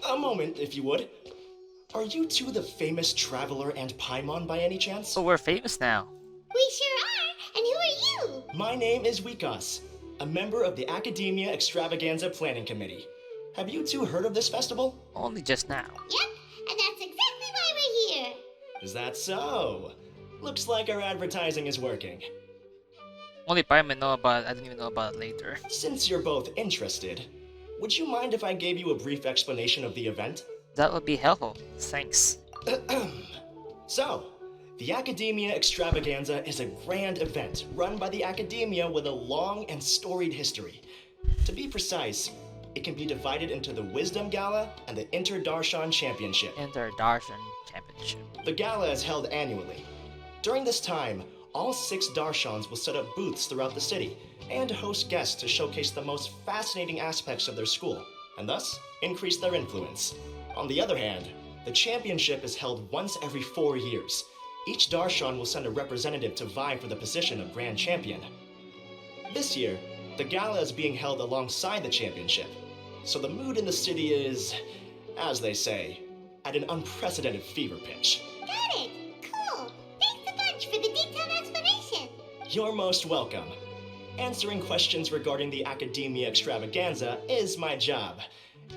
A moment, if you would. Are you two the famous Traveler and Paimon by any chance? Oh, we're famous now. We sure are. And who are you? My name is Wikas, a member of the Academia Extravaganza Planning Committee. Have you two heard of this festival? Only just now. Yep, and that's exactly why we're here. Is that so? Looks like our advertising is working. Only Pyman know about it. I didn't even know about it later. Since you're both interested, would you mind if I gave you a brief explanation of the event? That would be helpful. Thanks. So, the Academia Extravaganza is a grand event run by the Academia with a long and storied history. To be precise, it can be divided into the Wisdom Gala and the Inter-Darshan Championship. Inter-Darshan Championship. The gala is held annually. During this time, all 6 Darshans will set up booths throughout the city and host guests to showcase the most fascinating aspects of their school, and thus increase their influence. On the other hand, the championship is held once every 4 years. Each Darshan will send a representative to vie for the position of Grand Champion. This year, the gala is being held alongside the championship, so the mood in the city is, as they say, at an unprecedented fever pitch. Got it. Cool. Thanks a bunch for the detailed explanation. You're most welcome. Answering questions regarding the Academia Extravaganza is my job.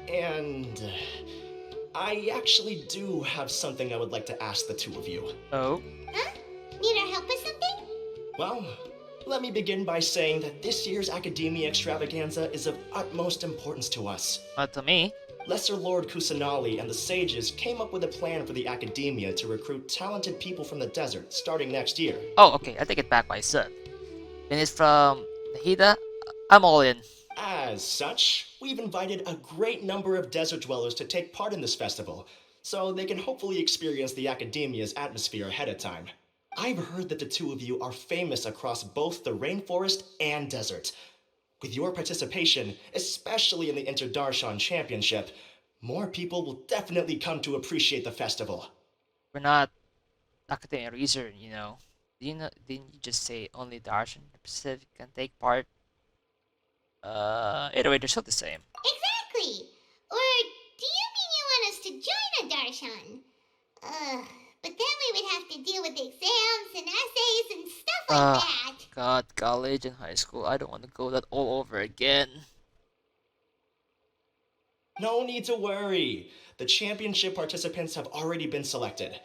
And I actually do have something I would like to ask the two of you. Oh? Huh? Need our help with something? Well, let me begin by saying that this year's Academia Extravaganza is of utmost importance to us. Not to me. Lesser Lord Kusanali and the sages came up with a plan for the Academia to recruit talented people from the desert starting next year. Oh, okay. I take it back, my son. When it's from Nahida, I'm all in. As such, we've invited a great number of desert dwellers to take part in this festival, so they can hopefully experience the Academia's atmosphere ahead of time. I've heard that the two of you are famous across both the rainforest and desert. With your participation, especially in the Inter-Darshan Championship, more people will definitely come to appreciate the festival. We're not academic research, you know. Didn't you just say only Darshan Pacific can take part? Either way, they're still the same. Exactly. Or do you mean you want us to join a Darshan? But then we would have to deal with exams and essays and stuff like that. God, college and high school. I don't want to go that all over again. No need to worry. The championship participants have already been selected.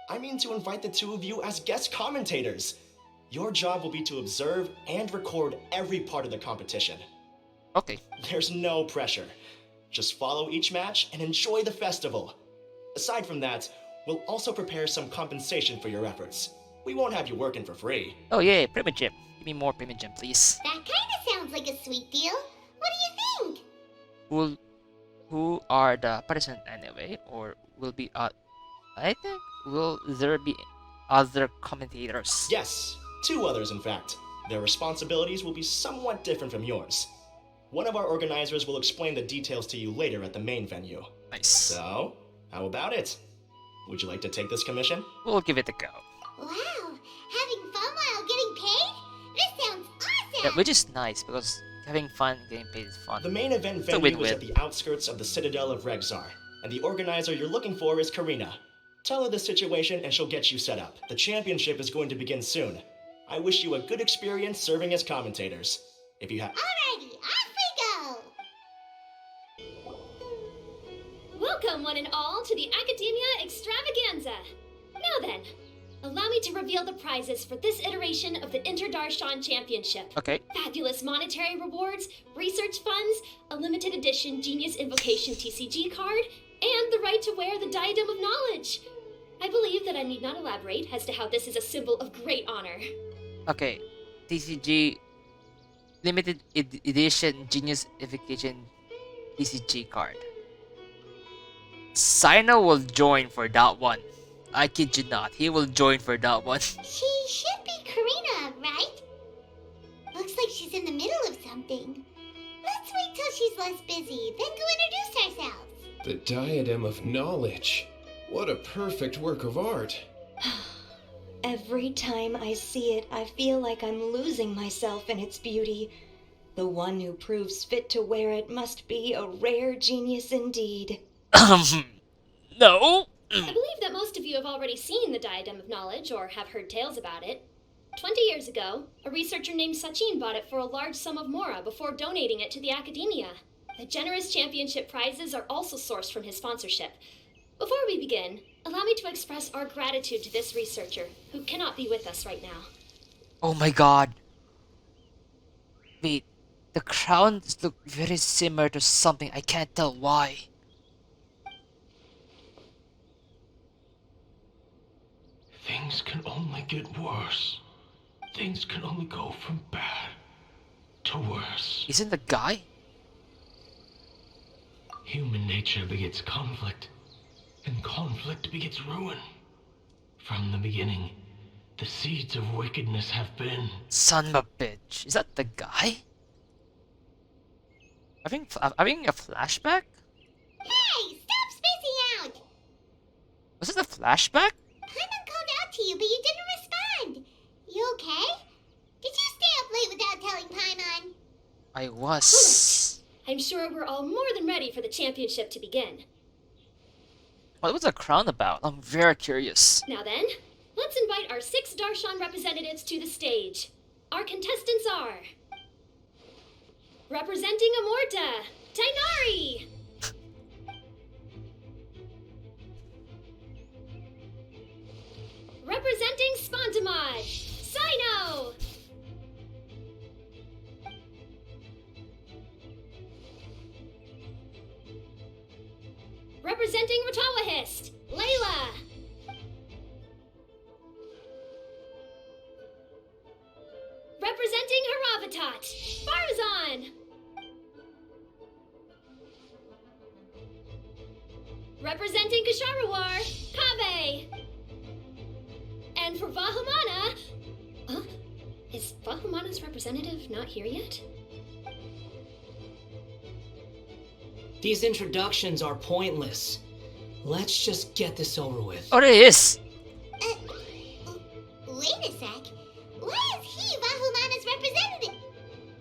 I mean to invite the two of you as guest commentators. Your job will be to observe and record every part of the competition. Okay. There's no pressure. Just follow each match and enjoy the festival. Aside from that, we'll also prepare some compensation for your efforts. We won't have you working for free. Oh yeah, Primigem. Give me more Primigem, please. That kind of sounds like a sweet deal. What do you think? Who are the participants anyway? Or will be I think will there be other commentators? Yes, 2 others in fact. Their responsibilities will be somewhat different from yours. One of our organizers will explain the details to you later at the main venue. Nice. So, how about it? Would you like to take this commission? We'll give it a go. Wow, having fun while getting paid? This sounds awesome! Yeah, which is nice because having fun and getting paid is fun. The main event It's a venue is win-win. at the outskirts of the Citadel of Regzar, and the organizer you're looking for is Karina. Tell her the situation and she'll get you set up. The championship is going to begin soon. I wish you a good experience serving as commentators. If you have... Alrighty, off we go! Welcome, one and all, to the Academia Extravaganza. Now then, allow me to reveal the prizes for this iteration of the Inter-Darshan Championship. Okay. Fabulous monetary rewards, research funds, a limited edition Genius Invocation TCG card, and the right to wear the Diadem of Knowledge. I believe that I need not elaborate as to how this is a symbol of great honor. Okay. TCG limited edition Genius Invocation TCG card. Sino will join for that one. I kid you not, he will join for that one. She should be Karina, right? Looks like she's in the middle of something. Let's wait till she's less busy, then go introduce ourselves. The Diadem of Knowledge. What a perfect work of art. Every time I see it, I feel like I'm losing myself in its beauty. The one who proves fit to wear it must be a rare genius indeed. No. I believe that most of you have already seen the Diadem of Knowledge or have heard tales about it. 20 years ago, a researcher named Sachin bought it for a large sum of mora before donating it to the academia. The generous championship prizes are also sourced from his sponsorship. Before we begin, allow me to express our gratitude to this researcher, who cannot be with us right now. Oh my god. Wait, the crowns look very similar to something. I can't tell why. Things can only get worse. Things can only go from bad to worse. Isn't the guy? Human nature begets conflict, and conflict begets ruin. From the beginning, the seeds of wickedness have been. Son of a bitch. Is that the guy? Having a flashback? Hey, stop spacing out! Was it a flashback? Paimon called out to you, but you didn't respond. You okay? Did you stay up late without telling Paimon? I was. I'm sure we're all more than ready for the championship to begin. What was the crown about? I'm very curious. Now then, let's invite our 6 Darshan representatives to the stage. Our contestants are... Representing Amorta, Tainari! Representing Spontamod, Sino! Representing Ratawahist, Layla! Representing Haravatat, Farazan! Representing Kasharawar, Kaveh! And for Vahumana... Huh? Is Vahumana's representative not here yet? These introductions are pointless. Let's just get this over with. Oh, there he is. Wait a sec. Why is he Vahumana's representative?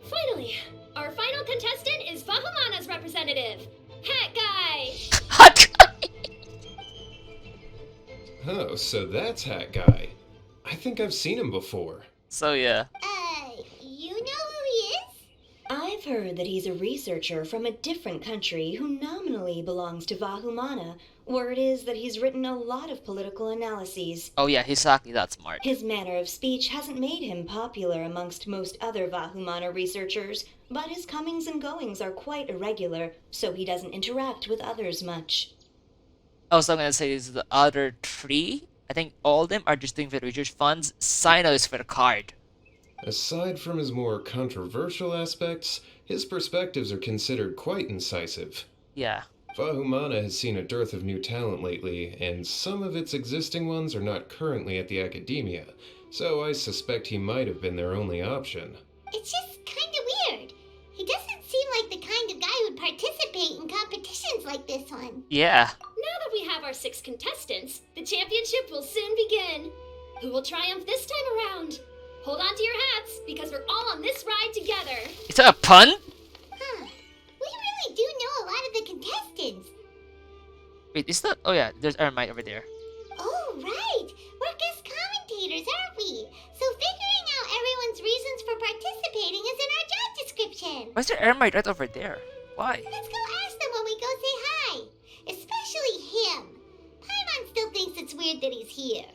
Finally, our final contestant is Vahumana's representative, Hat Guy! Hot guy. Oh, so that's Hat Guy. I think I've seen him before. So yeah. You know who he is? I've heard that he's a researcher from a different country who nominally belongs to Vahumana. Word is that he's written a lot of political analyses. Oh yeah, Hisaki, that's smart. His manner of speech hasn't made him popular amongst most other Vahumana researchers, but his comings and goings are quite irregular, so he doesn't interact with others much. Also, I'm gonna say is the other 3. I think all of them are just doing for the research funds. Sino is for the card. Aside from his more controversial aspects, his perspectives are considered quite incisive. Yeah. Vahumana has seen a dearth of new talent lately, and some of its existing ones are not currently at the academia, so I suspect he might have been their only option. It's just kinda weird. He doesn't seem like the kind of guy who'd participate in competitions like this one. Yeah. Now that we have our 6 contestants, the championship will soon begin. Who will triumph this time around? Hold on to your hats, because we're all on this ride together. Is that a pun? Huh. We really do know a lot of the contestants. Wait, is that? Oh yeah, there's Ermite over there. Oh, right. We're guest commentators, aren't we? So figuring out everyone's reasons for participating is in our job description. Why is there Ermite right over there? Why? Let's go ask them when we go say hi. Especially him. Paimon still thinks it's weird that he's here.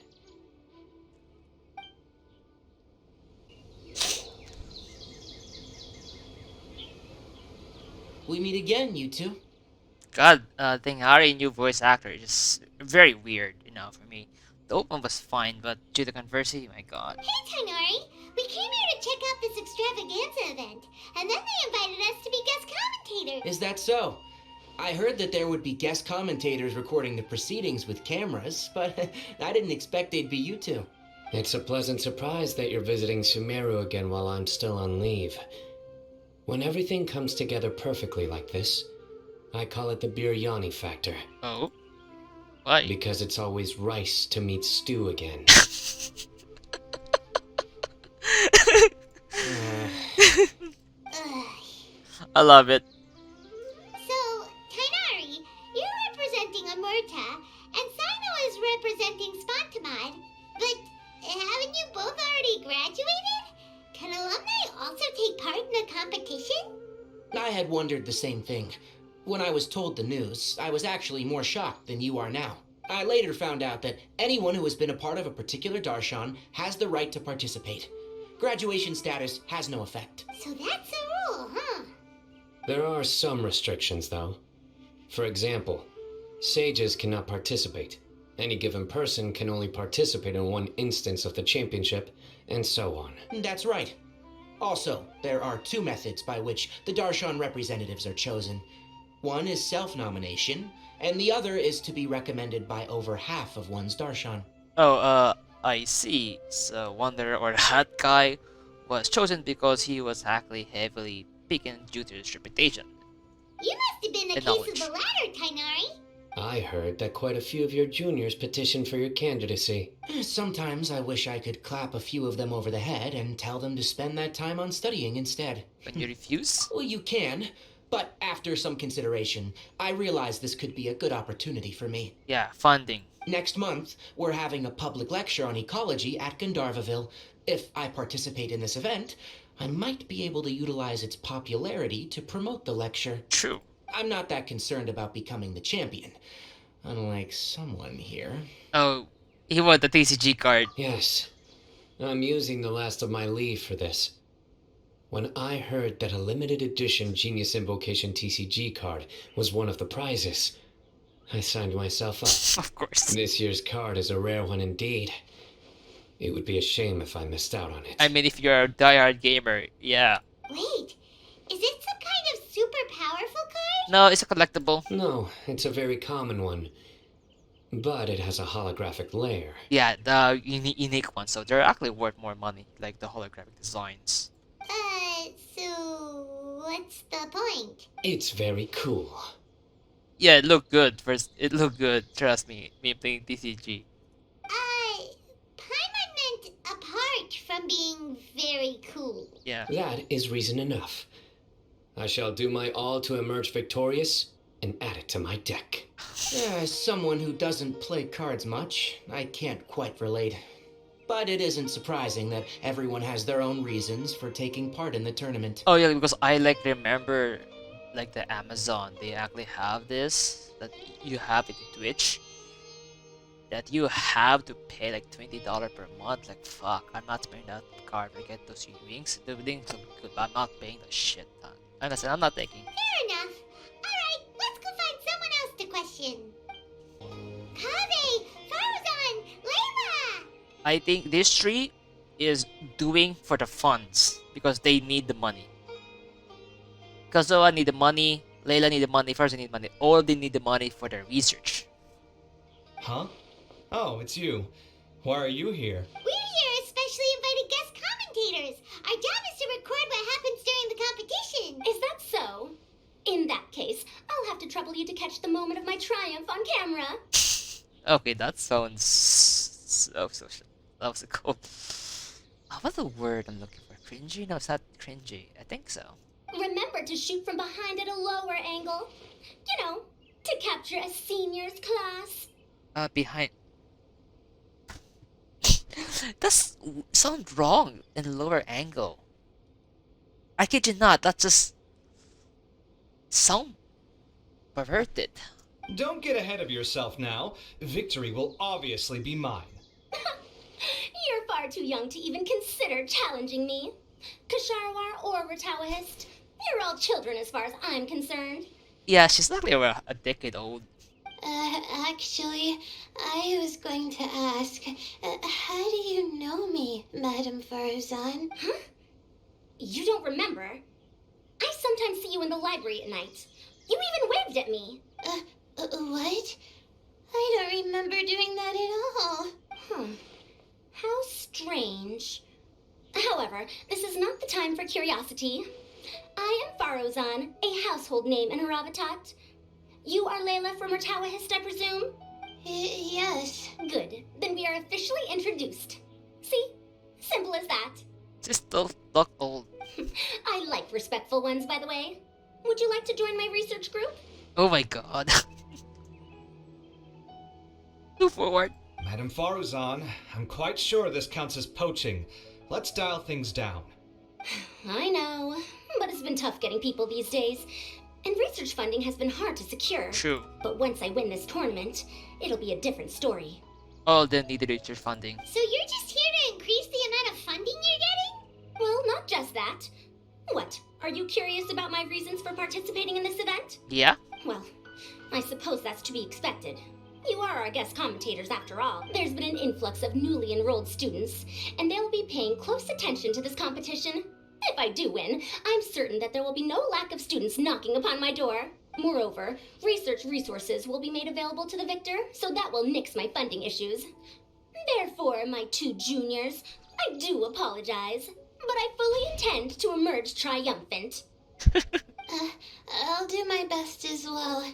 We meet again, you two. God, Hari, new voice actor, is just very weird, for me. The open was fine, but due to controversy, my god. Hey, Tainari. We came here to check out this extravaganza event, and then they invited us to be guest commentators. Is that so? I heard that there would be guest commentators recording the proceedings with cameras, but I didn't expect they'd be you two. It's a pleasant surprise that you're visiting Sumeru again while I'm still on leave. When everything comes together perfectly like this, I call it the biryani factor. Oh? Why? Because it's always rice to meet stew again. I love it. So, Tainari, you're Berta, and Sino is representing Spontamod. But haven't you both already graduated? Can alumni also take part in a competition? I had wondered the same thing. When I was told the news, I was actually more shocked than you are now. I later found out that anyone who has been a part of a particular Darshan has the right to participate. Graduation status has no effect. So that's a rule, huh? There are some restrictions, though. For example, sages cannot participate. Any given person can only participate in one instance of the championship, and so on. That's right. Also, there are two methods by which the Darshan representatives are chosen. One is self-nomination, and the other is to be recommended by over half of one's Darshan. Oh, I see. So Wanderer or that guy was chosen because he was actually heavily picked due to his reputation. You must have been a And case knowledge. of the latter, Tainari. I heard that quite a few of your juniors petitioned for your candidacy. Sometimes I wish I could clap a few of them over the head and tell them to spend that time on studying instead. But you refuse? Well, you can, but after some consideration, I realize this could be a good opportunity for me. Yeah, funding. Next month, we're having a public lecture on ecology at Gandharvaville. If I participate in this event, I might be able to utilize its popularity to promote the lecture. True. I'm not that concerned about becoming the champion, unlike someone here. Oh, he won the TCG card. Yes, I'm using the last of my leave for this. When I heard that a limited edition Genius Invocation TCG card was one of the prizes, I signed myself up. Of course. This year's card is a rare one indeed. It would be a shame if I missed out on it. I mean, if you're a diehard gamer, yeah. Wait, is it some kind of super powerful card? No, it's a collectible. No, it's a very common one. But it has a holographic layer. Yeah, the unique one, so they're actually worth more money, like the holographic designs. So what's the point? It's very cool. Yeah, it looked good. First, it looked good. Trust me, me playing TCG. Paimon meant apart from being very cool. Yeah. That is reason enough. I shall do my all to emerge victorious and add it to my deck. As someone who doesn't play cards much, I can't quite relate. But it isn't surprising that everyone has their own reasons for taking part in the tournament. Oh yeah, because I like remember, like the Amazon, they actually have this that you have it in Twitch. That you have to pay like $20 per month. Like fuck, I'm not paying that card to get those wings. The wings look good, but I'm not paying the shit ton. And I said I'm not taking. Fair enough. Alright, let's go find someone else to question. Kaze, Farzan, Layla! I think this tree is doing for the funds because they need the money. Kazoa need the money, Layla need the money, Farzan need money. All they need the money for their research. Huh? Oh, it's you. Why are you here? We're here as specially invited guest commentators. Our job is to record what happens during the competition. Is that so? In that case, I'll have to trouble you to catch the moment of my triumph on camera. Okay, that sounds so cool. What's the word I'm looking for? Cringy? No, it's not cringy. I think so. Remember to shoot from behind at a lower angle. You know, to capture a senior's class. Behind. That's sound wrong in a lower angle. I kid you not, that just sound perverted. Don't get ahead of yourself now. Victory will obviously be mine. You're far too young to even consider challenging me. Kasharwar or Ratawahist, you're all children as far as I'm concerned. Yeah, she's not like a decade old. Actually, I was going to ask, how do you know me, Madame Farzan? Huh? You don't remember? I sometimes see you in the library at night. You even waved at me. What? I don't remember doing that at all. How strange. However, this is not the time for curiosity. I am Farozan, a household name in Haravatat. You are Layla from Ratawahist, I presume? Yes. Good. Then we are officially introduced. See? Simple as that. She's still look old. I like respectful ones, by the way. Would you like to join my research group? Oh my god. Move forward. Madam Faruzan, I'm quite sure this counts as poaching. Let's dial things down. I know, but it's been tough getting people these days. And research funding has been hard to secure. True. But once I win this tournament, it'll be a different story. All the needed research funding. So you're just here to increase the amount of funding you're getting? Well, not just that. What? Are you curious about my reasons for participating in this event? Yeah? Well, I suppose that's to be expected. You are our guest commentators after all. There's been an influx of newly enrolled students, and they'll be paying close attention to this competition. If I do win, I'm certain that there will be no lack of students knocking upon my door. Moreover, research resources will be made available to the victor, so that will nix my funding issues. Therefore, my two juniors, I do apologize, but I fully intend to emerge triumphant. I'll do my best as well.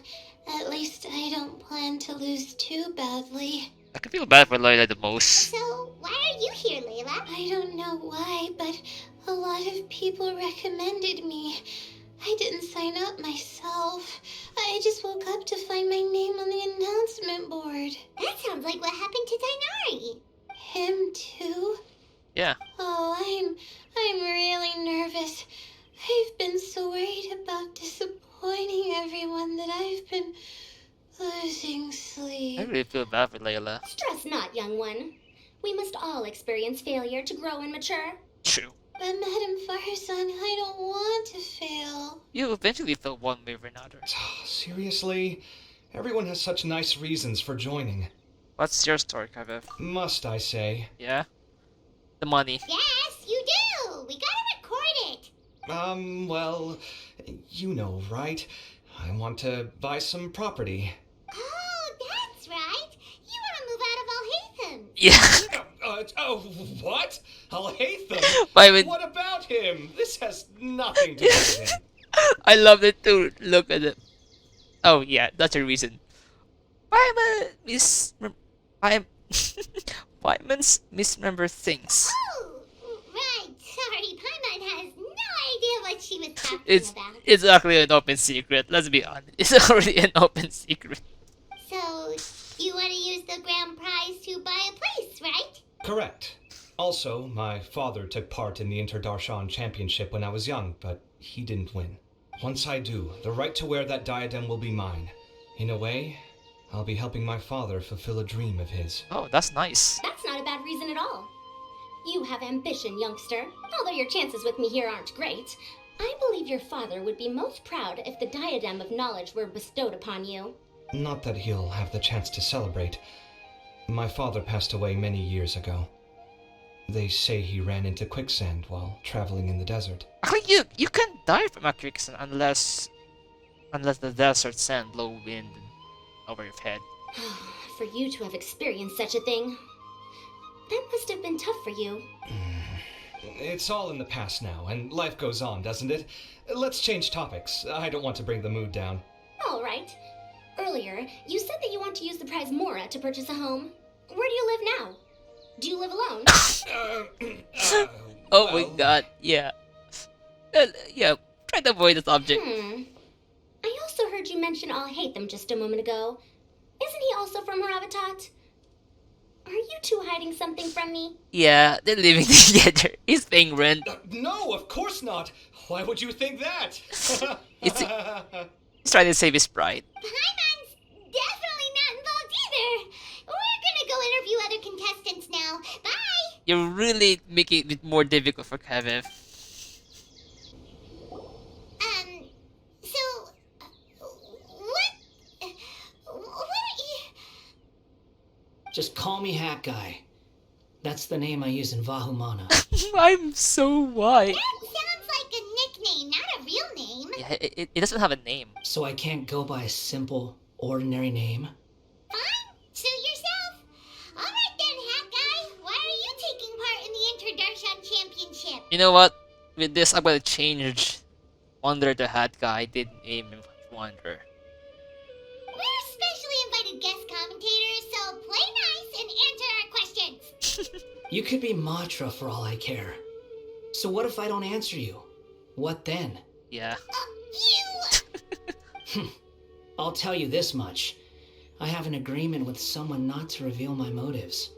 At least I don't plan to lose too badly. I can feel bad for Layla the most. So, why are you here, Layla? I don't know why, but a lot of people recommended me. I didn't sign up myself. I just woke up to find my name on the announcement board. That sounds like what happened to Dainari. Him too? Yeah. Oh, I'm really nervous. I've been so worried about disappointing everyone that I've been losing I sleep. really feel bad for Layla. Stress not, young one. We must all experience failure to grow and mature. True. But Madam Farsan, I don't want to fail. You eventually feel one way or another. Seriously? Everyone has such nice reasons for joining. What's your story, Kaviv? Must I say? Yeah? The money. Yes, you do. We gotta record it. Well, you know, right? I want to buy some property. Oh, that's right. You want to move out of Alhaitham. Yeah. What? Al-Haytham? Why would... What about him? This has nothing to do with him. I love it too. Look at it. Oh yeah, that's a reason. Paimons misremember things. Oh, right. Sorry, Paimon has no idea what she was talking It's about. it's actually an open secret. Let's be honest. It's already an open secret. So, you want to use the grand prize to buy a place, right? Correct. Also, my father took part in the Inter-Darshan Championship when I was young, but he didn't win. Once I do, the right to wear that diadem will be mine. In a way, I'll be helping my father fulfill a dream of his. Oh, that's nice. That's not a bad reason at all. You have ambition, youngster. Although your chances with me here aren't great, I believe your father would be most proud if the diadem of knowledge were bestowed upon you. Not that he'll have the chance to celebrate. My father passed away many years ago. They say he ran into quicksand while traveling in the desert. Actually, you can't die from a quicksand unless the desert sand blow wind over your head. For you to have experienced such a thing, that must have been tough for you. It's all in the past now, and life goes on, doesn't it? Let's change topics. I don't want to bring the mood down. All right. Earlier, you said that you want to use the prize Mora to purchase a home. Where do you live now? Do you live alone? Oh my god, yeah. Yeah, try to avoid the subject. I also heard you mention Alhaitham just a moment ago. Isn't he also from Haravatat? Are you two hiding something from me? Yeah, they're living together. He's paying rent. No, of course not. Why would you think that? He's trying to save his pride. Paimon's definitely not involved either. We're gonna go interview other contestants now. Bye. You're really making it more difficult for Kevin. So, what are you... Just call me Hat Guy. That's the name I use in Vahumana. I'm so white. That sounds like a nickname, not a real name. Yeah, it doesn't have a name. So I can't go by a simple, ordinary name? Fine, suit yourself. Alright then, Hat Guy. Why are you taking part in the Inter-Darshan Championship? You know what? With this, I'm gonna change Wonder the Hat Guy. Did name him Wonder. We're specially invited guest commentators, so play nice and answer our questions. You could be Matra for all I care. So what if I don't answer you? What then? Yeah. You... I'll tell you this much. I have an agreement with someone not to reveal my motives.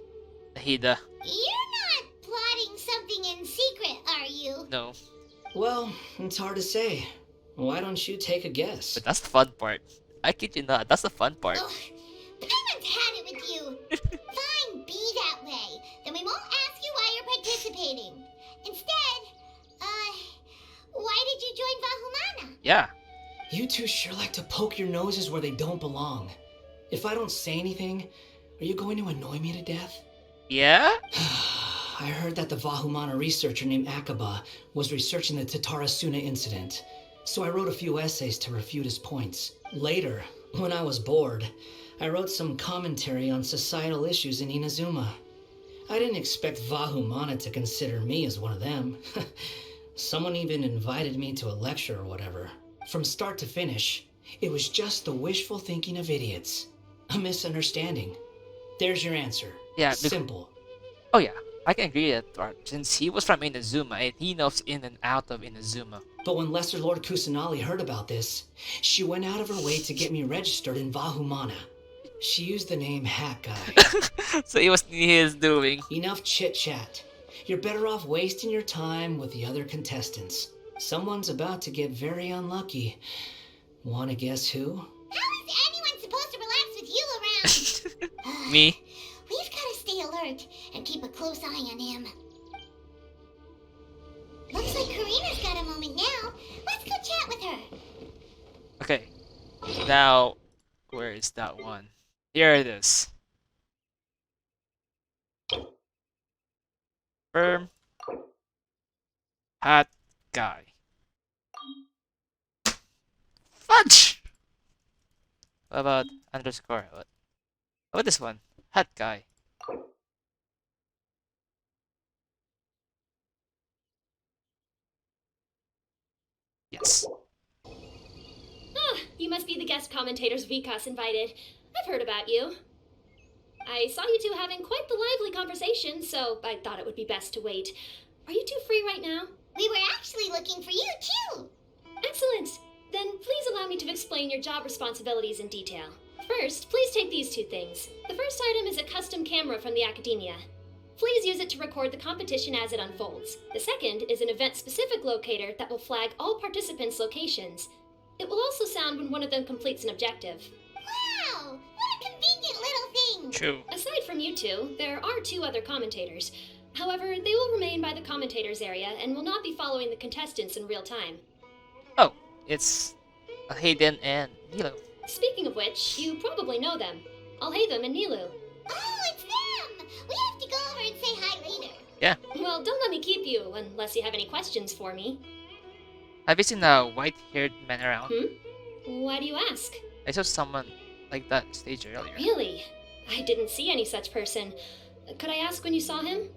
Hida. You're not plotting something in secret, are you? No. Well, it's hard to say. Why don't you take a guess? But that's the fun part. I kid you not, that's the fun part. Ugh, Paimon's had it with you. Fine, be that way. Then we won't ask you why you're participating. Instead, why did you join Vahumana? Yeah. You two sure like to poke your noses where they don't belong. If I don't say anything, are you going to annoy me to death? Yeah? I heard that the Vahumana researcher named Akaba was researching the Tatarasuna incident, so I wrote a few essays to refute his points. Later, when I was bored, I wrote some commentary on societal issues in Inazuma. I didn't expect Vahumana to consider me as one of them. Someone even invited me to a lecture or whatever. From start to finish, it was just the wishful thinking of idiots. A misunderstanding. There's your answer. Yeah. Simple. Oh yeah. I can agree with that part, since he was from Inazuma and he knows in and out of Inazuma. But when Lesser Lord Kusanali heard about this, she went out of her way to get me registered in Vahumana. She used the name Hat Guy. So it was his doing. Enough chit-chat. You're better off wasting your time with the other contestants. Someone's about to get very unlucky. Wanna guess who? How is anyone supposed to relax with you around? Me? We've got to stay alert and keep a close eye on him. Looks like Karina's got a moment now. Let's go chat with her. Okay. Now, where is that one? Here it is. Firm. Hat guy. Fudge! What about underscore? What about this one? Hat guy. Yes. Ah, you must be the guest commentators Vikas invited. I've heard about you. I saw you two having quite the lively conversation, so I thought it would be best to wait. Are you two free right now? We were actually looking for you, too. Excellent. Then please allow me to explain your job responsibilities in detail. First, please take these two things. The first item is a custom camera from the Academia. Please use it to record the competition as it unfolds. The second is an event-specific locator that will flag all participants' locations. It will also sound when one of them completes an objective. Wow, what a convenient little thing. True. Aside from you two, there are two other commentators. However, they will remain by the commentators area and will not be following the contestants in real time. Oh, it's Hayden and Nilo. Speaking of which, you probably know them. Alhaitham and Nilu. Oh, it's them. We have to go over and say hi later. Yeah. Well, don't let me keep you, unless you have any questions for me. Have you seen a white-haired man around? Why do you ask? I saw someone like that on stage earlier. Really? I didn't see any such person. Could I ask when you saw him?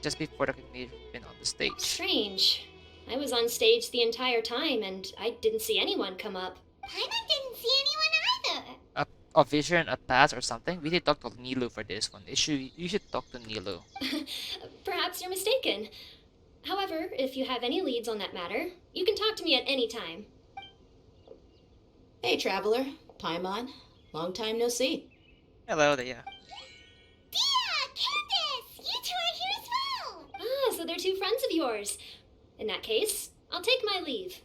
Just before the may have been on the stage. Strange. I was on stage the entire time, and I didn't see anyone come up. Paimon didn't see anyone either. A vision, a pass, or something? We did talk to Nilu for this one. You should talk to Nilu. Perhaps you're mistaken. However, if you have any leads on that matter, you can talk to me at any time. Hey, Traveler. Paimon. Long time no see. Hello there. Dia, Candace, you two are here as well. Ah, so they're two friends of yours. In that case, I'll take my leave.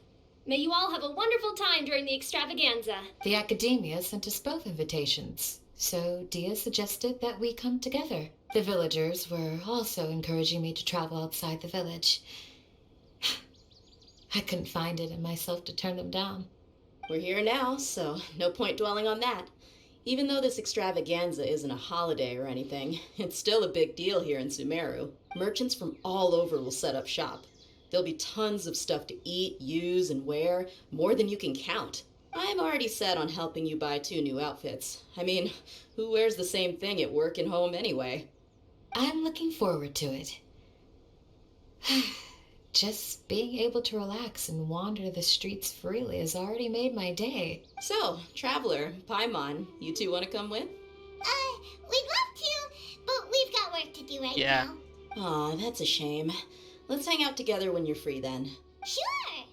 May you all have a wonderful time during the extravaganza. The Academia sent us both invitations, so Dia suggested that we come together. The villagers were also encouraging me to travel outside the village. I couldn't find it in myself to turn them down. We're here now, so no point dwelling on that. Even though this extravaganza isn't a holiday or anything, it's still a big deal here in Sumeru. Merchants from all over will set up shop. There'll be tons of stuff to eat, use, and wear, more than you can count. I'm already set on helping you buy 2 new outfits. I mean, who wears the same thing at work and home anyway? I'm looking forward to it. Just being able to relax and wander the streets freely has already made my day. So, Traveler, Paimon, you two want to come with? We'd love to, but we've got work to do right Yeah. now. Aw, that's a shame. Let's hang out together when you're free then. Sure.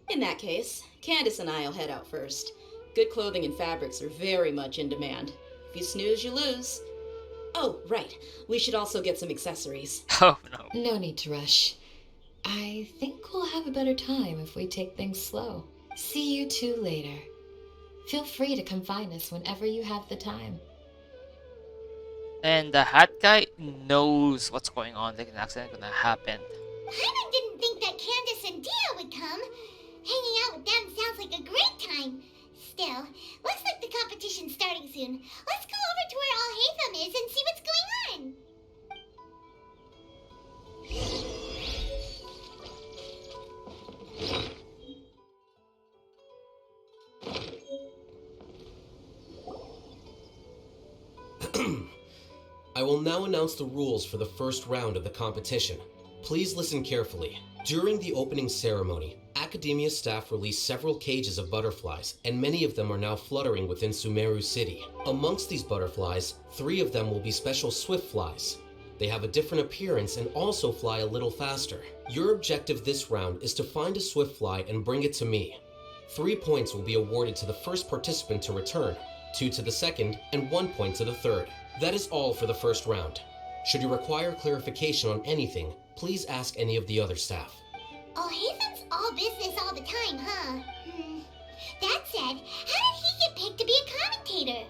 In that case, Candace and I'll head out first. Good clothing and fabrics are very much in demand. If you snooze, you lose. Oh, right. We should also get some accessories. Oh no. No need to rush. I think we'll have a better time if we take things slow. See you two later. Feel free to come find us whenever you have the time. And the hat guy knows what's going on, like an accident gonna happen. Paimon didn't think that Candace and Dia would come. Hanging out with them sounds like a great time. Still, looks like the competition's starting soon. Let's go over to where Alhaitham is and see what's going on. I will now announce the rules for the first round of the competition. Please listen carefully. During the opening ceremony, Academia staff released several cages of butterflies, and many of them are now fluttering within Sumeru City. Amongst these butterflies, 3 of them will be special swift flies. They have a different appearance and also fly a little faster. Your objective this round is to find a swift fly and bring it to me. 3 points will be awarded to the first participant to return, 2 to the second, and 1 point to the third. That is all for the first round. Should you require clarification on anything, please ask any of the other staff. Alhaitham's all business all the time, huh? That said, how did he get picked to be a commentator?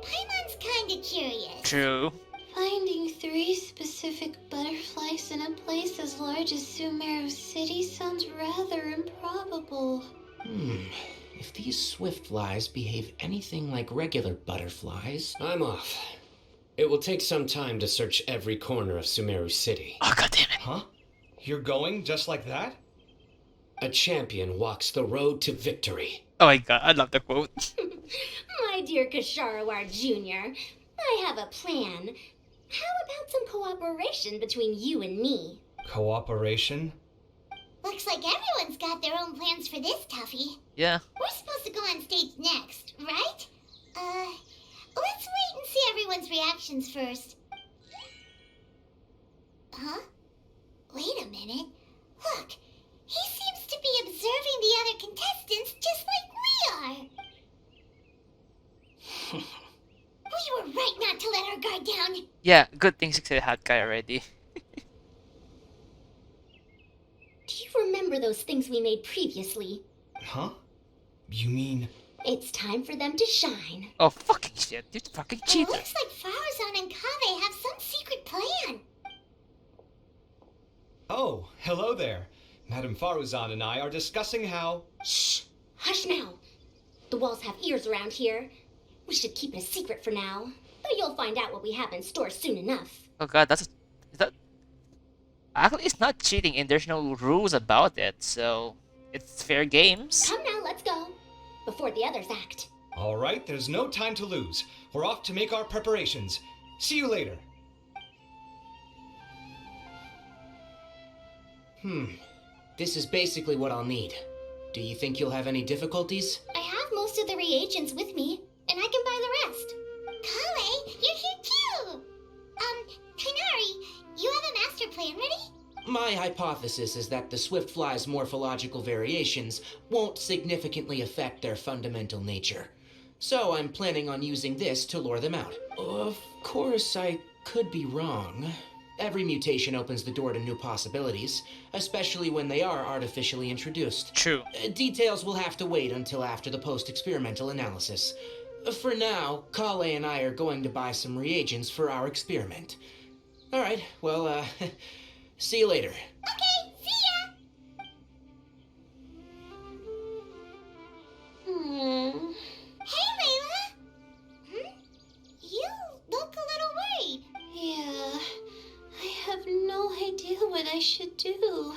Paimon's kinda curious. True. Finding 3 specific butterflies in a place as large as Sumeru City sounds rather improbable. If these swift flies behave anything like regular butterflies... I'm off. It will take some time to search every corner of Sumeru City. Oh god damn it. Huh? You're going just like that? A champion walks the road to victory. Oh my god, I love the quote. My dear Kasharawar Jr., I have a plan. How about some cooperation between you and me? Cooperation? Looks like everyone's got their own plans for this, Tuffy. Yeah. We're supposed to go on stage next, right? Let's wait and see everyone's reactions first. Huh? Wait a minute. Look, he seems to be observing the other contestants just like we are. We were right not to let our guard down. Yeah, good thing 6 hat guy already. Do you remember those things we made previously? Huh? You mean... It's time for them to shine. Oh fucking shit, you fucking It cheater. looks like Farazan and Kave have some secret plan. Oh, hello there. Madame Faruzan and I are discussing how... Shh! Hush now. The walls have ears around here. We should keep it a secret for now. But you'll find out what we have in store soon enough. Oh god, is that... Actually, it's not cheating and there's no rules about it, so... It's fair games. Come now, let's go. Before the others act. All right, there's no time to lose. We're off to make our preparations. See you later. This is basically what I'll need. Do you think you'll have any difficulties? I have most of the reagents with me, and I can buy the rest. Kale, you're here too! Kainari, you have a master plan ready? My hypothesis is that the swift fly's morphological variations won't significantly affect their fundamental nature. So I'm planning on using this to lure them out. Of course, I could be wrong. Every mutation opens the door to new possibilities, especially when they are artificially introduced. True. Details will have to wait until after the post-experimental analysis. For now, Kale and I are going to buy some reagents for our experiment. Alright, well, see you later. Okay, see ya! Hey, Layla! You look a little worried. Yeah, I have no idea what I should do.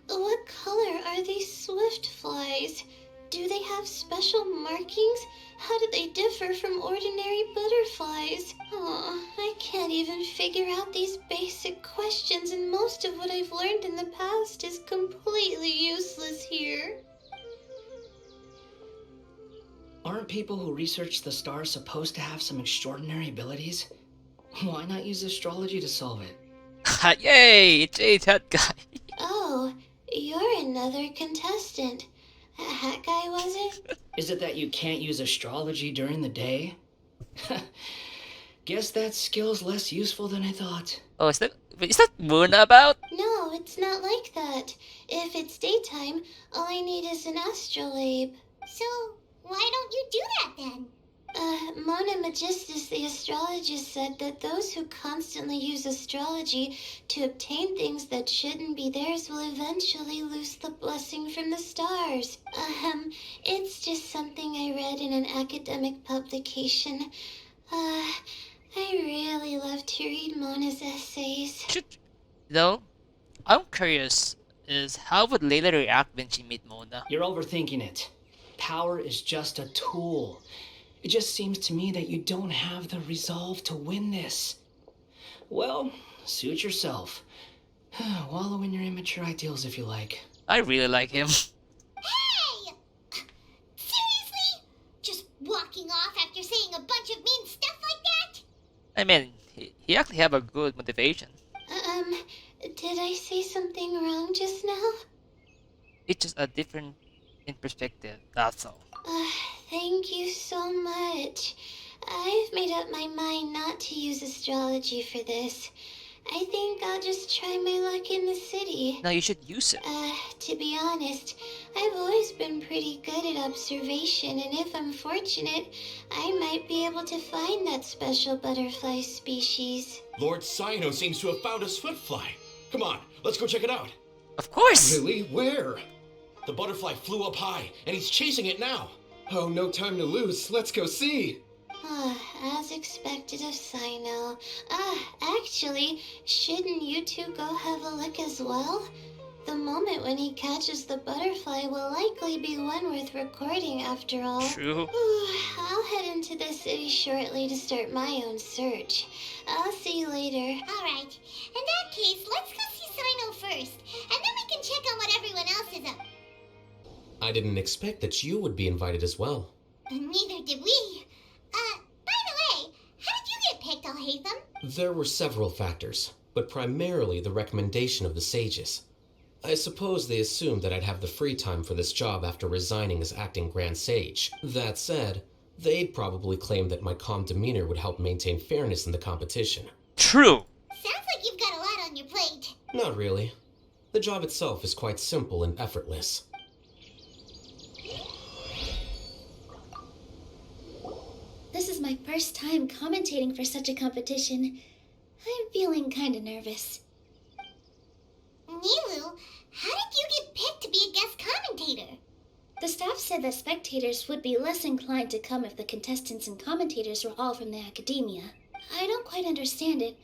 What color are these swift flies? Do they have special markings? How do they differ from ordinary butterflies? Oh, I can't even figure out these basic questions, and most of what I've learned in the past is completely useless here. Aren't people who research the stars supposed to have some extraordinary abilities? Why not use astrology to solve it? Yay! It's 8 hat guy. Oh, you're another contestant. Hat guy, was it? Is it that you can't use astrology during the day? Guess that skill's less useful than I thought. Oh, is that Moon about? No, it's not like that. If it's daytime, all I need is an astrolabe. So, why don't you do that then? Mona Magistus, the astrologist, said that those who constantly use astrology to obtain things that shouldn't be theirs will eventually lose the blessing from the stars. It's just something I read in an academic publication. I really love to read Mona's essays. I'm curious, is how would Layla react when she meet Mona? You're overthinking it. Power is just a tool. It just seems to me that you don't have the resolve to win this. Well, suit yourself. Wallow in your immature ideals if you like. I really like him. Hey! Seriously? Just walking off after saying a bunch of mean stuff like that? I mean, he actually have a good motivation. Did I say something wrong just now? It's just a different in perspective, that's all. Thank you so much. I've made up my mind not to use astrology for this. I think I'll just try my luck in the city. No, you should use it. To be honest, I've always been pretty good at observation, and if I'm fortunate, I might be able to find that special butterfly species. Lord Sino seems to have found a swiftfly. Come on, let's go check it out. Of course! Really? Where? The butterfly flew up high, and he's chasing it now. Oh, no time to lose. Let's go see. As expected of Sino. Actually, shouldn't you two go have a look as well? The moment when he catches the butterfly will likely be one worth recording after all. True. I'll head into the city shortly to start my own search. I'll see you later. Alright, in that case, let's go see Sino first, and then we can check on what everyone else is up. I didn't expect that you would be invited as well. Neither did we. By the way, how did you get picked, Alhaitham? There were several factors, but primarily the recommendation of the sages. I suppose they assumed that I'd have the free time for this job after resigning as acting Grand Sage. That said, they'd probably claim that my calm demeanor would help maintain fairness in the competition. True. Sounds like you've got a lot on your plate. Not really. The job itself is quite simple and effortless. This is my first time commentating for such a competition. I'm feeling kinda nervous. Nilu, how did you get picked to be a guest commentator? The staff said that spectators would be less inclined to come if the contestants and commentators were all from the academia. I don't quite understand it,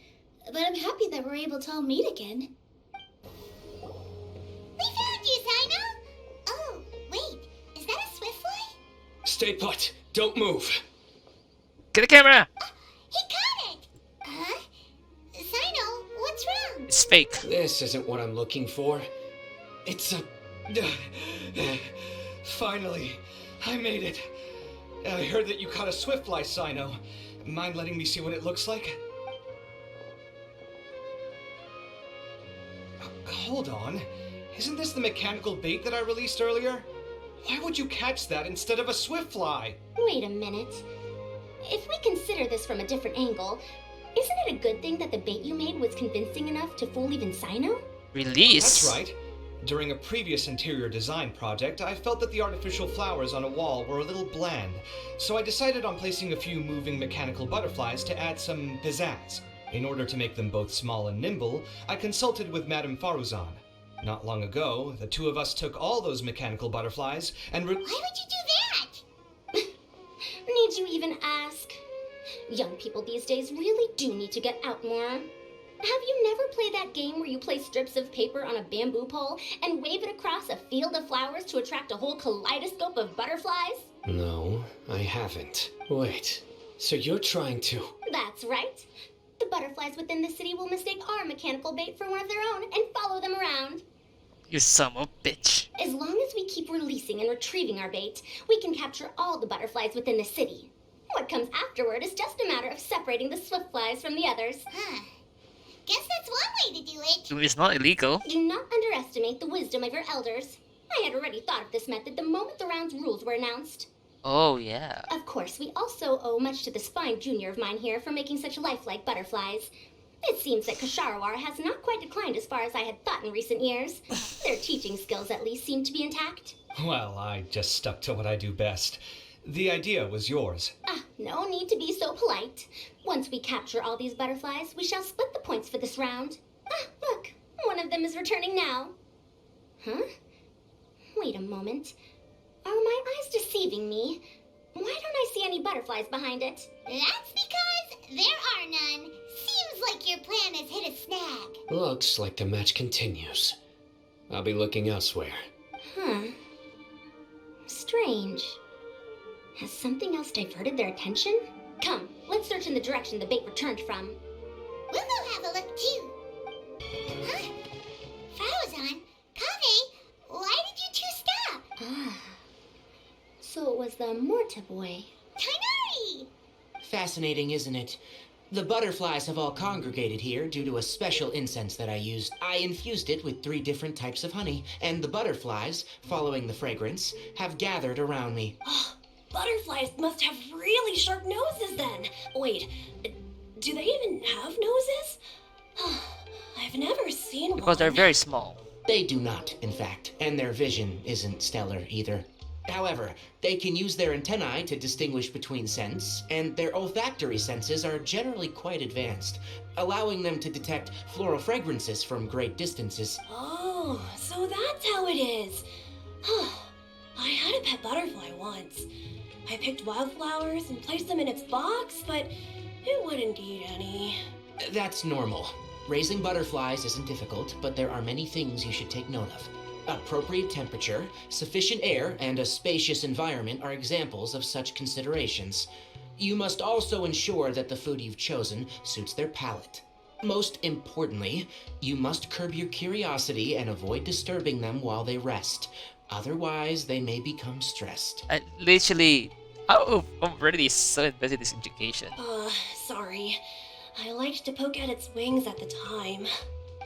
but I'm happy that we're able to all meet again. We found you, Sino! Oh, wait, is that a swiftfly? Stay put. Don't move. Get the camera! He caught it! Huh? Sino, what's wrong? It's fake. This isn't what I'm looking for. It's a... Finally, I made it. I heard that you caught a swiftfly, Sino. Mind letting me see what it looks like? Hold on. Isn't this the mechanical bait that I released earlier? Why would you catch that instead of a swiftfly? Wait a minute. If we consider this from a different angle, isn't it a good thing that the bait you made was convincing enough to fool even Sino? Release. That's right. During a previous interior design project, I felt that the artificial flowers on a wall were a little bland, so I decided on placing a few moving mechanical butterflies to add some pizzazz. In order to make them both small and nimble, I consulted with Madame Faruzan. Not long ago, the two of us took all those mechanical butterflies and Why would you do that? Need you even ask? Young people these days really do need to get out more. Have you never played that game where you place strips of paper on a bamboo pole and wave it across a field of flowers to attract a whole kaleidoscope of butterflies? No, I haven't. Wait, so you're trying to... That's right. The butterflies within the city will mistake our mechanical bait for one of their own and follow them around. You son of a bitch. As long as we keep releasing and retrieving our bait, we can capture all the butterflies within the city. What comes afterward is just a matter of separating the swiftflies from the others. Huh. Guess that's one way to do it. It's not illegal. Do not underestimate the wisdom of your elders. I had already thought of this method the moment the round's rules were announced. Oh, yeah. Of course, we also owe much to this fine junior of mine here for making such lifelike butterflies. It seems that Kasharawar has not quite declined as far as I had thought in recent years. Their teaching skills at least seem to be intact. Well, I just stuck to what I do best. The idea was yours. No need to be so polite. Once we capture all these butterflies, we shall split the points for this round. Look, one of them is returning now. Huh? Wait a moment. Are my eyes deceiving me? Why don't I see any butterflies behind it? That's because there are none. Seems like your plan has hit a snag. Looks like the match continues. I'll be looking elsewhere. Strange. Has something else diverted their attention? Come, let's search in the direction the bait returned from. We'll go have a look too. Huh? Farozan, Kave, why did you two stop? So it was the Morta boy. Tainari! Fascinating, isn't it? The butterflies have all congregated here due to a special incense that I used. I infused it with 3 different types of honey, and the butterflies, following the fragrance, have gathered around me. Butterflies must have really sharp noses then. Wait, do they even have noses? I've never seen one. Because they're very small. They do not, in fact, and their vision isn't stellar either. However, they can use their antennae to distinguish between scents, and their olfactory senses are generally quite advanced, allowing them to detect floral fragrances from great distances. Oh, so that's how it is. I had a pet butterfly once. I picked wildflowers and placed them in its box, but it wouldn't eat any. That's normal. Raising butterflies isn't difficult, but there are many things you should take note of. Appropriate temperature, sufficient air, and a spacious environment are examples of such considerations. You must also ensure that the food you've chosen suits their palate. Most importantly, you must curb your curiosity and avoid disturbing them while they rest. Otherwise, they may become stressed. I'm already so invested in this education. Sorry. I liked to poke at its wings at the time.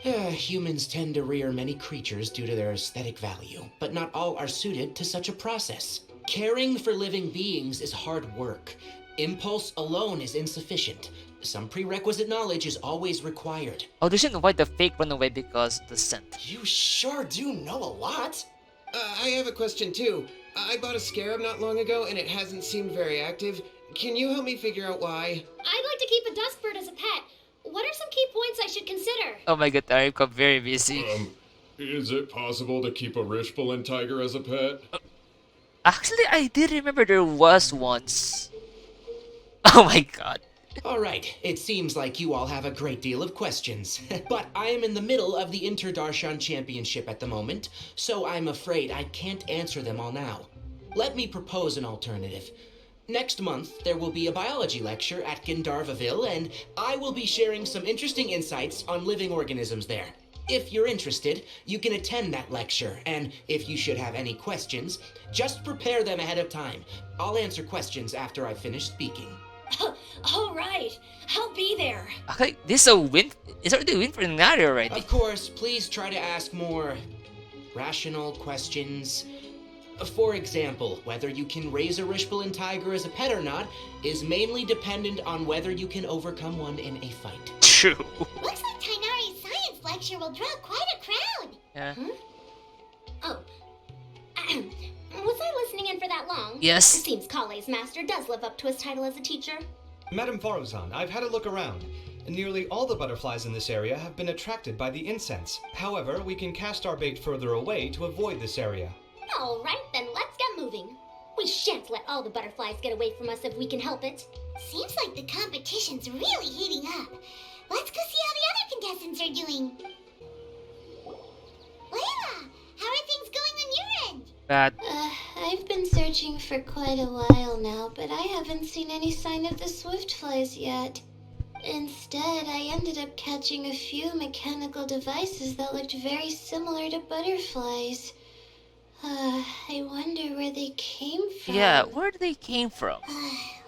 Humans tend to rear many creatures due to their aesthetic value, but not all are suited to such a process. Caring for living beings is hard work. Impulse alone is insufficient. Some prerequisite knowledge is always required. Audition why the fake run away because the scent. You sure do know a lot. I have a question too. I bought a scarab not long ago and it hasn't seemed very active. Can you help me figure out why? I'd like to keep a dustbird as a pet. What are some key points I should consider? Oh my god, I've got very busy. Is it possible to keep a Rishbalin tiger as a pet? Actually, I did remember there was once. Oh my god. Alright, it seems like you all have a great deal of questions. But I am in the middle of the Inter-Darshan Championship at the moment, so I'm afraid I can't answer them all now. Let me propose an alternative. Next month, there will be a biology lecture at Gandharvaville, and I will be sharing some interesting insights on living organisms there. If you're interested, you can attend that lecture, and if you should have any questions, just prepare them ahead of time. I'll answer questions after I finish speaking. All right, I'll be there. Okay, this is a win. It's already a win for Nari already. Of course, please try to ask more rational questions. For example, whether you can raise a Rishbalin tiger as a pet or not is mainly dependent on whether you can overcome one in a fight. True. Looks like Tainari's science lecture will draw quite a crowd. Yeah. Oh. Was I listening in for that long? Yes. It seems Kale's master does live up to his title as a teacher. Madame Faruzan, I've had a look around. Nearly all the butterflies in this area have been attracted by the incense. However, we can cast our bait further away to avoid this area. All right, then let's get moving. We shan't let all the butterflies get away from us if we can help it. Seems like the competition's really heating up. Let's go see how the other contestants are doing. Layla, how are things going on your end? Bad. I've been searching for quite a while now, but I haven't seen any sign of the swiftflies yet. Instead, I ended up catching a few mechanical devices that looked very similar to butterflies. I wonder where they came from. Yeah, where they came from?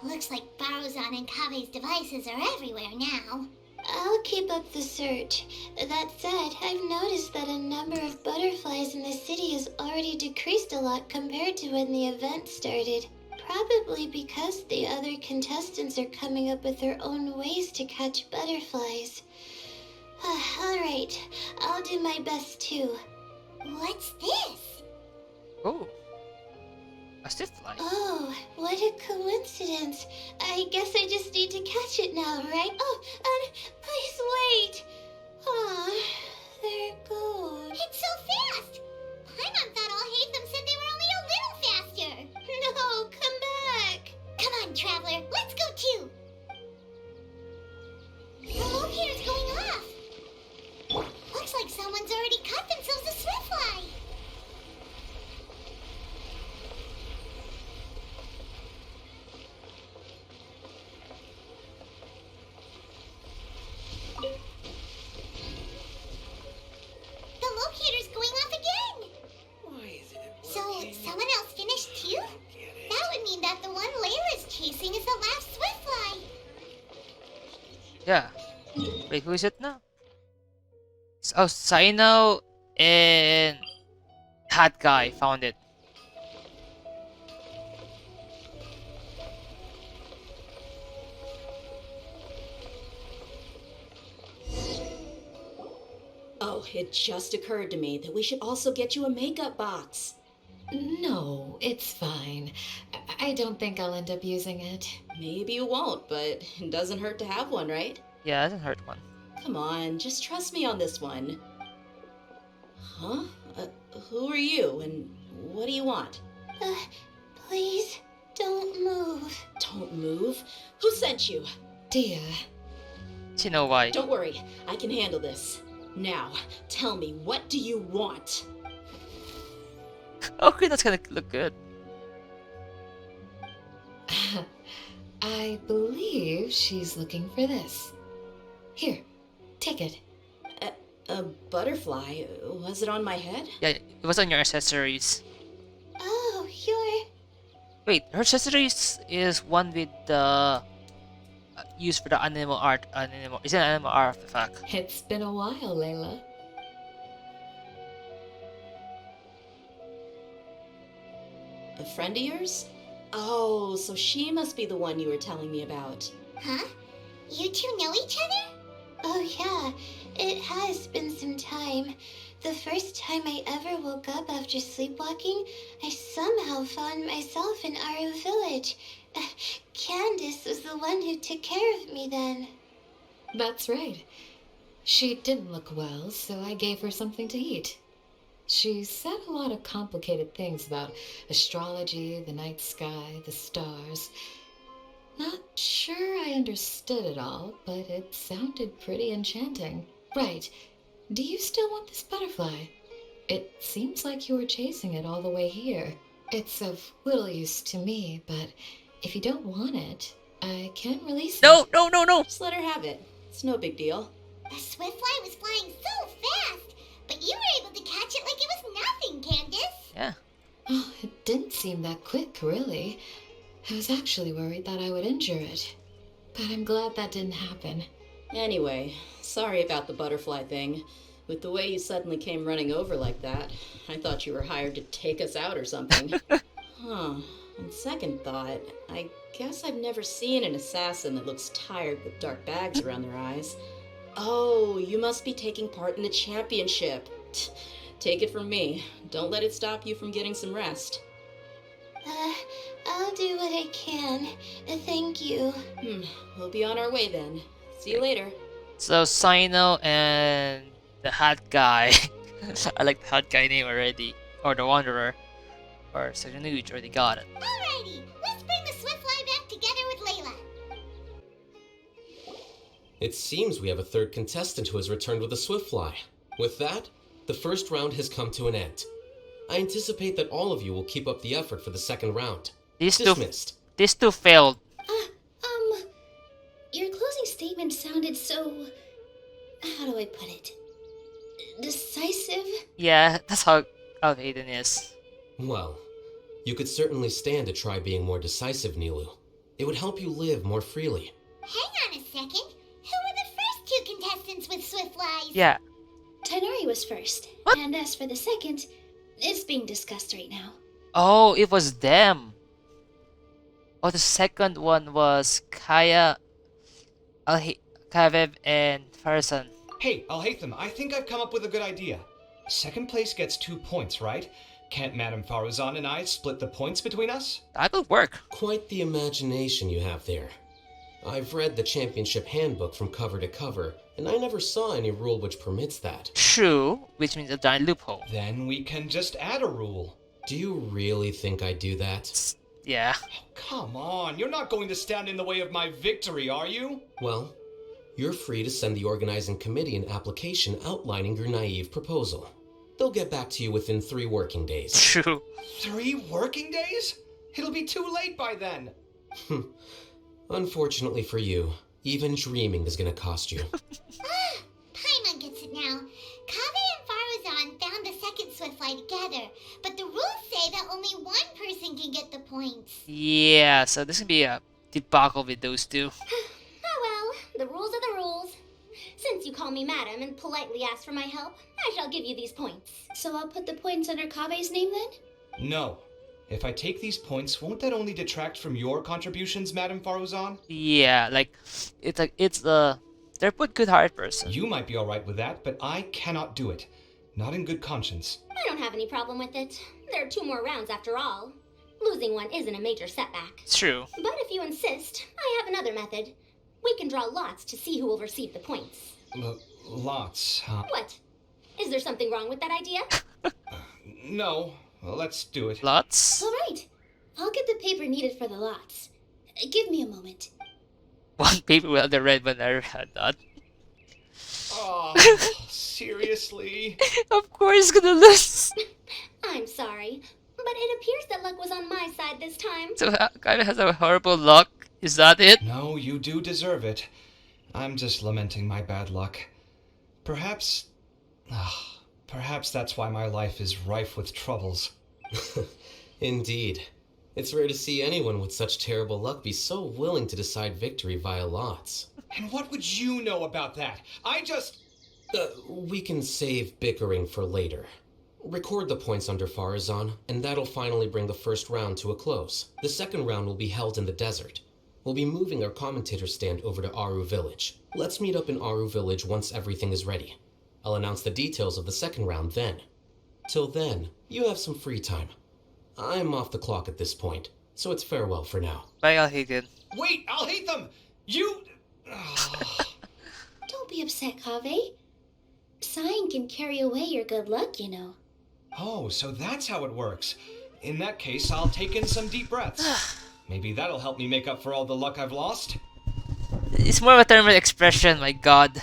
Looks like Faruzan and Kave's devices are everywhere now. I'll keep up the search. That said, I've noticed that a number of butterflies in the city has already decreased a lot compared to when the event started. Probably because the other contestants are coming up with their own ways to catch butterflies. Alright, I'll do my best too. What's this? Oh, a swift fly. Oh, what a coincidence. I guess I just need to catch it now, right? Oh, and please wait. Aw, there it goes. It's so fast! Paimon thought all Hatham said they were only a little faster. No, come back. Come on, Traveler, let's go too. The locator's going off. Looks like someone's already caught themselves a swift fly. The locator's going off again. So someone else finished too? That would mean that the one Layla's chasing is the last swift fly. Yeah. Wait, who is it now? Oh, Saino and Hat Guy found it. Oh, it just occurred to me that we should also get you a makeup box. No, it's fine. I don't think I'll end up using it. Maybe you won't, but it doesn't hurt to have one, right? Yeah, it doesn't hurt one. Come on, just trust me on this one. Huh? Who are you, and what do you want? Please, don't move. Don't move? Who sent you? Dear. Do you know why? Don't worry, I can handle this. Now, tell me, what do you want? Okay, that's gonna look good. I believe she's looking for this. Here, take it. A butterfly? Was it on my head? Yeah, it was on your accessories. Oh, you're... Wait, her accessories is one with the used for the animal art. Is it an animal artifact? It's been a while, Layla. A friend of yours? Oh, so she must be the one you were telling me about. Huh? You two know each other? Oh yeah, it has been some time. The first time I ever woke up after sleepwalking, I somehow found myself in our village. Candace was the one who took care of me then. That's right. She didn't look well, so I gave her something to eat. She said a lot of complicated things about astrology, the night sky, the stars. Not sure I understood it all, but it sounded pretty enchanting. Right. Do you still want this butterfly? It seems like you were chasing it all the way here. It's of little use to me, but if you don't want it, I can release it. No, no, no, no! Just let her have it. It's no big deal. The swift fly was flying so fast, but you were able to catch it like it was nothing, Candace. Yeah. Oh, it didn't seem that quick, really. I was actually worried that I would injure it. But I'm glad that didn't happen. Anyway, sorry about the butterfly thing. With the way you suddenly came running over like that, I thought you were hired to take us out or something. Huh. On second thought, I guess I've never seen an assassin that looks tired with dark bags around their eyes. Oh, you must be taking part in the championship. Take it from me. Don't let it stop you from getting some rest. I'll do what I can. Thank you. We'll be on our way then. See you later. So Sino and the Hat Guy. I like the Hat Guy name already. Or the Wanderer. Or Sajanuj already got it. Alrighty, let's bring the swift fly back together with Layla. It seems we have a third contestant who has returned with a swift fly. With that, the first round has come to an end. I anticipate that all of you will keep up the effort for the second round. Dismissed. These two failed. Your closing statement sounded so... how do I put it? Decisive? Yeah, that's how Hayden is. Well, you could certainly stand to try being more decisive, Nilu. It would help you live more freely. Hang on a second. Who were the first two contestants with swift flies? Yeah. Tainari was first. What? And as for the second, it's being discussed right now. Oh, it was them. Oh, the second one was Kaya, Kavev, and Farson. Hey, Alhaitham, I think I've come up with a good idea. Second place gets 2 points, right? Can't Madame Faruzan and I split the points between us? That would work. Quite the imagination you have there. I've read the championship handbook from cover to cover, and I never saw any rule which permits that. True, which means a giant loophole. Then we can just add a rule. Do you really think I'd do that? Yeah. Come on, you're not going to stand in the way of my victory, are you? Well, you're free to send the organizing committee an application outlining your naive proposal. They'll get back to you within 3 working days. True. 3 working days? It'll be too late by then. Unfortunately for you, even dreaming is gonna cost you. Paimon gets it now. Kave and Faruzan found the second Swiftfly together, but the rules say that only one person can get the points. Yeah, so this can be a debacle with those two. Oh well, the rules are the rules. Since you call me madam and politely ask for my help, I shall give you these points. So I'll put the points under Kave's name then? No. If I take these points, won't that only detract from your contributions, Madame Faruzan? Yeah, like they're a good-hearted person. You might be alright with that, but I cannot do it. Not in good conscience. I don't have any problem with it. There are 2 more rounds after all. Losing one isn't a major setback. It's true. But if you insist, I have another method. We can draw lots to see who will receive the points. Lots, huh? What? Is there something wrong with that idea? No. Well, let's do it. Lots? All right. I'll get the paper needed for the lots. Give me a moment. One paper with the red one, I had that. Oh, seriously? Of course, gonna lose. I'm sorry, but it appears that luck was on my side this time. So kind of has a horrible luck. Is that it? No, you do deserve it. I'm just lamenting my bad luck. Perhaps that's why my life is rife with troubles. Indeed. It's rare to see anyone with such terrible luck be so willing to decide victory via lots. And what would you know about that? We can save bickering for later. Record the points under Faruzan, and that'll finally bring the first round to a close. The second round will be held in the desert. We'll be moving our commentator stand over to Aru Village. Let's meet up in Aru Village once everything is ready. I'll announce the details of the second round then. Till then, you have some free time. I'm off the clock at this point, so it's farewell for now. Bye, Alhaitham. Wait, Alhaitham! You... Don't be upset, Kave. Sighing can carry away your good luck, you know. Oh, so that's how it works. In that case, I'll take in some deep breaths. Maybe that'll help me make up for all the luck I've lost. It's more of a thermal expression, my god.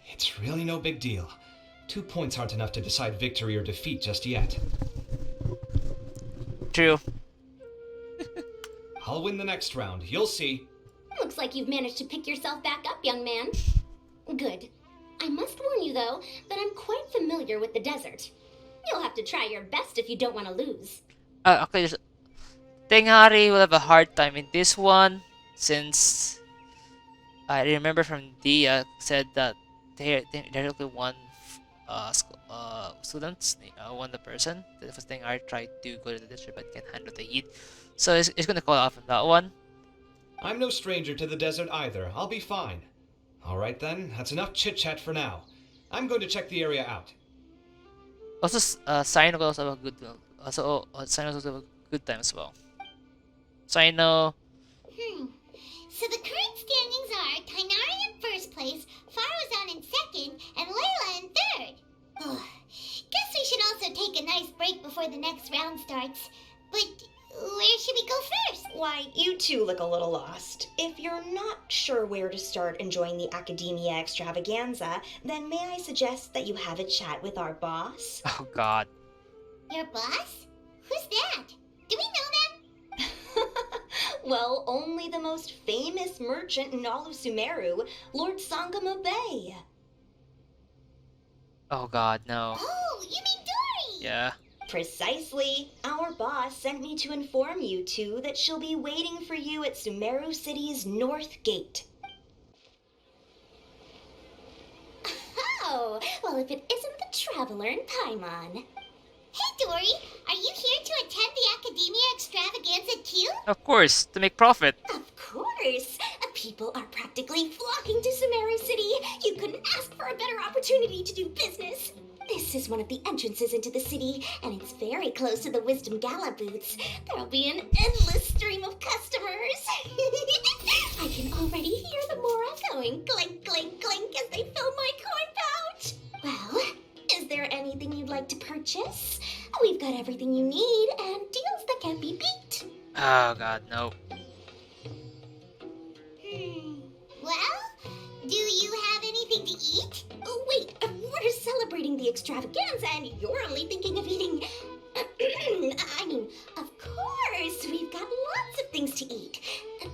It's really no big deal. 2 points aren't enough to decide victory or defeat just yet. True. I'll win the next round, you'll see. Looks like you've managed to pick yourself back up, young man. Good. I must warn you, though, that I'm quite familiar with the desert. You'll have to try your best if you don't want to lose. Okay, Tenghari will have a hard time in this one, since I remember from Dia said that there's only one student, one person. The first thing I tried to go to the district but can't handle the heat, so it's gonna call off on that one. I'm no stranger to the desert either. I'll be fine. Alright then, that's enough chit-chat for now. I'm going to check the area out. Also, Sino will also have a good Sino also have a good time as well. Sino. So the current standings are Tainari in first place, Faruzan in second, and Layla in third. Guess we should also take a nice break before the next round starts. But where should we go first? Why, you two look a little lost. If you're not sure where to start enjoying the Academia extravaganza, then may I suggest that you have a chat with our boss? Oh god. Your boss? Who's that? Do we know them? Well, only the most famous merchant in all of Sumeru, Lord Sangamo Bay. Oh god, no. Oh, you mean Dory? Yeah. Precisely. Our boss sent me to inform you two that she'll be waiting for you at Sumeru City's North Gate. Oh, well, if it isn't the traveler in Paimon. Hey, Dory, are you here to attend the Academia Extravaganza too? Of course, to make profit. Of course! People are practically flocking to Sumeru City. You couldn't ask for a better opportunity to do business. This is one of the entrances into the city, and it's very close to the Wisdom Gala booths. There'll be an endless stream of customers. I can already hear the Mora going clink, clink, clink as they fill my coin pouch. Well, is there anything you'd like to purchase? We've got everything you need and deals that can't be beat. Oh god, no. Well, do you have anything to eat? Oh, wait, we're celebrating the extravaganza and you're only thinking of eating... I mean, of course, we've got lots of things to eat.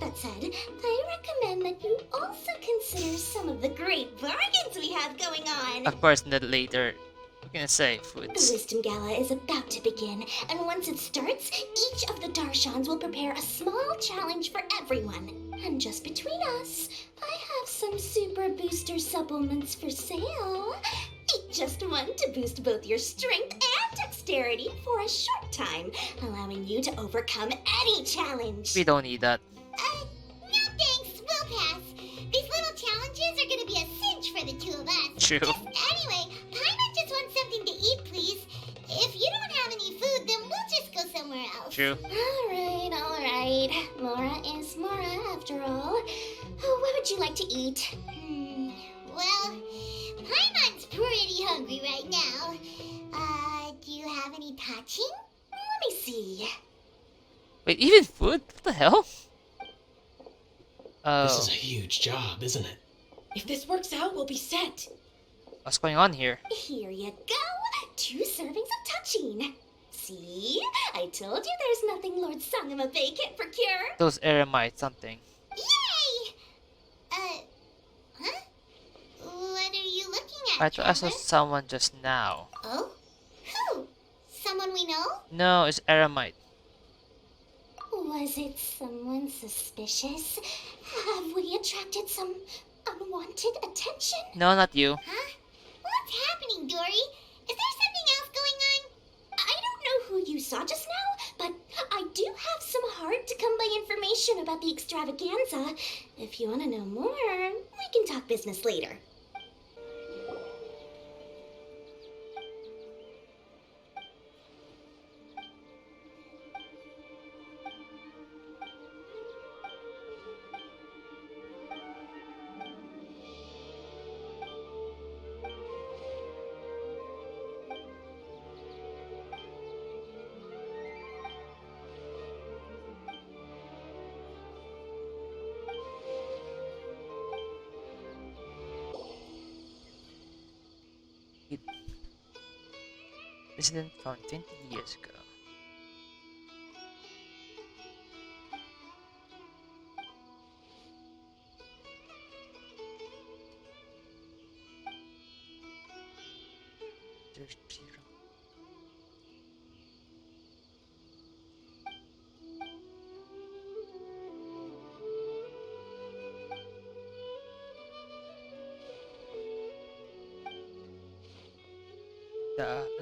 That said, I recommend that you also consider some of the great bargains we have going on. Of course, later. What can I say? The Foods. Wisdom Gala is about to begin, and once it starts, each of the Darshans will prepare a small challenge for everyone. And just between us, I have some super booster supplements for sale. Eat just one to boost both your strength and dexterity for a short time, allowing you to overcome any challenge. We don't need that. No thanks, we'll pass. These little challenges are gonna be a cinch for the two of us. True. Anyway, Paimon just wants something to eat, please. If you don't have any food, then we'll just go somewhere else. True. All right. Mora is Mora, after all. What would you like to eat? Well, Paimon's pretty hungry right now. Do you have any touching? Let me see. Wait, even food? What the hell? This Oh, is a huge job, isn't it? If this works out, we'll be set. what's going on here? Here you go. 2 servings of touching. See? I told you there's nothing Lord Sangamabe can't procure. Those eremite something. Yay! Huh? What are you looking at, I saw Traveler? someone just now. Oh? Who? Someone we know? No, it's eremite. Was it someone suspicious? Have we attracted some unwanted attention? No, not you. Huh? What's happening, Dory? Is there something else going on? I don't know who you saw just now, but I do have some hard-to-come-by information about the extravaganza. If you want to know more, we can talk business later. Incident found 20 years ago. There's 0.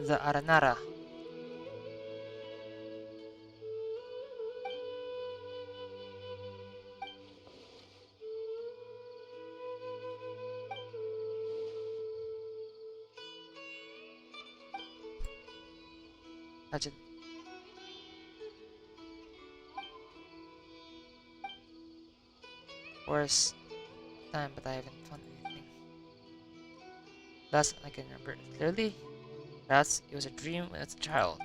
The Aranara. Legend. Worst time, but I haven't found anything. Last I can remember it clearly. It was a dream when I was a child.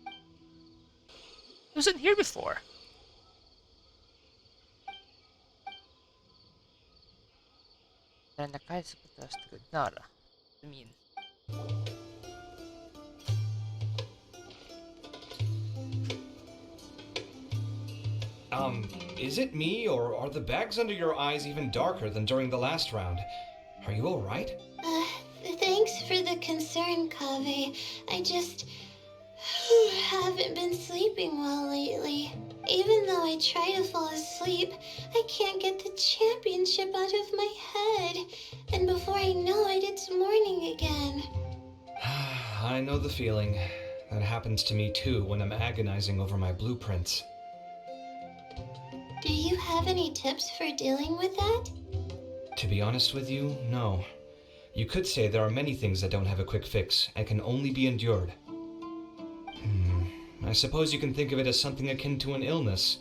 It wasn't here before. Then the guy put us to good Nara. I mean. Is it me, or are the bags under your eyes even darker than during the last round? Are you alright? Thanks for the concern, Kaveh. I just haven't been sleeping well lately. Even though I try to fall asleep, I can't get the championship out of my head. And before I know it, it's morning again. I know the feeling. That happens to me too when I'm agonizing over my blueprints. Do you have any tips for dealing with that? To be honest with you, no. You could say there are many things that don't have a quick fix and can only be endured. I suppose you can think of it as something akin to an illness.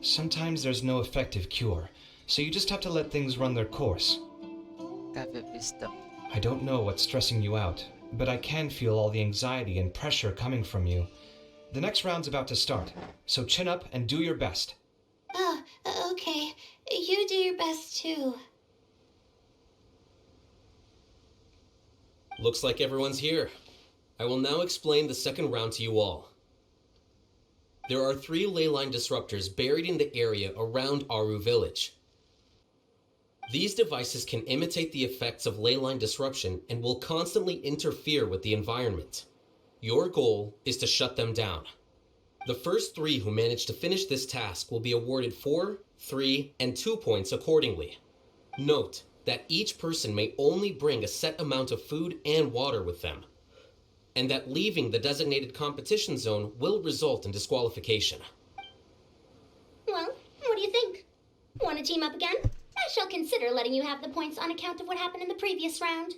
Sometimes there's no effective cure, so you just have to let things run their course. Have a wisdom. I don't know what's stressing you out, but I can feel all the anxiety and pressure coming from you. The next round's about to start, so chin up and do your best. Oh, okay. You do your best too. Looks like everyone's here. I will now explain the second round to you all. There are 3 leyline disruptors buried in the area around Aru Village. These devices can imitate the effects of leyline disruption and will constantly interfere with the environment. Your goal is to shut them down. The first 3 who manage to finish this task will be awarded 4, 3, and 2 points accordingly. Note that each person may only bring a set amount of food and water with them, and that leaving the designated competition zone will result in disqualification. Well, what do you think? Want to team up again? I shall consider letting you have the points on account of what happened in the previous round.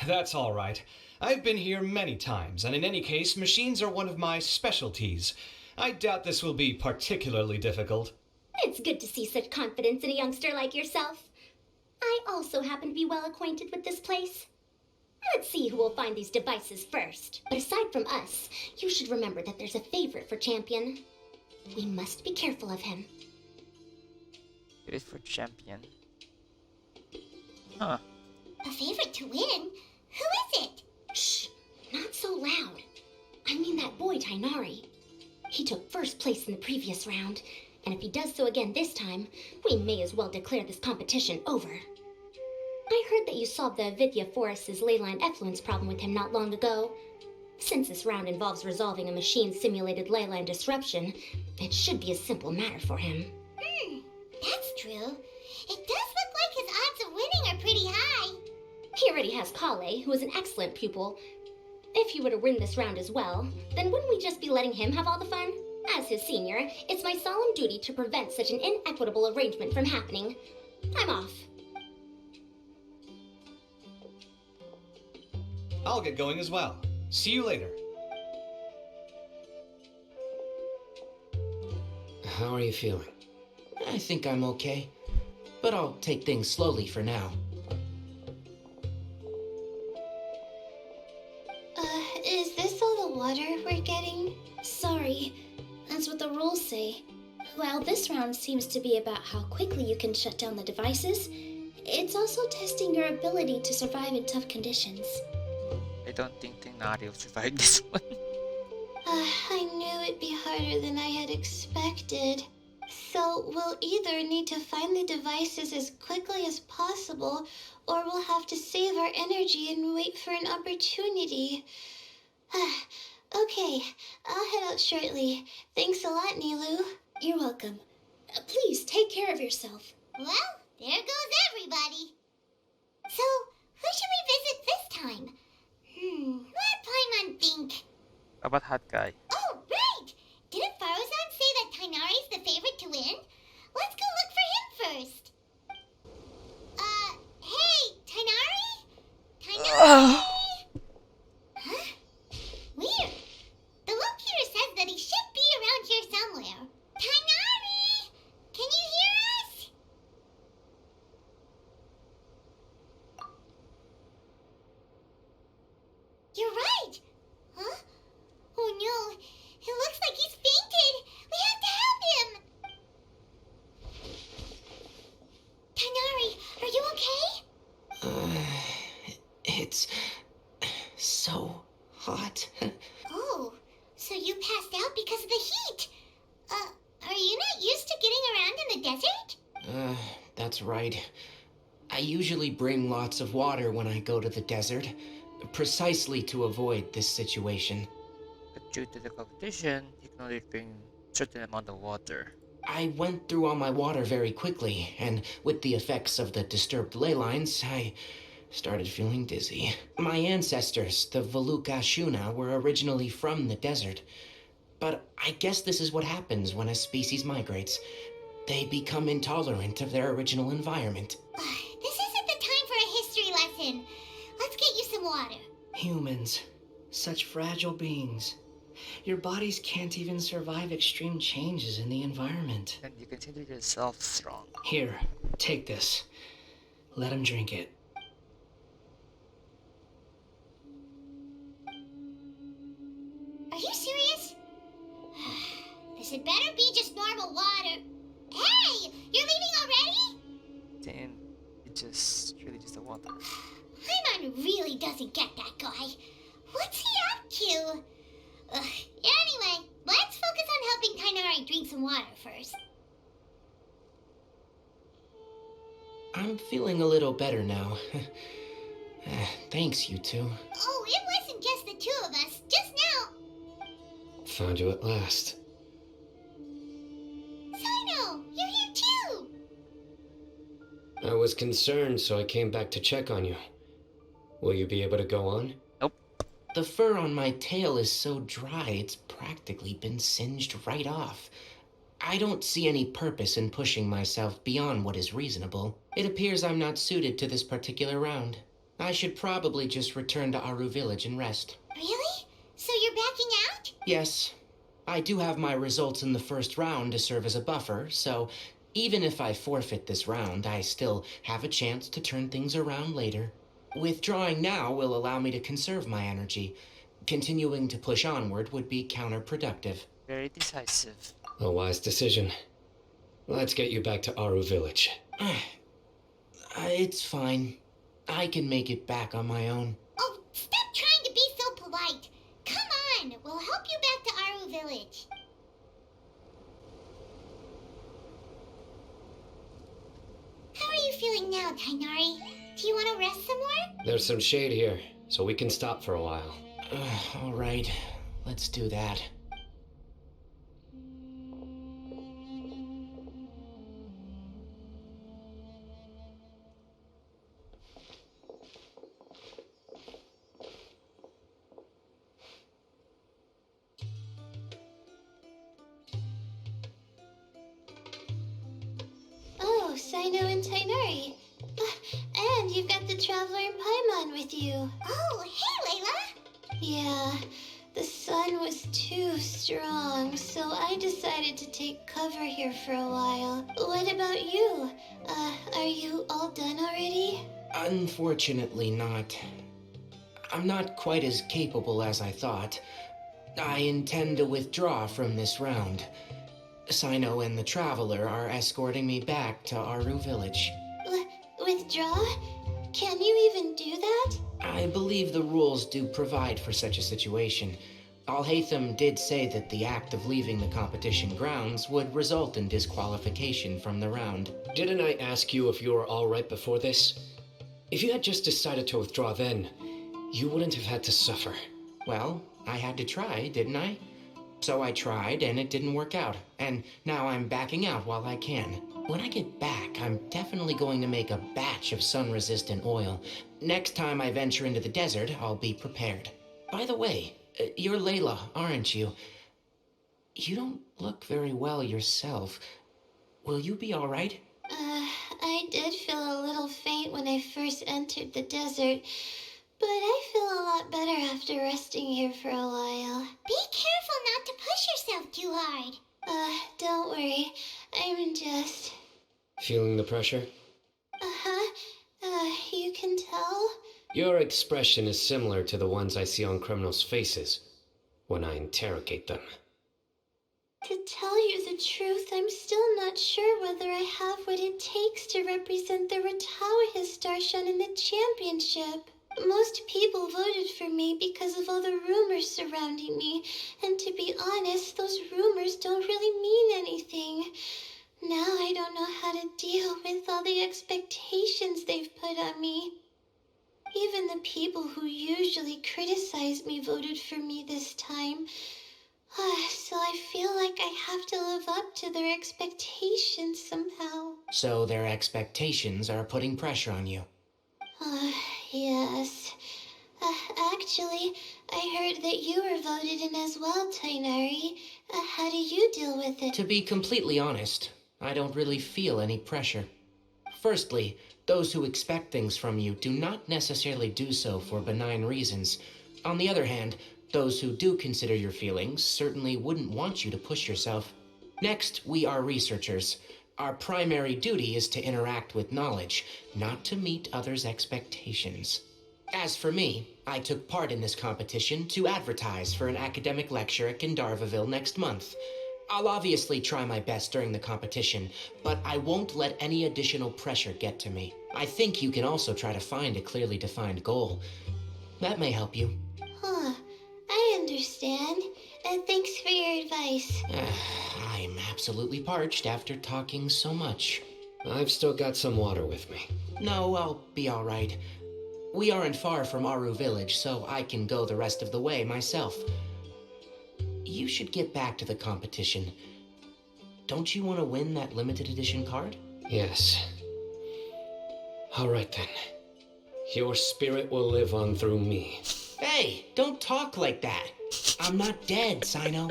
That's all right. I've been here many times, and in any case, machines are one of my specialties. I doubt this will be particularly difficult. It's good to see such confidence in a youngster like yourself. I also happen to be well acquainted with this place. Let's see who will find these devices first. But aside from us, you should remember that there's a favorite for Champion. We must be careful of him. It is for Champion. Huh. A favorite to win? Who is it? Shh, not so loud. I mean that boy, Tainari. He took first place in the previous round, and if he does so again this time, we may as well declare this competition over. I heard that you solved the Avidya Forest's leyline effluence problem with him not long ago. Since this round involves resolving a machine-simulated leyline disruption, it should be a simple matter for him. That's true. It does look like his odds of winning are pretty high. He already has Kale, who is an excellent pupil. If he were to win this round as well, then wouldn't we just be letting him have all the fun? As his senior, it's my solemn duty to prevent such an inequitable arrangement from happening. I'm off. I'll get going as well. See you later. How are you feeling? I think I'm okay, but I'll take things slowly for now. Is this all the water we're getting? Sorry, that's what the rules say. While this round seems to be about how quickly you can shut down the devices, it's also testing your ability to survive in tough conditions. I don't think Tainari will survive this one. I knew it'd be harder than I had expected. So we'll either need to find the devices as quickly as possible, or we'll have to save our energy and wait for an opportunity. Okay, I'll head out shortly. Thanks a lot, Nilu. You're welcome. Please take care of yourself. Well, there goes everybody. So, who should we visit this time? Let Paimon think. About Hot Guy? Oh, right! Didn't Faruzan say that Tainari's the favorite to win? Let's go look for him first. Hey, Tainari? Tainari? Huh? Weird. The locator says that he should be around here somewhere. Tainari! Can you hear us? You're right! Huh? Oh no, it looks like he's fainted! We have to help him! Tainari, are you okay? It's so hot. Oh, so you passed out because of the heat. Are you not used to getting around in the desert? That's right. I usually bring lots of water when I go to the desert, precisely to avoid this situation. But due to the competition, you can only bring a certain amount of water. I went through all my water very quickly, and with the effects of the disturbed ley lines, started feeling dizzy. My ancestors, the Valukashuna, were originally from the desert. But I guess this is what happens when a species migrates. They become intolerant of their original environment. This isn't the time for a history lesson. Let's get you some water. Humans. Such fragile beings. Your bodies can't even survive extreme changes in the environment. And you consider yourself strong. Here, take this. Let him drink it. Are you serious? This had better be just normal water. Hey! You're leaving already? Then it's really just the water. Paimon really doesn't get that guy. What's he up to? Anyway, let's focus on helping Tainari drink some water first. I'm feeling a little better now. Thanks, you two. Oh, it wasn't just the two of us. Just now. Found you at last. Sino, you're here too. I was concerned, so I came back to check on you. Will you be able to go on? The fur on my tail is so dry, it's practically been singed right off. I don't see any purpose in pushing myself beyond what is reasonable. It appears I'm not suited to this particular round. I should probably just return to Aru Village and rest. Really? So you're backing out? Yes. I do have my results in the first round to serve as a buffer, so even if I forfeit this round, I still have a chance to turn things around later. Withdrawing now will allow me to conserve my energy. Continuing to push onward would be counterproductive. Very decisive. A wise decision. Let's get you back to Aru Village. It's fine. I can make it back on my own. Oh, stop trying to be so polite. Come on, we'll help you back to Aru Village. How are you feeling now, Tainari? Do you want to rest some more? There's some shade here, so we can stop for a while. All right, let's do that. Oh, Sino and Tainari. And you've got the Traveler and Paimon with you. Oh, hey, Layla! Yeah, the sun was too strong, so I decided to take cover here for a while. What about you? Are you all done already? Unfortunately not. I'm not quite as capable as I thought. I intend to withdraw from this round. Sino and the Traveler are escorting me back to Aru Village. Withdraw? Can you even do that? I believe the rules do provide for such a situation. Alhaitham did say that the act of leaving the competition grounds would result in disqualification from the round. Didn't I ask you if you were alright before this? If you had just decided to withdraw then, you wouldn't have had to suffer. Well, I had to try, didn't I? So I tried, and it didn't work out. And now I'm backing out while I can. When I get back, I'm definitely going to make a batch of sun-resistant oil. Next time I venture into the desert, I'll be prepared. By the way, you're Layla, aren't you? You don't look very well yourself. Will you be all right? I did feel a little faint when I first entered the desert, but I feel a lot better after resting here for a while. Be careful not to push yourself too hard. Don't worry. I'm just... Feeling the pressure? You can tell? Your expression is similar to the ones I see on criminals' faces when I interrogate them. To tell you the truth, I'm still not sure whether I have what it takes to represent the Ratawa Darshan in the championship. Most people voted for me because of all the rumors surrounding me, and to be honest, those rumors don't really mean anything. Now I don't know how to deal with all the expectations they've put on me. Even the people who usually criticize me voted for me this time. So I feel like I have to live up to their expectations somehow. So their expectations are putting pressure on you. I heard that you were voted in as well, Tainari. How do you deal with it? To be completely honest, I don't really feel any pressure. Firstly, those who expect things from you do not necessarily do so for benign reasons. On the other hand, those who do consider your feelings certainly wouldn't want you to push yourself. Next, we are researchers. Our primary duty is to interact with knowledge, not to meet others' expectations. As for me, I took part in this competition to advertise for an academic lecture at Gandharvaville next month. I'll obviously try my best during the competition, but I won't let any additional pressure get to me. I think you can also try to find a clearly defined goal. That may help you. Huh. I understand. Thanks for your advice. I'm absolutely parched after talking so much. I've still got some water with me. No, I'll be all right. We aren't far from Aru Village, so I can go the rest of the way myself. You should get back to the competition. Don't you want to win that limited edition card? Yes. All right then. Your spirit will live on through me. Hey, don't talk like that. I'm not dead, Sino.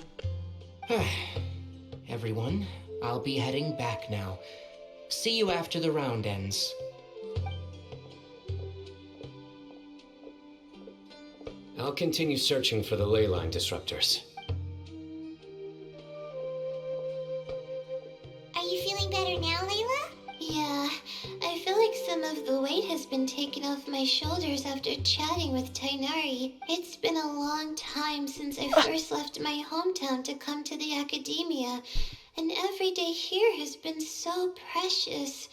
Everyone, I'll be heading back now. See you after the round ends. I'll continue searching for the ley line disruptors. Are you feeling better now, Layla? Yeah, I feel like some of the weight has been taken off my shoulders after chatting with Tainari. It's been a long time since I first left my hometown to come to the academia, and every day here has been so precious.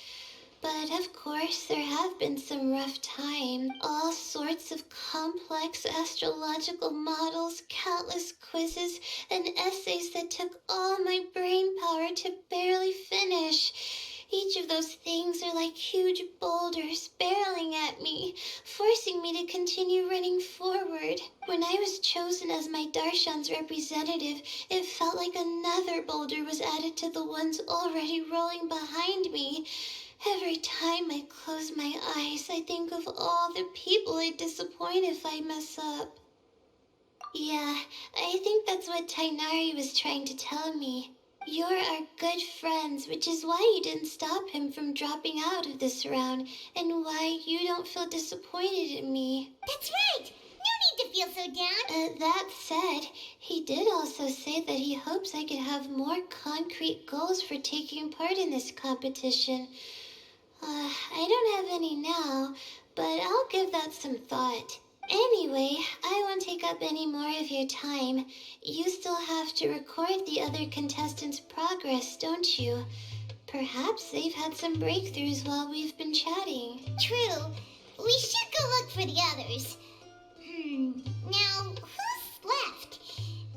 But of course, there have been some rough times. All sorts of complex astrological models, countless quizzes, and essays that took all my brain power to barely finish. Each of those things are like huge boulders barreling at me, forcing me to continue running forward. When I was chosen as my Darshan's representative, it felt like another boulder was added to the ones already rolling behind me. Every time I close my eyes, I think of all the people I'd disappoint if I mess up. Yeah, I think that's what Tainari was trying to tell me. You're our good friends, which is why you didn't stop him from dropping out of this round, and why you don't feel disappointed in me. That's right! No need to feel so down! That said, he did also say that he hopes I could have more concrete goals for taking part in this competition. I don't have any now, but I'll give that some thought. Anyway, I won't take up any more of your time. You still have to record the other contestants' progress, don't you? Perhaps they've had some breakthroughs while we've been chatting. True. We should go look for the others. Now, who's left?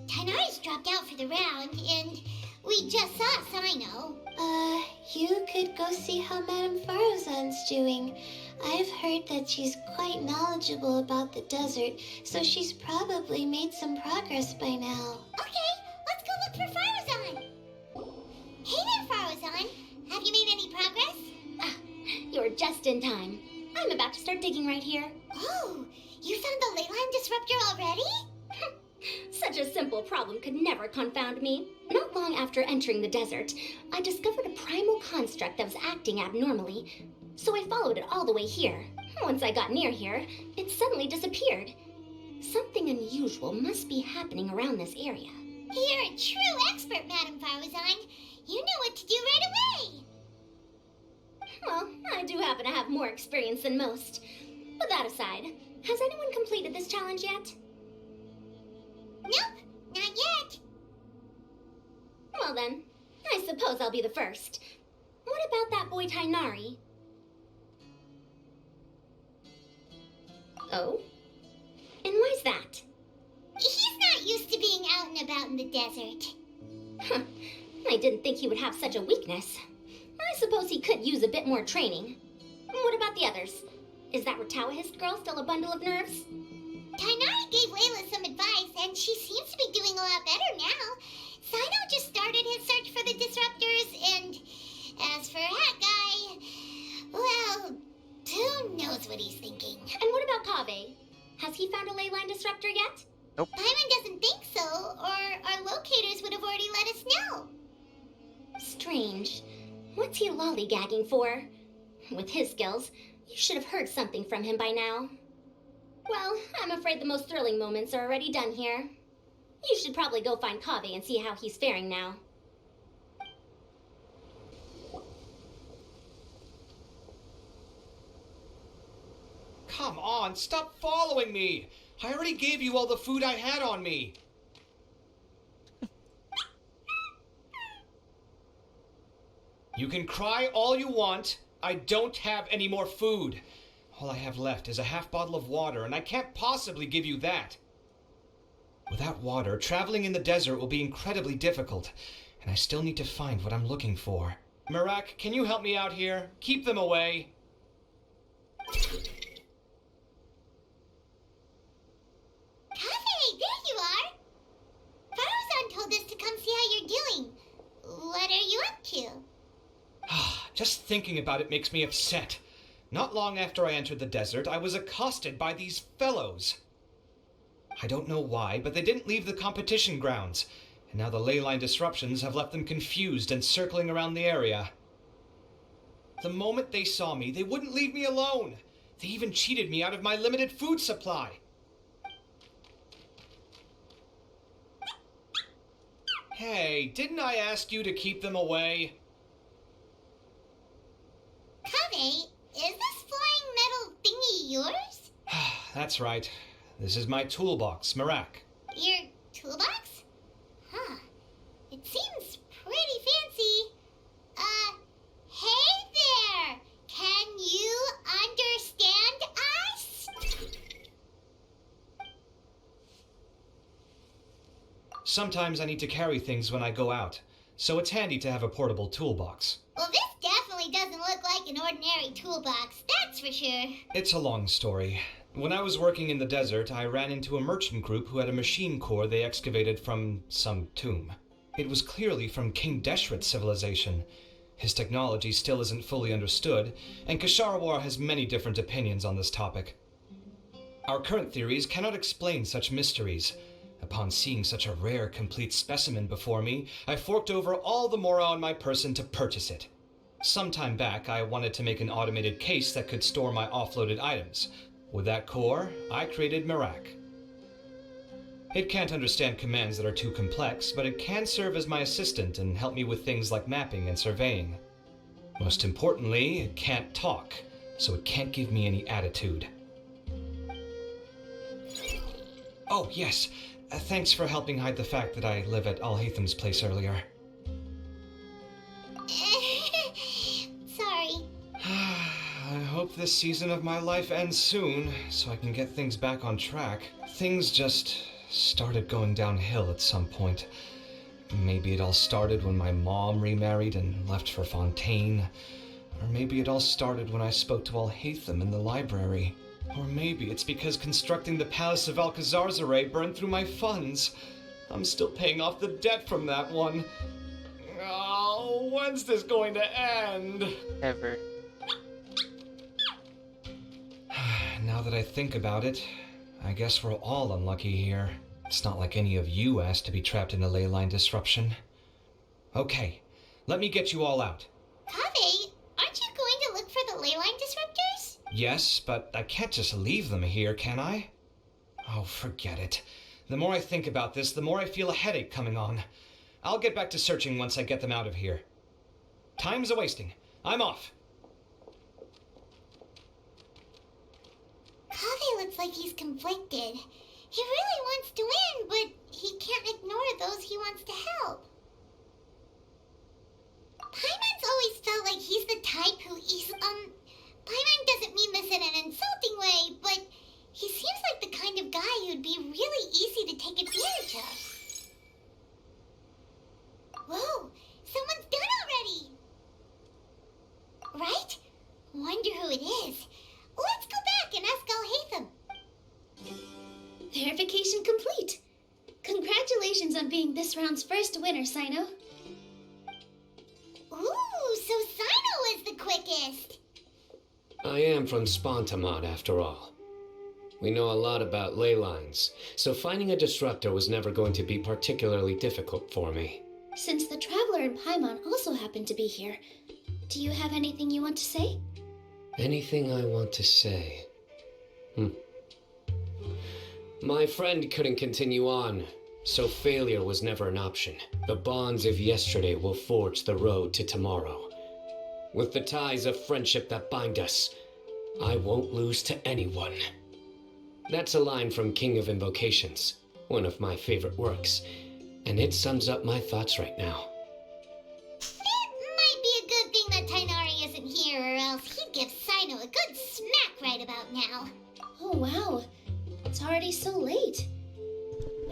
Tainari's dropped out for the round, and we just saw Sino. You could go see how Madame Farozan's doing. I've heard that she's quite knowledgeable about the desert, so she's probably made some progress by now. Okay, let's go look for Farozan. Hey there, Farozan. Have you made any progress? You're just in time. I'm about to start digging right here. Oh, you found the ley line disruptor already? Such a simple problem could never confound me. Not long after entering the desert, I discovered a primal construct that was acting abnormally, so I followed it all the way here. Once I got near here, it suddenly disappeared. Something unusual must be happening around this area. You're a true expert, Madame Farozan. You know what to do right away. Well, I do happen to have more experience than most. But that aside, has anyone completed this challenge yet? Nope, not yet. Well then, I suppose I'll be the first. What about that boy Tainari? Oh? And why's that? He's not used to being out and about in the desert. Huh. I didn't think he would have such a weakness. I suppose he could use a bit more training. What about the others? Is that Rotawahist girl still a bundle of nerves? Tainari gave Layla some advice, and she seems to be doing a lot better now. Sino just started his search for the disruptors, and as for that guy, well, who knows what he's thinking. And what about Kaveh? Has he found a ley line disruptor yet? Nope. Paimon doesn't think so, or our locators would have already let us know. Strange. What's he lollygagging for? With his skills, you should have heard something from him by now. Well, I'm afraid the most thrilling moments are already done here. You should probably go find Kaveh and see how he's faring now. Come on, stop following me! I already gave you all the food I had on me. You can cry all you want. I don't have any more food. All I have left is a half bottle of water, and I can't possibly give you that. Without water, traveling in the desert will be incredibly difficult, and I still need to find what I'm looking for. Marak, can you help me out here? Keep them away. Kaveh, there you are! Faruzan told us to come see how you're doing. What are you up to? Just thinking about it makes me upset. Not long after I entered the desert, I was accosted by these fellows. I don't know why, but they didn't leave the competition grounds, and now the ley line disruptions have left them confused and circling around the area. The moment they saw me, they wouldn't leave me alone. They even cheated me out of my limited food supply. Hey, didn't I ask you to keep them away? Kaveh, is this flying metal thingy yours? That's right. This is my toolbox, Marak. Your toolbox? Huh. It seems pretty fancy. Hey there! Can you understand us? Sometimes I need to carry things when I go out, so it's handy to have a portable toolbox. Well, this definitely doesn't look like an ordinary toolbox, that's for sure. It's a long story. When I was working in the desert, I ran into a merchant group who had a machine core they excavated from some tomb. It was clearly from King Deshret's civilization. His technology still isn't fully understood, and Kasharawar has many different opinions on this topic. Our current theories cannot explain such mysteries. Upon seeing such a rare, complete specimen before me, I forked over all the mora on my person to purchase it. Some time back, I wanted to make an automated case that could store my offloaded items. With that core, I created Marak. It can't understand commands that are too complex, but it can serve as my assistant and help me with things like mapping and surveying. Most importantly, it can't talk, so it can't give me any attitude. Oh, yes. Thanks for helping hide the fact that I live at Alhatham's place earlier. Sorry. I hope this season of my life ends soon, so I can get things back on track. Things just started going downhill at some point. Maybe it all started when my mom remarried and left for Fontaine. Or maybe it all started when I spoke to Alhatham in the library. Or maybe it's because constructing the Palace of Alcazarzaray burned through my funds. I'm still paying off the debt from that one. Oh, when's this going to end? Ever. Now that I think about it, I guess we're all unlucky here. It's not like any of you asked to be trapped in a ley line disruption. Okay, let me get you all out. Kaveh, aren't you going to look for the ley line disruptors? Yes, but I can't just leave them here, can I? Oh, forget it. The more I think about this, the more I feel a headache coming on. I'll get back to searching once I get them out of here. Time's a-wasting. I'm off. Kaveh looks like he's conflicted. He really wants to win, but he can't ignore those he wants to help. Paimon's always felt like he's the type who Paimon doesn't mean this in an insulting way, but he seems like the kind of guy who'd be really easy to take advantage of. Whoa, someone's done already! Right? Wonder who it is. Let's go back and ask Alhatham. Verification complete. Congratulations on being this round's first winner, Sino. Ooh, so Sino was the quickest. I am from Spontamod, after all. We know a lot about ley lines, so finding a disruptor was never going to be particularly difficult for me. Since the Traveler and Paimon also happen to be here, do you have anything you want to say? Anything I want to say? My friend couldn't continue on, so failure was never an option. The bonds of yesterday will forge the road to tomorrow. With the ties of friendship that bind us, I won't lose to anyone. That's a line from King of Invocations, one of my favorite works, and it sums up my thoughts right now. It might be a good thing that Tainari isn't here, or else he'd give Sino a good smack right about now. Oh wow, it's already so late.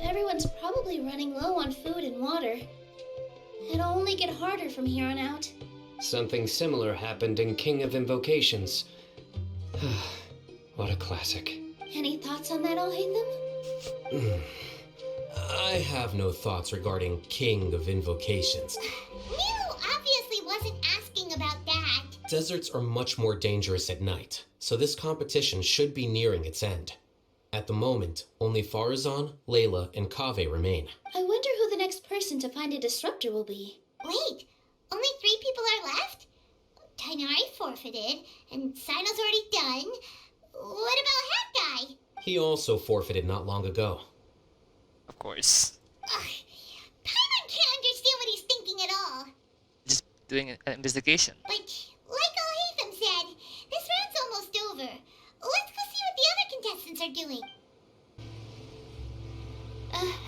Everyone's probably running low on food and water. It'll only get harder from here on out. Something similar happened in King of Invocations. What a classic. Any thoughts on that, Alhaitham? I have no thoughts regarding King of Invocations. Milu obviously wasn't asking about that. Deserts are much more dangerous at night, so this competition should be nearing its end. At the moment, only Farazan, Layla, and Kaveh remain. I wonder who the next person to find a disruptor will be. Wait, only 3 people are left? Tainari forfeited, and Sino's already done. What about Hat Guy? He also forfeited not long ago. Of course. Paimon can't understand what he's thinking at all. Just doing an investigation. But like Alhaitham said, this round's almost over. Let's go see what the other contestants are doing.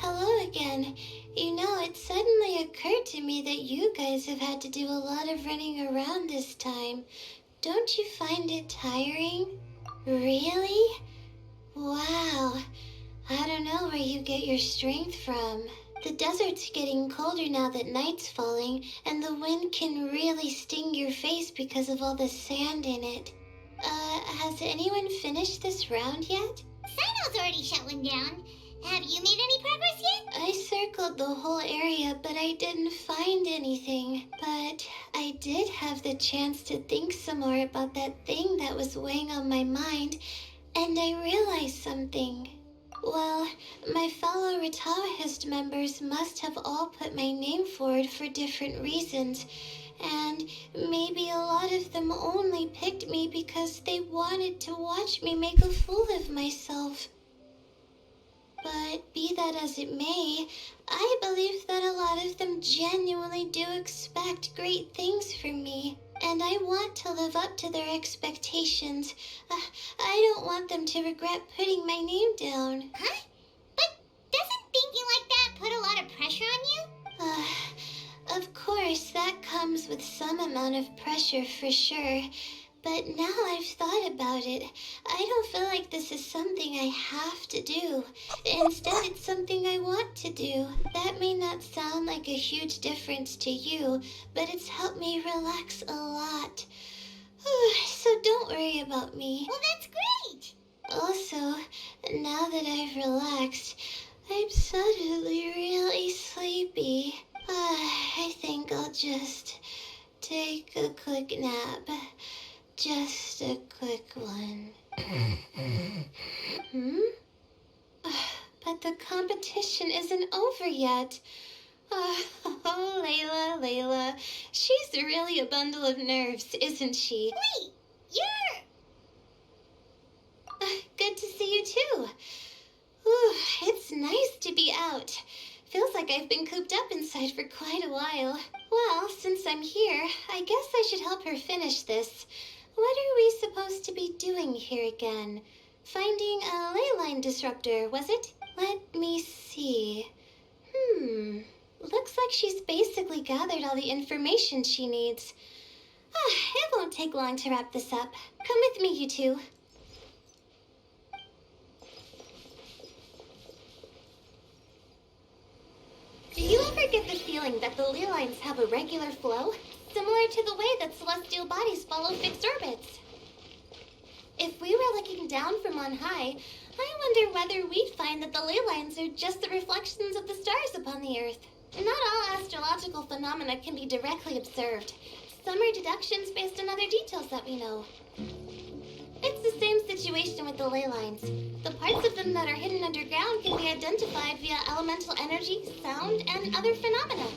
Hello again. You know, it suddenly occurred to me that you guys have had to do a lot of running around this time. Don't you find it tiring? Really? Wow. I don't know where you get your strength from. The desert's getting colder now that night's falling, and the wind can really sting your face because of all the sand in it. Has anyone finished this round yet? Sino's already shut one down. Have you made any progress yet? I circled the whole area, but I didn't find anything. But I did have the chance to think some more about that thing that was weighing on my mind, and I realized something. Well, my fellow Retawahist members must have all put my name forward for different reasons, and maybe a lot of them only picked me because they wanted to watch me make a fool of myself. But be that as it may, I believe that a lot of them genuinely do expect great things from me, and I want to live up to their expectations. I don't want them to regret putting my name down. Huh? But doesn't thinking like that put a lot of pressure on you? Of course, that comes with some amount of pressure for sure. But now I've thought about it, I don't feel like this is something I have to do. Instead, it's something I want to do. That may not sound like a huge difference to you, but it's helped me relax a lot. So don't worry about me. Well, that's great. Also, now that I've relaxed, I'm suddenly really sleepy. I think I'll just take a quick nap. Just a quick one. But the competition isn't over yet. Oh, Layla. She's really a bundle of nerves, isn't she? Wait, you're... Good to see you too. It's nice to be out. Feels like I've been cooped up inside for quite a while. Well, since I'm here, I guess I should help her finish this. What are we supposed to be doing here again? Finding a ley line disruptor, was it? Let me see. Looks like she's basically gathered all the information she needs. It won't take long to wrap this up. Come with me, you two. Do you ever get the feeling that the ley lines have a regular flow? Similar to the way that celestial bodies follow fixed orbits. If we were looking down from on high, I wonder whether we'd find that the ley lines are just the reflections of the stars upon the Earth. Not all astrological phenomena can be directly observed. Some are deductions based on other details that we know. It's the same situation with the ley lines. The parts of them that are hidden underground can be identified via elemental energy, sound, and other phenomena.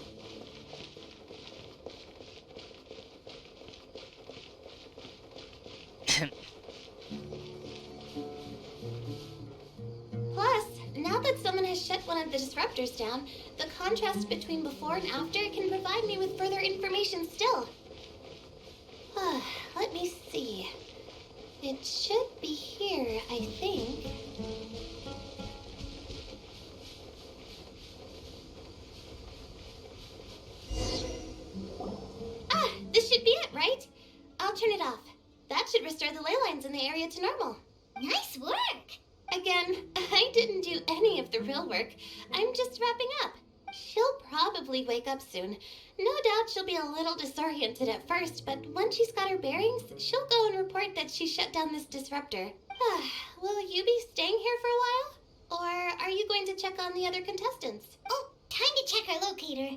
Plus, now that someone has shut one of the disruptors down, the contrast between before and after can provide me with further information still. Let me see. It should be here, I think. This should be it, right? I'll turn it off. That should restore the ley lines in the area to normal. Nice work! Again, I didn't do any of the real work. I'm just wrapping up. She'll probably wake up soon. No doubt she'll be a little disoriented at first, but once she's got her bearings, she'll go and report that she shut down this disruptor. Will you be staying here for a while? Or are you going to check on the other contestants? Oh, time to check our locator.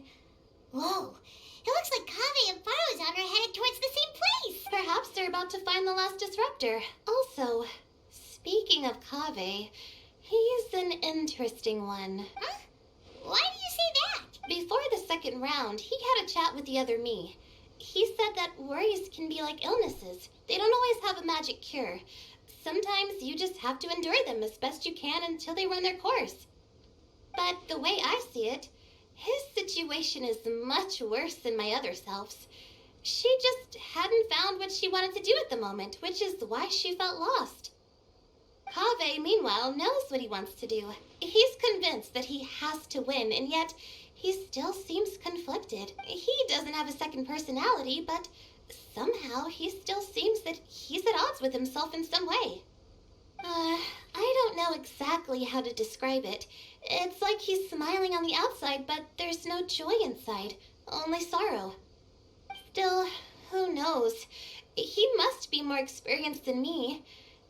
Whoa, it looks like Kaveh and Farozan are headed towards the same place. Perhaps they're about to find the last disruptor. Also, speaking of Kaveh, he's an interesting one. Huh? Why do you say that? Before the second round, he had a chat with the other me. He said that worries can be like illnesses. They don't always have a magic cure. Sometimes you just have to endure them as best you can until they run their course. But the way I see it, his situation is much worse than my other self's. She just hadn't found what she wanted to do at the moment, which is why she felt lost. Kaveh, meanwhile, knows what he wants to do. He's convinced that he has to win, and yet he still seems conflicted. He doesn't have a second personality, but somehow he still seems that he's at odds with himself in some way. I don't know exactly how to describe it. It's like he's smiling on the outside, but there's no joy inside, only sorrow. Still, who knows? He must be more experienced than me.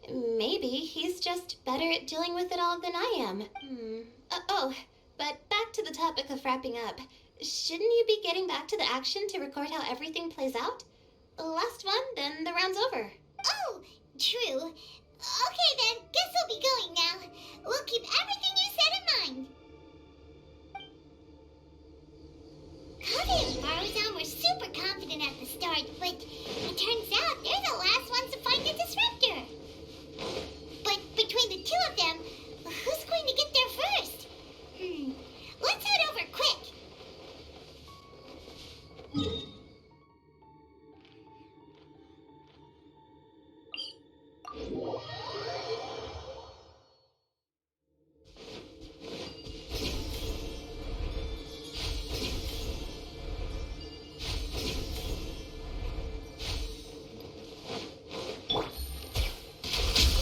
Maybe he's just better at dealing with it all than I am. But back to the topic of wrapping up. Shouldn't you be getting back to the action to record how everything plays out? Last one, then the round's over. Oh, true. Okay then, guess I'll be going now. We'll keep everything you said in mind. Kaveh and Farozan were super confident at the start, but it turns out they're the last ones to find the disruptor. But between the two of them, who's going to get there first? Let's head over quick.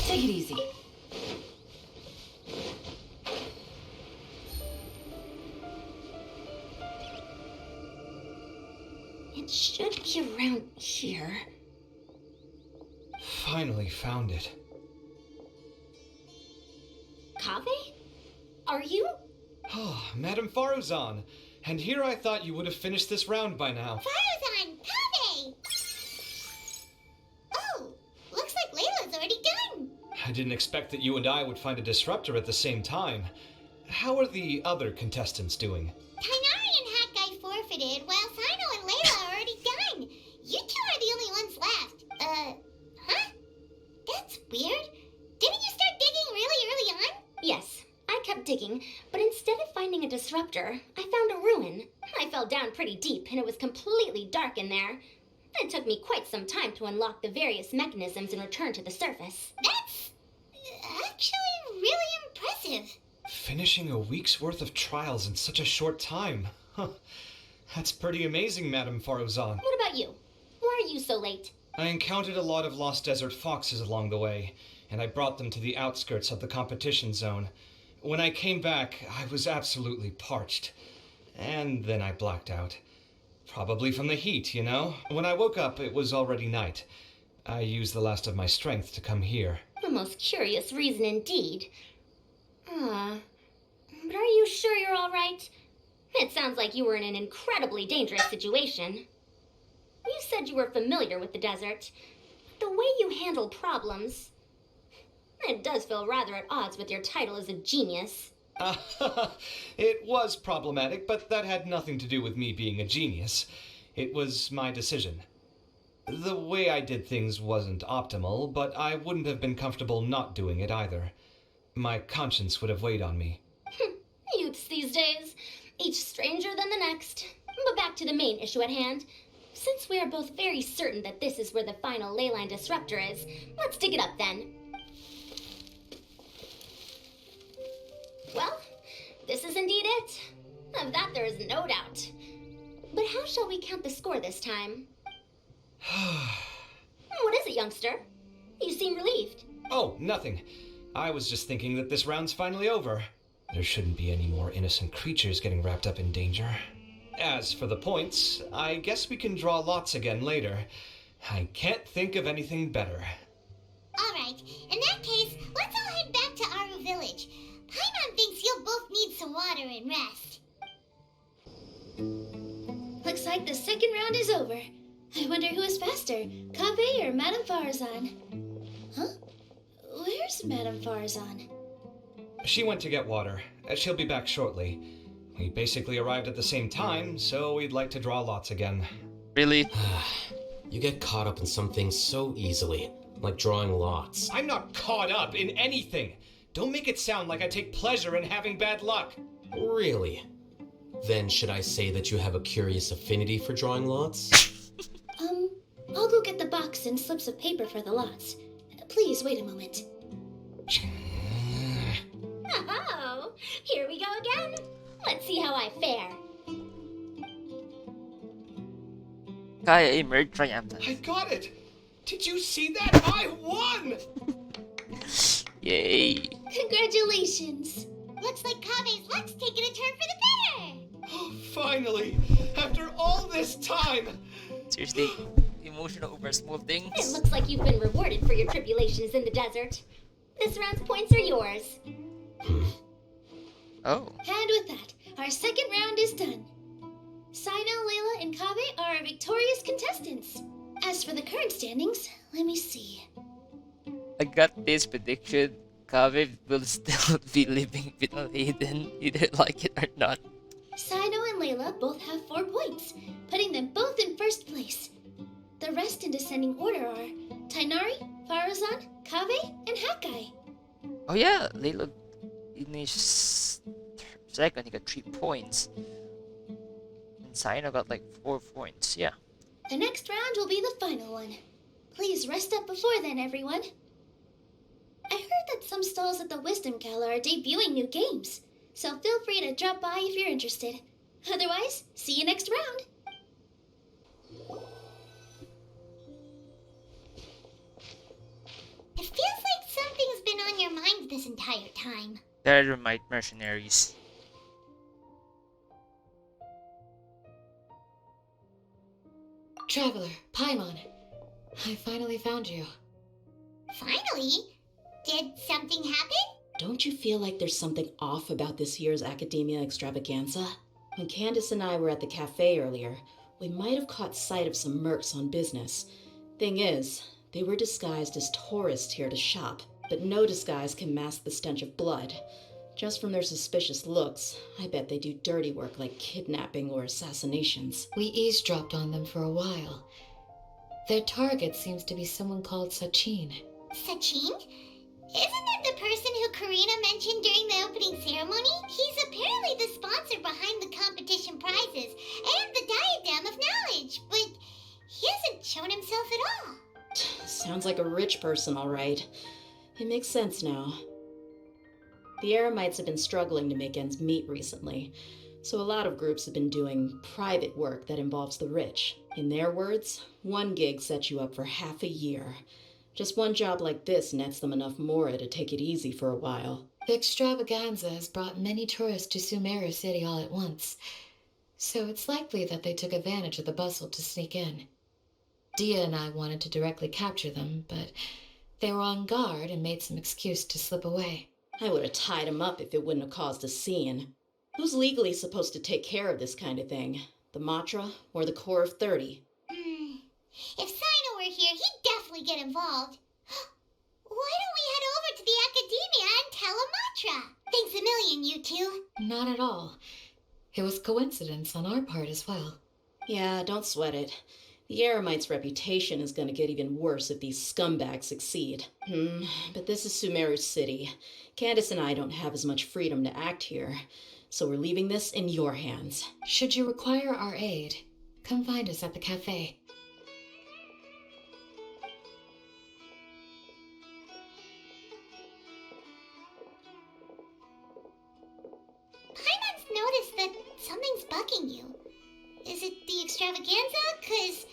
Take it easy. It should be around here. Finally found it. Kaveh? Are you? Oh, Madame Farozan. And here I thought you would have finished this round by now. Farozan, Kaveh! Oh, looks like Layla's already done. I didn't expect that you and I would find a disruptor at the same time. How are the other contestants doing? Tainari and Hakai forfeited, while Sino and Layla are already done. You two are the only ones left. Huh? That's weird. Didn't you start digging really early on? Yes, I kept digging, but instead of finding a disruptor, I found a ruin. I fell down pretty deep, and it was completely dark in there. It took me quite some time to unlock the various mechanisms and return to the surface. That's actually really impressive. Finishing a week's worth of trials in such a short time. Huh. That's pretty amazing, Madame Farozan. What about you? Why are you so late? I encountered a lot of lost desert foxes along the way, and I brought them to the outskirts of the competition zone. When I came back, I was absolutely parched. And then I blacked out. Probably from the heat, you know? When I woke up, it was already night. I used the last of my strength to come here. A most curious reason indeed. But are you sure you're all right? It sounds like you were in an incredibly dangerous situation. You said you were familiar with the desert. the way you handle problems, it does feel rather at odds with your title as a genius. It was problematic, but that had nothing to do with me being a genius. It was my decision. The way I did things wasn't optimal, but I wouldn't have been comfortable not doing it either. My conscience would have weighed on me. Youths these days, each stranger than the next. But back to the main issue at hand. Since we are both very certain that this is where the final leyline disruptor is, let's dig it up then. Well, this is indeed it. Of that there is no doubt. But how shall we count the score this time? What is it, youngster? You seem relieved. Oh, nothing. I was just thinking that this round's finally over. There shouldn't be any more innocent creatures getting wrapped up in danger. As for the points, I guess we can draw lots again later. I can't think of anything better. Alright, in that case, let's all head back to Aru Village. Paimon thinks you'll both need some water and rest. Looks like the second round is over. I wonder who is faster, Kaveh or Madame Farazan? Huh? Where's Madame Farazan? She went to get water. She'll be back shortly. We basically arrived at the same time, so we'd like to draw lots again. Really? You get caught up in some things so easily, like drawing lots. I'm not caught up in anything. Don't make it sound like I take pleasure in having bad luck. Really? Then should I say that you have a curious affinity for drawing lots? I'll go get the box and slips of paper for the lots. Please wait a moment. Oh, here we go again. Let's see how I fare. Kaya emerged triumphant. I got it! Did you see that? I won! Yay! Congratulations! Looks like Kaveh's luck's taking a turn for the better! Oh, finally! After all this time! Seriously, emotional over small things. It looks like you've been rewarded for your tribulations in the desert. This round's points are yours. Oh. And with that, our second round is done. Sino, Layla, and Kaveh are our victorious contestants. As for the current standings, let me see. I got this prediction. Kaveh will still be living with Aiden, either like it or not. Sino and Layla both have 4 points, putting them both in first place. The rest in descending order are Tainari, Farazan, Kaveh, and Hakai. Oh yeah, Layla in his second he got 3 points. And Sino got like 4 points, yeah. The next round will be the final one. Please rest up before then, everyone. I heard that some stalls at the Wisdom Gala are debuting new games, so feel free to drop by if you're interested. Otherwise, see you next round. It feels like something's been on your mind this entire time. They're my mercenaries. Traveler, Paimon, I finally found you. Finally? Did something happen? Don't you feel like there's something off about this year's Academia Extravaganza? When Candace and I were at the cafe earlier, we might have caught sight of some mercs on business. Thing is, they were disguised as tourists here to shop, but no disguise can mask the stench of blood. Just from their suspicious looks, I bet they do dirty work like kidnapping or assassinations. We eavesdropped on them for a while. Their target seems to be someone called Sachin. Sachin? Isn't that the person who Karina mentioned during the opening ceremony? He's apparently the sponsor behind the competition prizes and the Diadem of Knowledge, but he hasn't shown himself at all. Sounds like a rich person, all right. It makes sense now. The Eremites have been struggling to make ends meet recently, so a lot of groups have been doing private work that involves the rich. In their words, one gig sets you up for half a year. Just one job like this nets them enough mora to take it easy for a while. The extravaganza has brought many tourists to Sumeru City all at once, so it's likely that they took advantage of the bustle to sneak in. Dia and I wanted to directly capture them, but they were on guard and made some excuse to slip away. I would have tied him up if it wouldn't have caused a scene. Who's legally supposed to take care of this kind of thing? The Matra or the Corps of 30? If Sino were here, he'd definitely definitely get involved. Why don't we head over to the Academia and tell Amatra? Thanks a million, you two. Not at all. It was coincidence on our part as well. Yeah, don't sweat it. The Eremite's reputation is going to get even worse if these scumbags succeed. But this is Sumeru City. Candace and I don't have as much freedom to act here, so we're leaving this in your hands. Should you require our aid, come find us at the cafe. Paimon's noticed that something's bugging you. Is it the extravaganza? 'Cause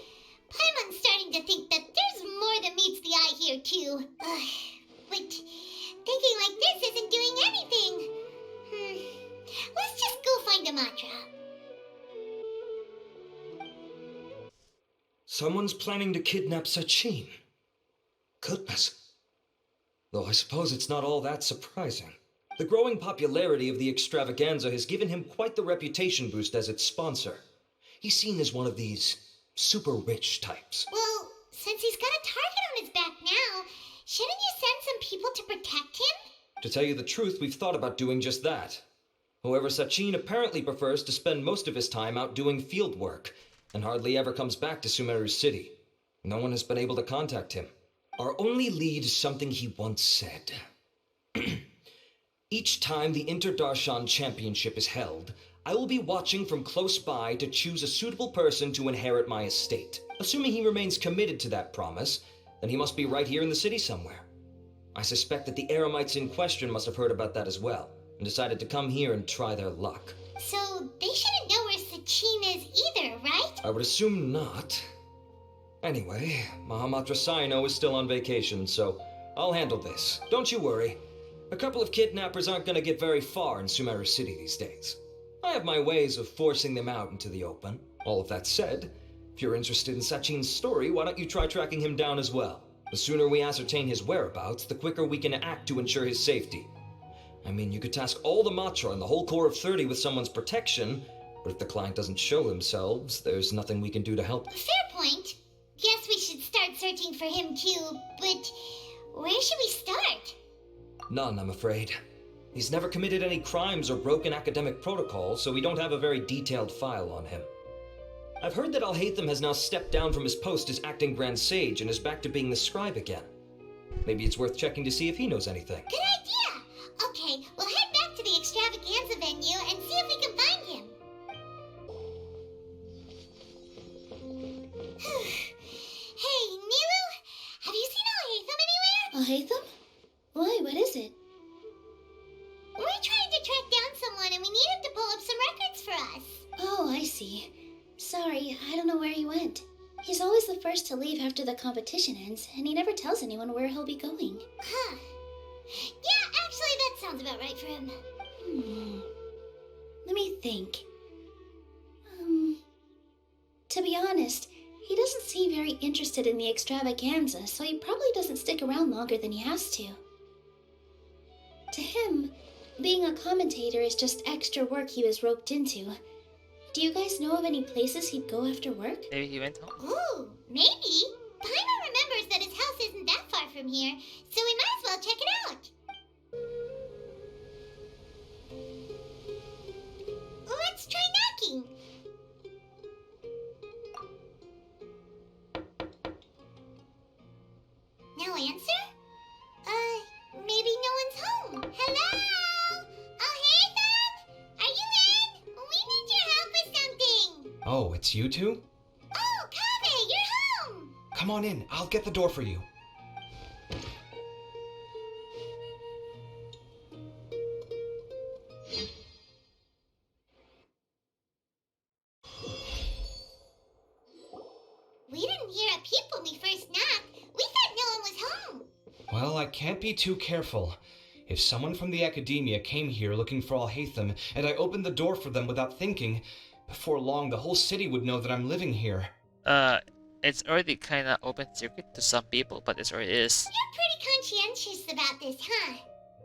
Paimon's starting to think that there's more than meets the eye here, too. But thinking like this isn't doing anything. Let's just go find Amatra. Someone's planning to kidnap Sachin. Goodness. Though I suppose it's not all that surprising. The growing popularity of the extravaganza has given him quite the reputation boost as its sponsor. He's seen as one of these super rich types. Well, since he's got a target on his back now, shouldn't you send some people to protect him? To tell you the truth, we've thought about doing just that. However, Sachin apparently prefers to spend most of his time out doing field work, and hardly ever comes back to Sumeru City. No one has been able to contact him. Our only lead is something he once said. Each time the Inter-Darshan Championship is held, I will be watching from close by to choose a suitable person to inherit my estate. Assuming he remains committed to that promise, then he must be right here in the city somewhere. I suspect that the Eremites in question must have heard about that as well, and decided to come here and try their luck. So they shouldn't know where Sachin is either, right? I would assume not. Anyway, Mahamatra Saino is still on vacation, so I'll handle this. Don't you worry. A couple of kidnappers aren't gonna get very far in Sumeru City these days. I have my ways of forcing them out into the open. All of that said, if you're interested in Sachin's story, why don't you try tracking him down as well? The sooner we ascertain his whereabouts, the quicker we can act to ensure his safety. I mean, you could task all the Matra and the whole Corps of 30 with someone's protection, but if the client doesn't show themselves, there's nothing we can do to help. Fair point. Guess we should start searching for him too, but where should we start? None, I'm afraid. He's never committed any crimes or broken academic protocol, so we don't have a very detailed file on him. I've heard that Alhaitham has now stepped down from his post as acting Grand Sage and is back to being the scribe again. Maybe it's worth checking to see if he knows anything. Good idea! Okay, we'll head back to the extravaganza venue and see if we can find him. Hey, Nilu! Have you seen Alhaitham anywhere? Alhaitham? Why, what is it? We're trying to track down someone and we need him to pull up some records for us. Oh, I see. Sorry, I don't know where he went. He's always the first to leave after the competition ends, and he never tells anyone where he'll be going. Huh. Yeah, actually, that sounds about right for him. Let me think. To be honest, he doesn't seem very interested in the extravaganza, so he probably doesn't stick around longer than he has to. To him, being a commentator is just extra work he was roped into. Do you guys know of any places he'd go after work? Maybe he went home. Ooh, maybe. Paimon remembers that his house isn't that far from here, so we might as well check it out. Let's try knocking. No answer? Maybe no one's home. Hello? Alhaitham? Are you in? We need your help with something. Oh, it's you two? Oh, Kaveh, you're home. Come on in, I'll get the door for you. We didn't hear a peep when we first knocked. We thought no one was home. Well, I can't be too careful. If someone from the Academia came here looking for Alhaitham, and I opened the door for them without thinking, before long the whole city would know that I'm living here. It's already kinda open secret to some people, but it already is. You're pretty conscientious about this, huh?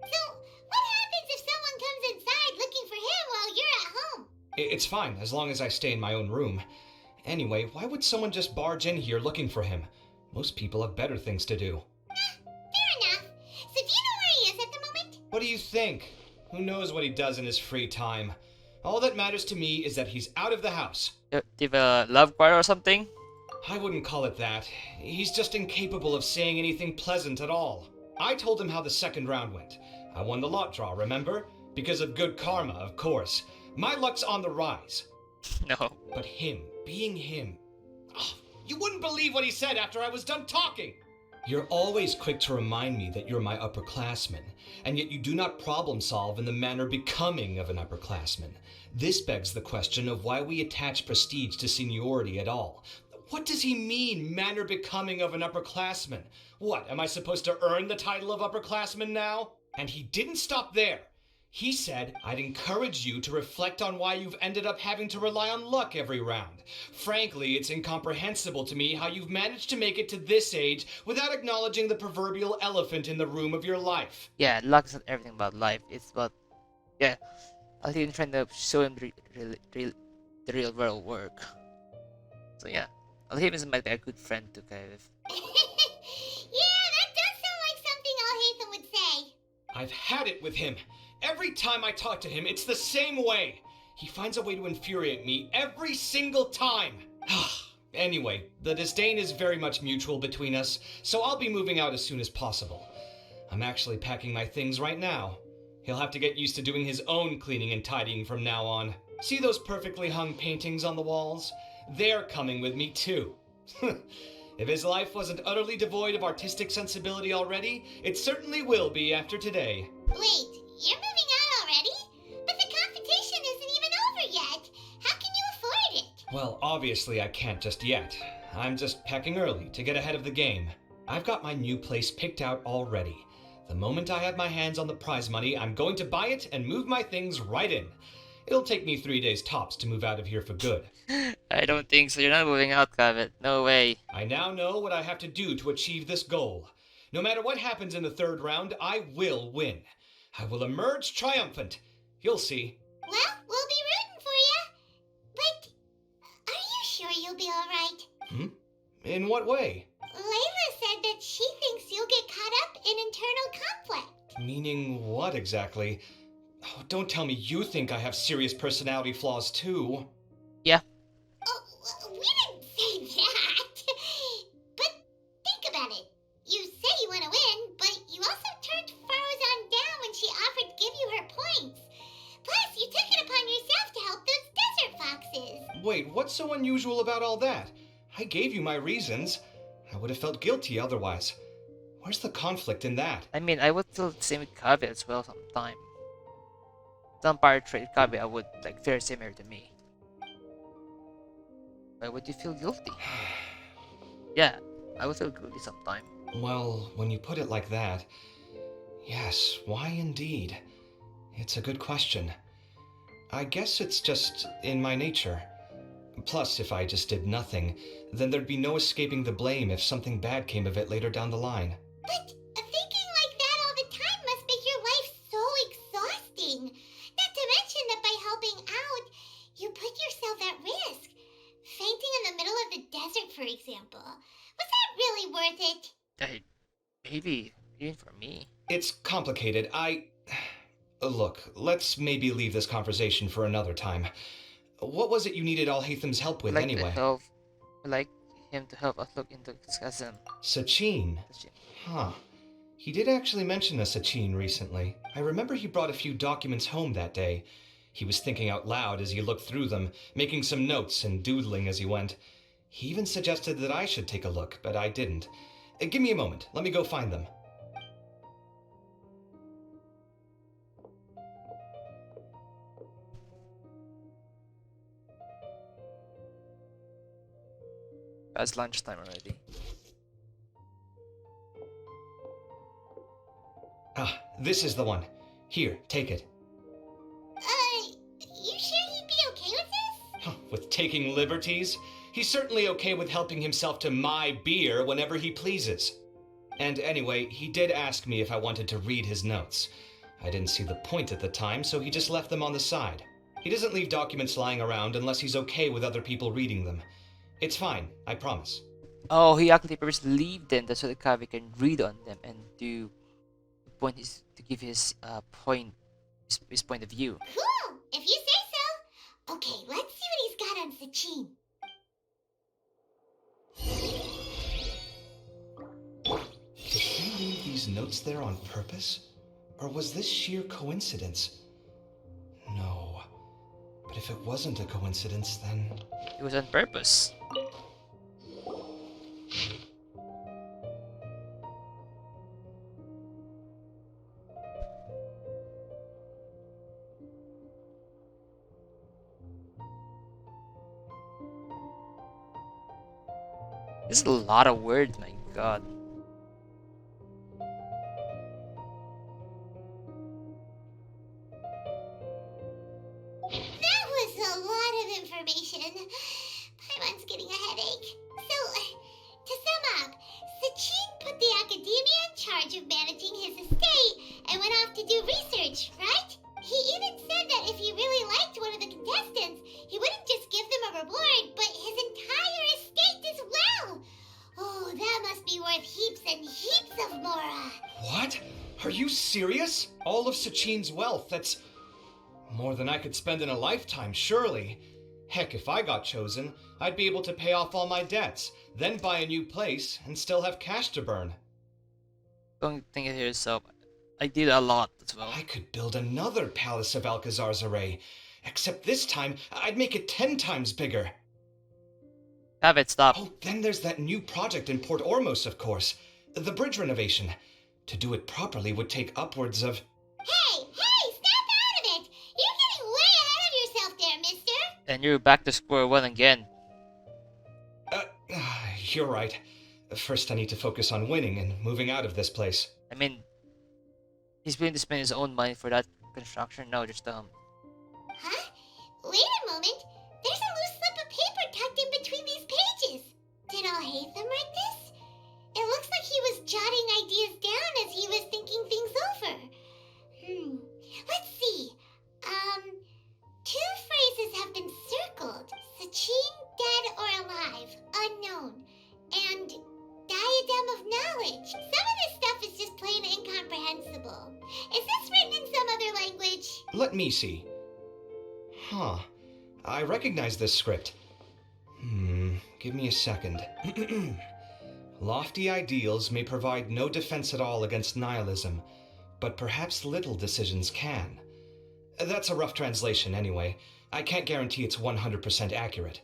So, what happens if someone comes inside looking for him while you're at home? It's fine, as long as I stay in my own room. Anyway, why would someone just barge in here looking for him? Most people have better things to do. Fair enough. So do you know where he is at the moment? What do you think? Who knows what he does in his free time? All that matters to me is that he's out of the house. Do you have a love choir or something? I wouldn't call it that. He's just incapable of saying anything pleasant at all. I told him how the second round went. I won the lot draw, remember? Because of good karma, of course. My luck's on the rise. No. But him, being him... Oh, you wouldn't believe what he said after I was done talking! You're always quick to remind me that you're my upperclassman, and yet you do not problem solve in the manner becoming of an upperclassman. This begs the question of why we attach prestige to seniority at all. What does he mean, manner becoming of an upperclassman? What, am I supposed to earn the title of upperclassman now? And he didn't stop there. He said, I'd encourage you to reflect on why you've ended up having to rely on luck every round. Frankly, it's incomprehensible to me how you've managed to make it to this age without acknowledging the proverbial elephant in the room of your life. Yeah, luck is not everything about life. It's about, yeah, I think trying to show him the real world work. So yeah, Alhim is might be a good friend to kind of. Yeah, that does sound like something Alhaitham would say. I've had it with him. Every time I talk to him, it's the same way. He finds a way to infuriate me every single time. Anyway, the disdain is very much mutual between us, so I'll be moving out as soon as possible. I'm actually packing my things right now. He'll have to get used to doing his own cleaning and tidying from now on. See those perfectly hung paintings on the walls? They're coming with me too. If his life wasn't utterly devoid of artistic sensibility already, it certainly will be after today. Wait, you're moving out already? But the competition isn't even over yet. How can you afford it? Well, obviously I can't just yet. I'm just packing early to get ahead of the game. I've got my new place picked out already. The moment I have my hands on the prize money, I'm going to buy it and move my things right in. It'll take me 3 days tops to move out of here for good. I don't think so. You're not moving out, Kavit. No way. I now know what I have to do to achieve this goal. No matter what happens in the third round, I will win. I will emerge triumphant. You'll see. Well, we'll be rooting for you. But are you sure you'll be alright? In what way? Layla said that she thinks you'll get caught up in internal conflict. Meaning what exactly? Oh, don't tell me you think I have serious personality flaws too. Yeah. Oh, we didn't say that. But think about it. You say you want to win, but you also turned Farozan down when she offered to give you her points. Plus, you took it upon yourself to help those desert foxes. Wait, what's so unusual about all that? I gave you my reasons. I would have felt guilty otherwise. Where's the conflict in that? I mean, I would feel the same with Kavit as well sometime. Some part trait Kavit I would like very similar to me. Why would you feel guilty? Yeah, I would feel guilty sometime. Well, when you put it like that, yes, why indeed? It's a good question. I guess it's just in my nature. Plus, if I just did nothing, then there'd be no escaping the blame if something bad came of it later down the line. But thinking like that all the time must make your life so exhausting. Not to mention that by helping out, you put yourself at risk. Fainting in the middle of the desert, for example. Was that really worth it? Maybe, even for me. It's complicated. Look, let's maybe leave this conversation for another time. What was it you needed Alhaitham's help with anyway? I'd like him to help us look into his cousin. Sachin? Huh. He did actually mention a Sachin recently. I remember he brought a few documents home that day. He was thinking out loud as he looked through them, making some notes and doodling as he went. He even suggested that I should take a look, but I didn't. Give me a moment. Let me go find them. It's lunchtime already. Ah, this is the one. Here, take it. You sure he'd be okay with this? With taking liberties? He's certainly okay with helping himself to my beer whenever he pleases. And anyway, he did ask me if I wanted to read his notes. I didn't see the point at the time, so he just left them on the side. He doesn't leave documents lying around unless he's okay with other people reading them. It's fine, I promise. Oh, he actually purposely leave them so the Kavi can read on them and to point his to give his his point of view. Cool, if you say so. Okay, let's see what he's got on Sachin. Did he leave these notes there on purpose? Or was this sheer coincidence? No. But if it wasn't a coincidence, then... It was on purpose. This is a lot of words, my god. That was a lot of information. Paimon's getting a headache. So, to sum up, Sachin put the academia in charge of managing his estate and went off to do research, right? He even said that if he really liked one of the contestants, he wouldn't just give them a reward, but his entire estate as well. Oh, that must be worth heaps and heaps of Mora. What? Are you serious? All of Sachin's wealth, that's... more than I could spend in a lifetime, surely. Heck, if I got chosen, I'd be able to pay off all my debts, then buy a new place, and still have cash to burn. Don't think it here, so I did a lot as well. I could build another Palace of Alcazar's array, except this time, I'd make it 10 times bigger. Have it stop. Oh, then there's that new project in Port Ormos, of course. The bridge renovation. To do it properly would take upwards of... Hey, snap out of it! You're getting way ahead of yourself there, mister! And you're back to square one again. You're right. First I need to focus on winning and moving out of this place. I mean, he's willing to spend his own money for that construction. No, just Huh? Wait a moment. There's a loose slip of paper tucked in between these pages. Did Alhaitham write this? It looks like he was jotting ideas down as he was thinking things over. Let's see. Two phrases have been circled. Sachin, dead or alive, unknown. And diadem of knowledge. Some of this stuff is just plain incomprehensible. Is this written in some other language? Let me see. Huh. I recognize this script. Give me a second. Lofty ideals may provide no defense at all against nihilism, but perhaps little decisions can. That's a rough translation anyway. I can't guarantee it's 100% accurate.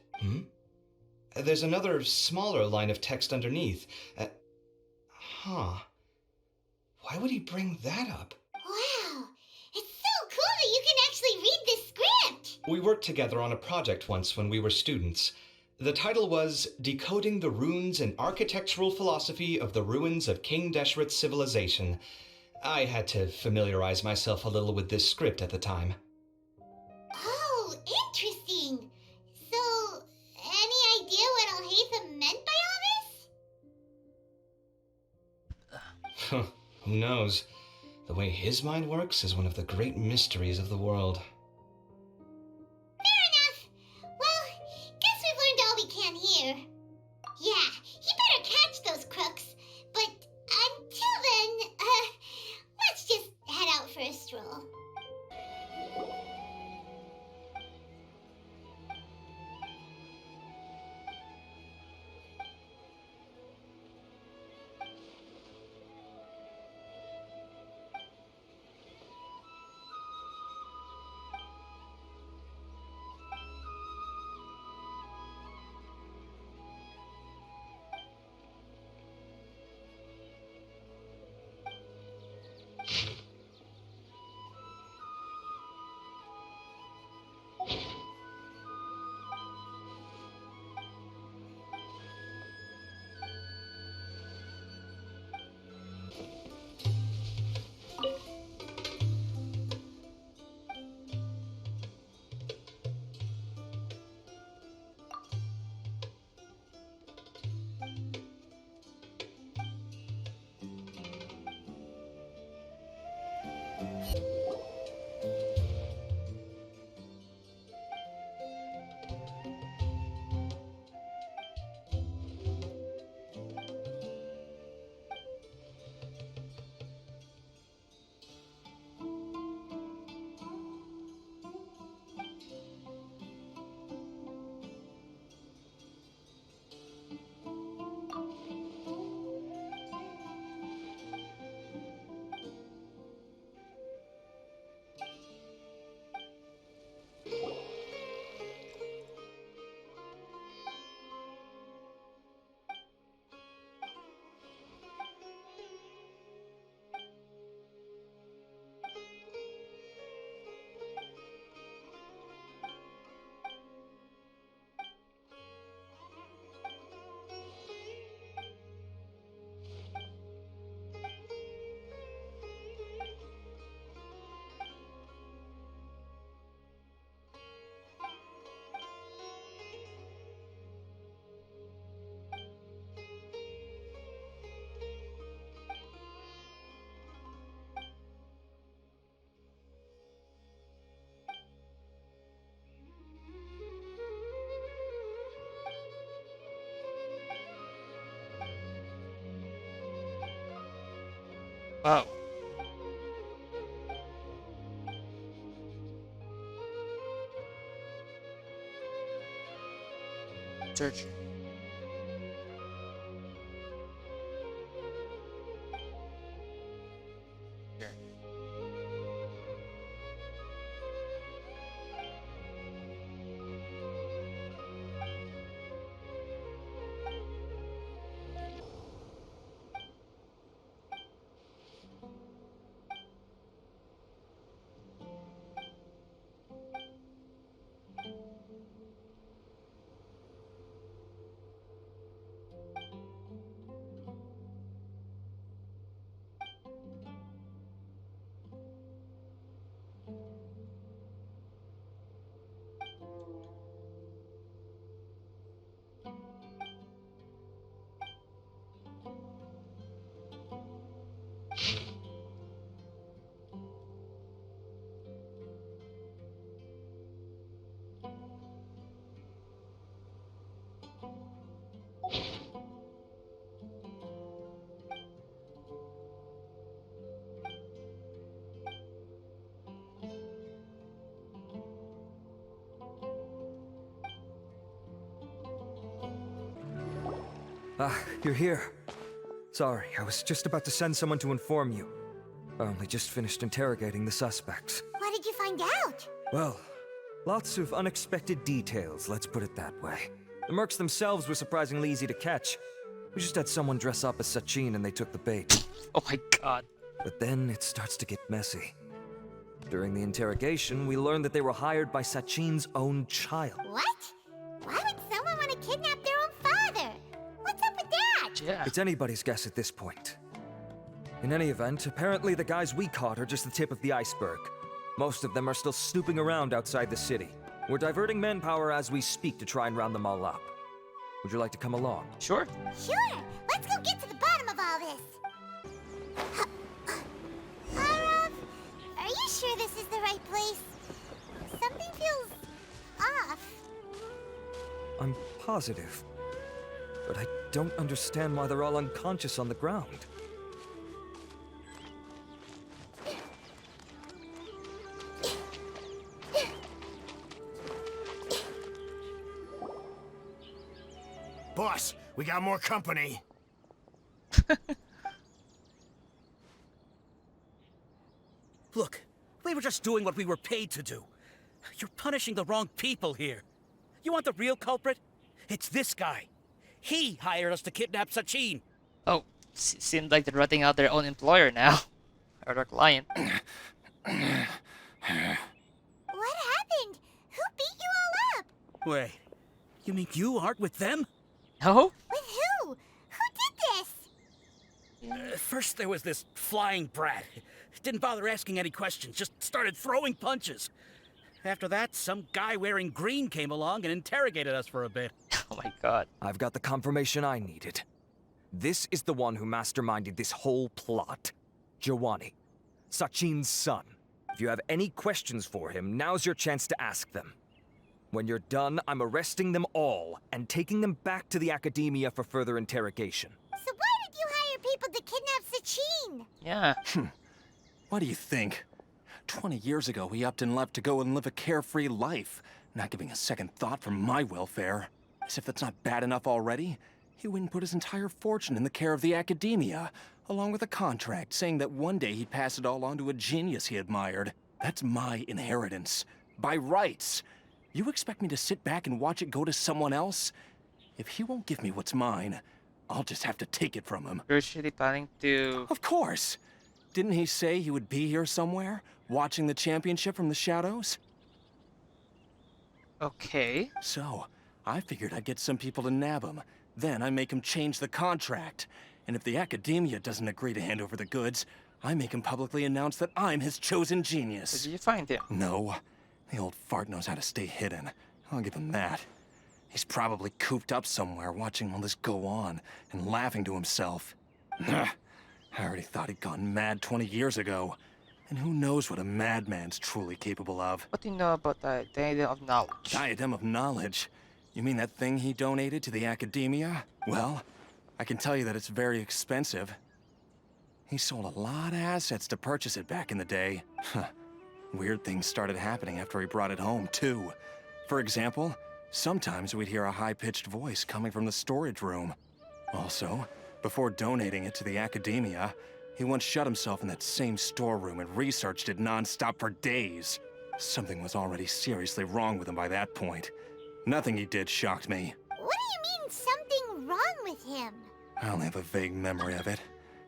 There's another smaller line of text underneath. Why would he bring that up? Wow, it's so cool that you can actually read this script! We worked together on a project once when we were students. The title was Decoding the Runes and Architectural Philosophy of the Ruins of King Deshret's Civilization. I had to familiarize myself a little with this script at the time. Oh, interesting. So, any idea what Alhaitham meant by all this? Who knows? The way his mind works is one of the great mysteries of the world. Fair enough. Well, guess we've learned all we can here. Yeah, he better catch those crooks. But until then, let's just head out for a stroll. Wow. Search. Here. Ah, you're here. Sorry, I was just about to send someone to inform you. I only just finished interrogating the suspects. What did you find out? Well, lots of unexpected details, let's put it that way. The mercs themselves were surprisingly easy to catch. We just had someone dress up as Sachin and they took the bait. Oh my god. But then it starts to get messy. During the interrogation, we learned that they were hired by Sachin's own child. What? Why would someone want to kidnap their own father? What's up with that? Yeah. It's anybody's guess at this point. In any event, apparently the guys we caught are just the tip of the iceberg. Most of them are still snooping around outside the city. We're diverting manpower as we speak to try and round them all up. Would you like to come along? Sure. Sure. Let's go get to the bottom of all this. Arav, are you sure this is the right place? Something feels off. I'm positive. But I don't understand why they're all unconscious on the ground. Boss, we got more company. Look, we were just doing what we were paid to do. You're punishing the wrong people here. You want the real culprit? It's this guy. He hired us to kidnap Sachin. Oh, seems like they're ratting out their own employer now. Or their client. What happened? Who beat you all up? Wait, you mean you aren't with them? No? With who? Who did this? First there was this flying brat. Didn't bother asking any questions, just started throwing punches. After that, some guy wearing green came along and interrogated us for a bit. Oh my god. I've got the confirmation I needed. This is the one who masterminded this whole plot. Jawani, Sachin's son. If you have any questions for him, now's your chance to ask them. When you're done, I'm arresting them all and taking them back to the academia for further interrogation. So why did you hire people to kidnap Sachin? Yeah. What do you think? 20 years ago, he upped and left to go and live a carefree life, not giving a second thought for my welfare. As if that's not bad enough already, he went and put his entire fortune in the care of the academia, along with a contract saying that one day he'd pass it all on to a genius he admired. That's my inheritance. By rights. You expect me to sit back and watch it go to someone else? If he won't give me what's mine, I'll just have to take it from him. You're actually planning to... Of course! Didn't he say he would be here somewhere, watching the championship from the shadows? Okay. So, I figured I'd get some people to nab him. Then I make him change the contract. And if the academia doesn't agree to hand over the goods, I make him publicly announce that I'm his chosen genius. Did you find him? No. The old fart knows how to stay hidden. I'll give him that. He's probably cooped up somewhere watching all this go on and laughing to himself. I already thought he'd gone mad 20 years ago. And who knows what a madman's truly capable of. What do you know about the Diadem of Knowledge? Diadem of Knowledge? You mean that thing he donated to the academia? Well, I can tell you that it's very expensive. He sold a lot of assets to purchase it back in the day. Weird things started happening after he brought it home, too. For example, sometimes we'd hear a high-pitched voice coming from the storage room. Also, before donating it to the academia, he once shut himself in that same storeroom and researched it non-stop for days. Something was already seriously wrong with him by that point. Nothing he did shocked me. What do you mean, something wrong with him? I only have a vague memory of it,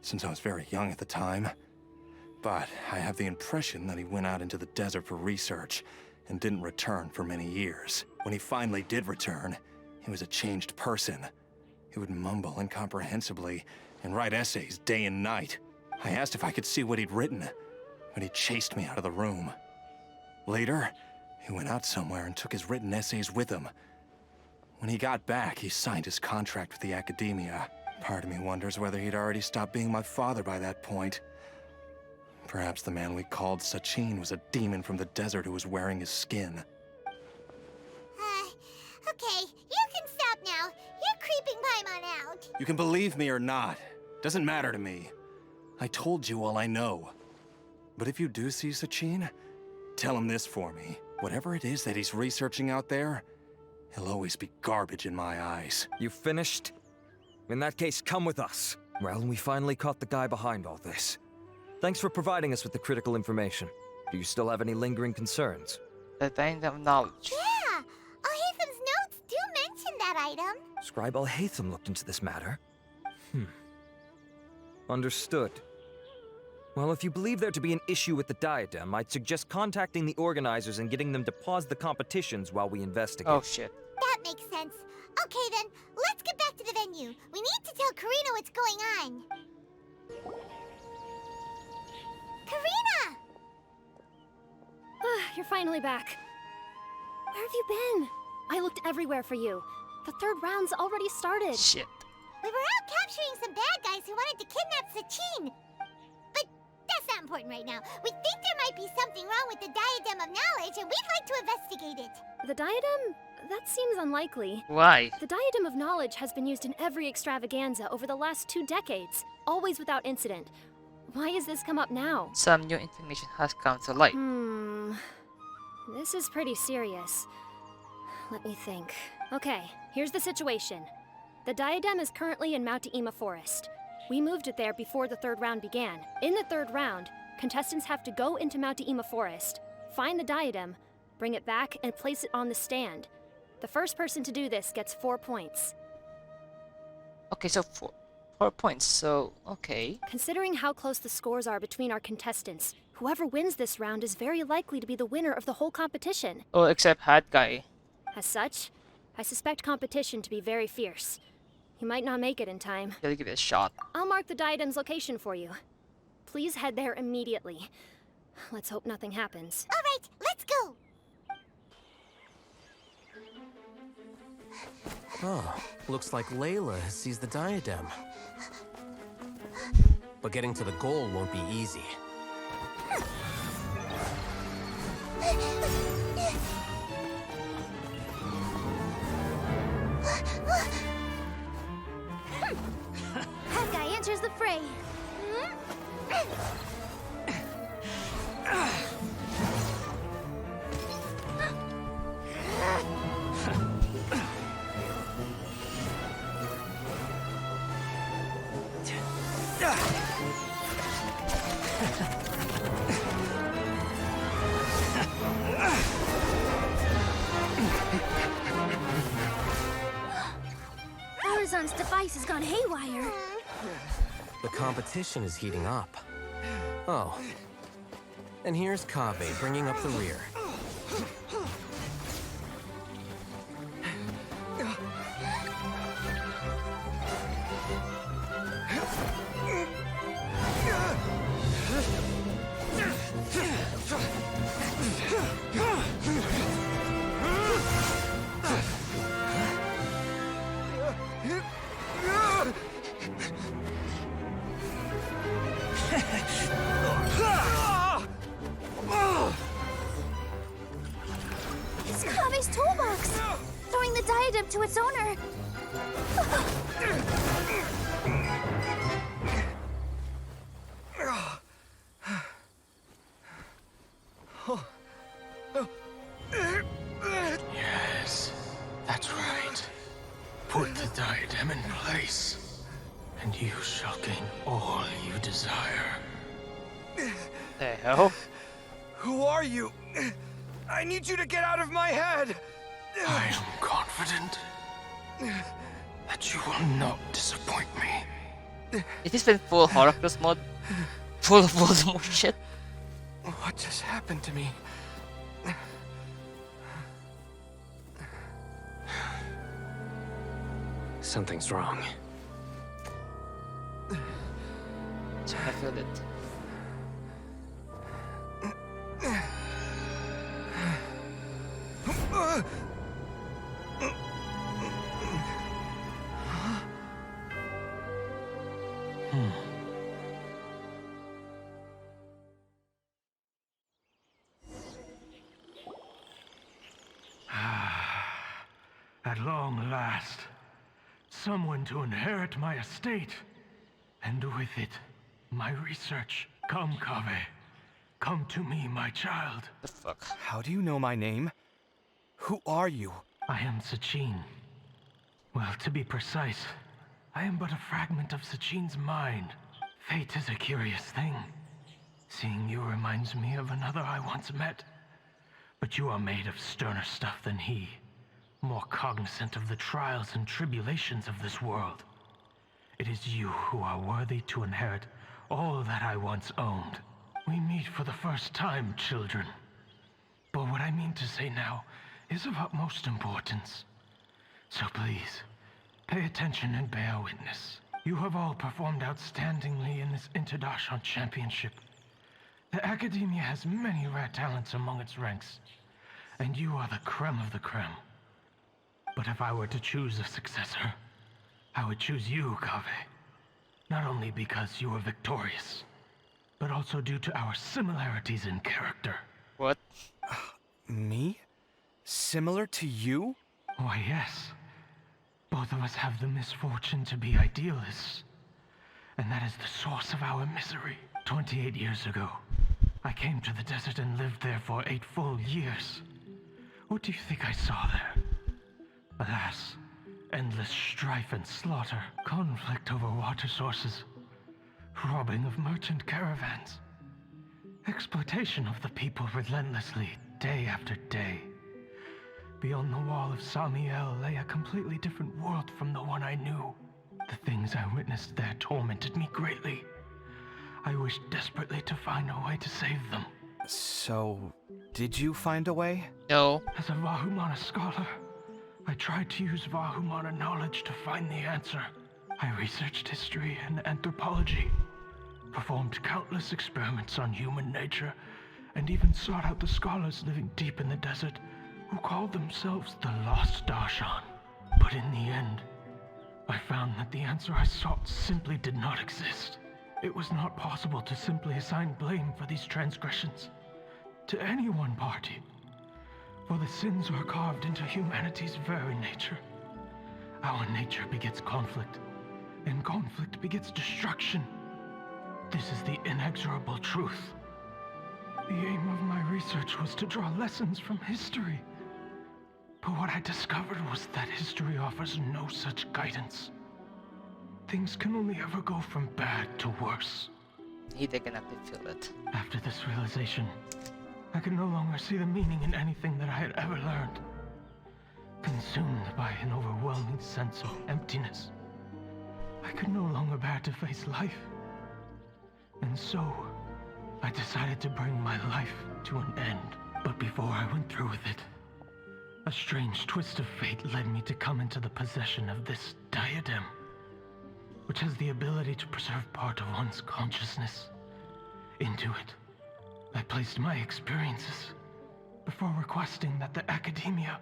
since I was very young at the time. But I have the impression that he went out into the desert for research and didn't return for many years. When he finally did return, he was a changed person. He would mumble incomprehensibly and write essays day and night. I asked if I could see what he'd written, but he chased me out of the room. Later, he went out somewhere and took his written essays with him. When he got back, he signed his contract with the academia. Part of me wonders whether he'd already stopped being my father by that point. Perhaps the man we called Sachin was a demon from the desert who was wearing his skin. Okay, you can stop now. You're creeping Paimon out. You can believe me or not. Doesn't matter to me. I told you all I know. But if you do see Sachin, tell him this for me. Whatever it is that he's researching out there, he'll always be garbage in my eyes. You finished? In that case, come with us. Well, we finally caught the guy behind all this. Thanks for providing us with the critical information. Do you still have any lingering concerns? The diadem of knowledge. Yeah, Al-Haytham's notes do mention that item. Scribe Al-Haytham looked into this matter. Understood. Well, if you believe there to be an issue with the diadem, I'd suggest contacting the organizers and getting them to pause the competitions while we investigate. Oh shit. That makes sense. Okay then, let's get back to the venue. We need to tell Karina what's going on. Karina! You're finally back. Where have you been? I looked everywhere for you. The third round's already started. Shit. We were out capturing some bad guys who wanted to kidnap Sachin. But that's not important right now. We think there might be something wrong with the Diadem of Knowledge, and we'd like to investigate it. The diadem? That seems unlikely. Why? The Diadem of Knowledge has been used in every extravaganza over the last 2 decades, always without incident. Why has this come up now? Some new information has come to light. This is pretty serious. Let me think. Okay, here's the situation. The diadem is currently in Mount Ima Forest. We moved it there before the third round began. In the third round, contestants have to go into Mount Ima Forest, find the diadem, bring it back, and place it on the stand. The first person to do this gets 4 points. Okay, so 4 points, so okay. Considering how close the scores are between our contestants, whoever wins this round is very likely to be the winner of the whole competition. Oh, except Hat Guy. As such, I suspect competition to be very fierce. You might not make it in time. Gotta give it a shot. I'll mark the diadem's location for you. Please head there immediately. Let's hope nothing happens. All right, let's go. Oh, looks like Layla has seized the diadem. But getting to the goal won't be easy. That guy enters the fray. Arizon's device has gone haywire. The competition is heating up. Oh. And here's Kaveh bringing up the rear. It's Kaveh's toolbox! Throwing the diadem to its owner! Yes, that's right. Put the diadem in place, and you shall gain all you desire. The hell? Who are you? I need you to get out of my head! I am confident that you will not disappoint me. Is this been full Horcrux mode? Full of Voldemort shit? What just happened to me? Something's wrong. I feel it. At long last, someone to inherit my estate, and with it, my research. Come, Kaveh. Come to me, my child. The fuck? How do you know my name? Who are you? I am Sachin. Well, to be precise, I am but a fragment of Sachin's mind. Fate is a curious thing. Seeing you reminds me of another I once met. But you are made of sterner stuff than he. More cognizant of the trials and tribulations of this world. It is you who are worthy to inherit all that I once owned. We meet for the first time, children. But what I mean to say now is of utmost importance. So please, pay attention and bear witness. You have all performed outstandingly in this Interdarshan Championship. The Academia has many rare talents among its ranks, and you are the creme of the creme. But if I were to choose a successor, I would choose you, Kaveh. Not only because you were victorious, but also due to our similarities in character. What? Me? Similar to you? Why, yes. Both of us have the misfortune to be idealists. And that is the source of our misery. 28 years ago, I came to the desert and lived there for 8 full years. What do you think I saw there? Alas, endless strife and slaughter, conflict over water sources, robbing of merchant caravans, exploitation of the people relentlessly, day after day. Beyond the wall of Samiel lay a completely different world from the one I knew. The things I witnessed there tormented me greatly. I wished desperately to find a way to save them. So, did you find a way? No. As a Vahumana scholar, I tried to use Vahumana knowledge to find the answer. I researched history and anthropology, performed countless experiments on human nature, and even sought out the scholars living deep in the desert who called themselves the Lost Darshan. But in the end, I found that the answer I sought simply did not exist. It was not possible to simply assign blame for these transgressions to any one party. For the sins are carved into humanity's very nature. Our nature begets conflict, and conflict begets destruction. This is the inexorable truth. The aim of my research was to draw lessons from history. But what I discovered was that history offers no such guidance. Things can only ever go from bad to worse. They can actually feel it. After this realization, I could no longer see the meaning in anything that I had ever learned. Consumed by an overwhelming sense of emptiness, I could no longer bear to face life. And so, I decided to bring my life to an end. But before I went through with it, a strange twist of fate led me to come into the possession of this diadem, which has the ability to preserve part of one's consciousness. Into it, I placed my experiences before requesting that the Academia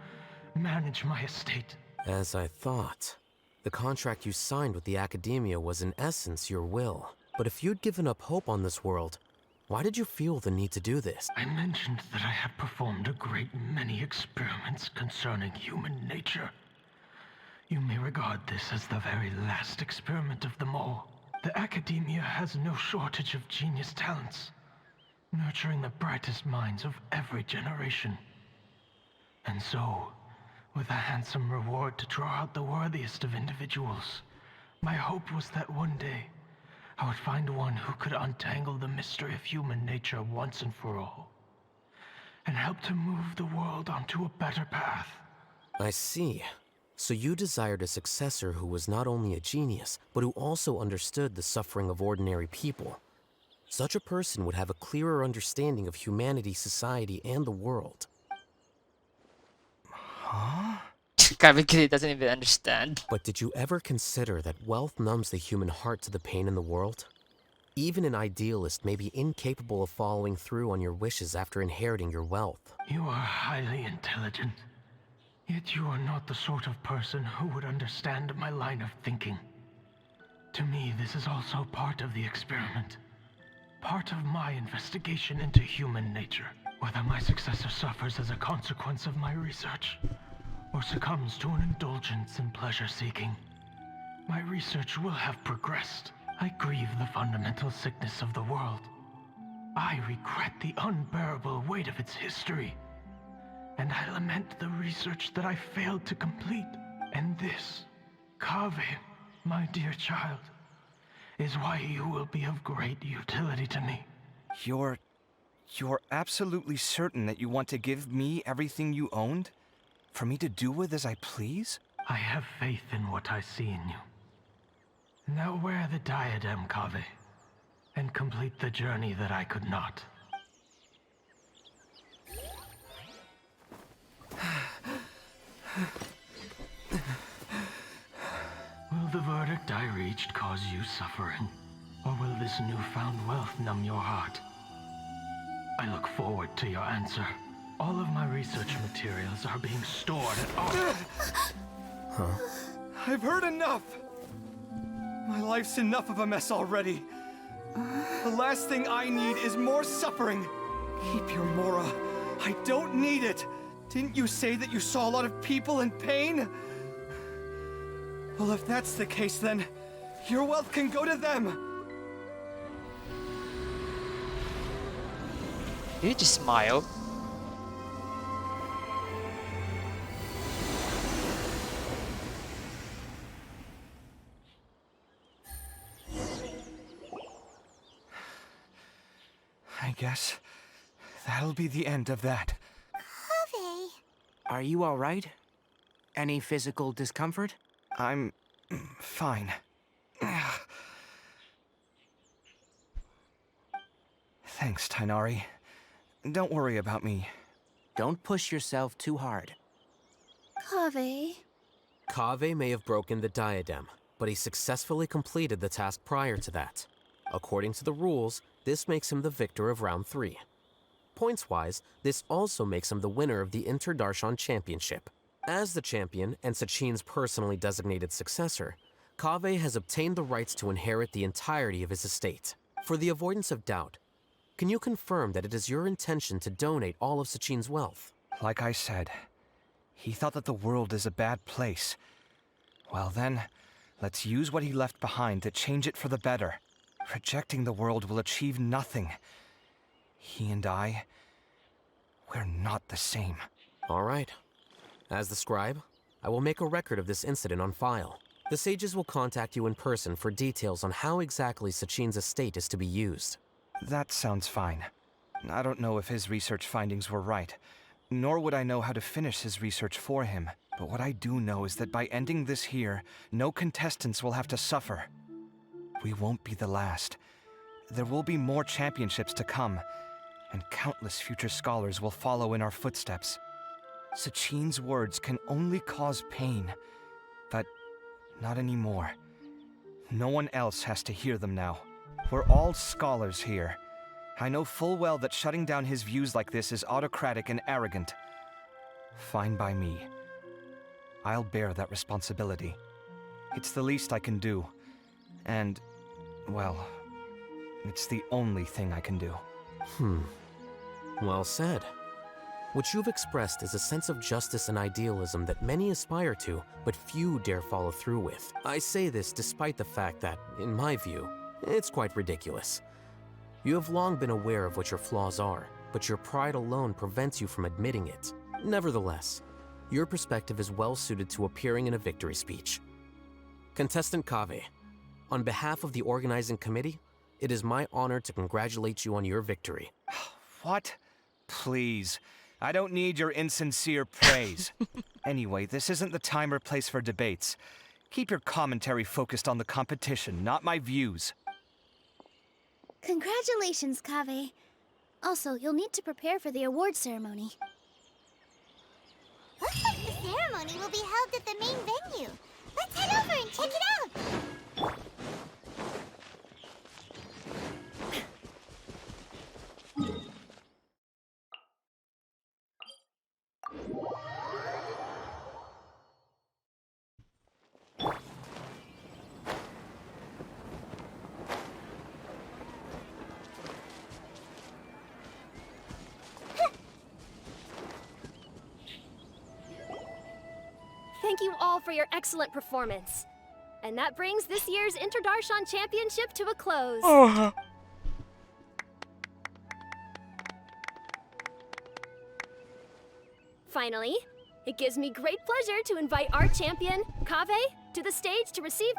manage my estate. As I thought, the contract you signed with the Academia was in essence your will. But if you'd given up hope on this world, why did you feel the need to do this? I mentioned that I had performed a great many experiments concerning human nature. You may regard this as the very last experiment of them all. The Academia has no shortage of genius talents. nurturing the brightest minds of every generation. And so, with a handsome reward to draw out the worthiest of individuals, my hope was that one day I would find one who could untangle the mystery of human nature once and for all, and help to move the world onto a better path. I see. So you desired a successor who was not only a genius, but who also understood the suffering of ordinary people. Such a person would have a clearer understanding of humanity, society, and the world. Huh? Kavik doesn't even understand. But did you ever consider that wealth numbs the human heart to the pain in the world? Even an idealist may be incapable of following through on your wishes after inheriting your wealth. You are highly intelligent, yet you are not the sort of person who would understand my line of thinking. To me, this is also part of the experiment. Part of my investigation into human nature. Whether my successor suffers as a consequence of my research, or succumbs to an indulgence in pleasure-seeking, my research will have progressed. I grieve the fundamental sickness of the world. I regret the unbearable weight of its history. And I lament the research that I failed to complete. And this, Kaveh, my dear child, is why you will be of great utility to me. You're absolutely certain that you want to give me everything you owned? For me to do with as I please? I have faith in what I see in you. Now wear the diadem, Kaveh, and complete the journey that I could not. Will the verdict I reached cause you suffering? Or will this newfound wealth numb your heart? I look forward to your answer. All of my research materials are being stored at all. Huh? I've heard enough! My life's enough of a mess already. The last thing I need is more suffering. Keep your Mora. I don't need it. Didn't you say that you saw a lot of people in pain? Well, if that's the case, then your wealth can go to them. Did you just smile? I guess that'll be the end of that. Kaveh. Are you all right? Any physical discomfort? I'm fine. Thanks, Tainari. Don't worry about me. Don't push yourself too hard. Kaveh. Kaveh may have broken the diadem, but he successfully completed the task prior to that. According to the rules, this makes him the victor of round 3. Points-wise, this also makes him the winner of the Inter-Darshan Championship. As the champion and Sachin's personally designated successor, Kaveh has obtained the rights to inherit the entirety of his estate. For the avoidance of doubt, can you confirm that it is your intention to donate all of Sachin's wealth? Like I said, he thought that the world is a bad place. Well then, let's use what he left behind to change it for the better. Rejecting the world will achieve nothing. He and I, we're not the same. All right. As the scribe, I will make a record of this incident on file. The sages will contact you in person for details on how exactly Sachin's estate is to be used. That sounds fine. I don't know if his research findings were right, nor would I know how to finish his research for him. But what I do know is that by ending this here, no contestants will have to suffer. We won't be the last. There will be more championships to come, and countless future scholars will follow in our footsteps. Sachin's words can only cause pain, but not anymore. No one else has to hear them now. We're all scholars here. I know full well that shutting down his views like this is autocratic and arrogant. Fine by me. I'll bear that responsibility. It's the least I can do. And, well, it's the only thing I can do. Well said. What you've expressed is a sense of justice and idealism that many aspire to, but few dare follow through with. I say this despite the fact that, in my view, it's quite ridiculous. You have long been aware of what your flaws are, but your pride alone prevents you from admitting it. Nevertheless, your perspective is well suited to appearing in a victory speech. Contestant Kaveh, on behalf of the organizing committee, it is my honor to congratulate you on your victory. What? Please. I don't need your insincere praise. Anyway, this isn't the time or place for debates. Keep your commentary focused on the competition, not my views. Congratulations, Kaveh. Also, you'll need to prepare for the award ceremony. Looks like the ceremony will be held at the main venue. Let's head over and check it out. Thank you all for your excellent performance. And that brings this year's Interdarshan Championship to a close. Finally, it gives me great pleasure to invite our champion, Kaveh, to the stage to receive...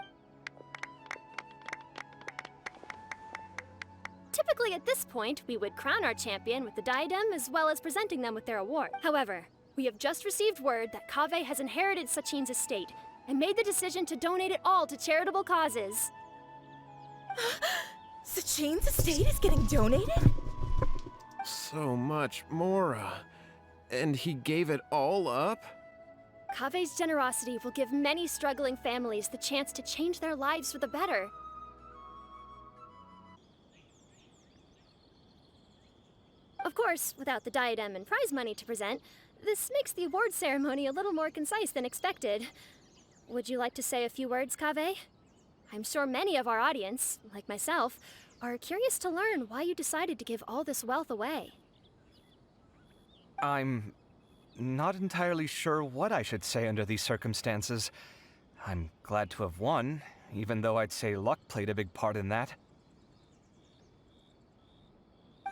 Typically at this point, we would crown our champion with the diadem as well as presenting them with their award. However, we have just received word that Kaveh has inherited Sachin's estate and made the decision to donate it all to charitable causes. Sachin's estate is getting donated? So much, Mora. And he gave it all up? Kaveh's generosity will give many struggling families the chance to change their lives for the better. Of course, without the diadem and prize money to present, this makes the award ceremony a little more concise than expected. Would you like to say a few words, Kaveh? I'm sure many of our audience, like myself, are curious to learn why you decided to give all this wealth away. I'm not entirely sure what I should say under these circumstances. I'm glad to have won, even though I'd say luck played a big part in that.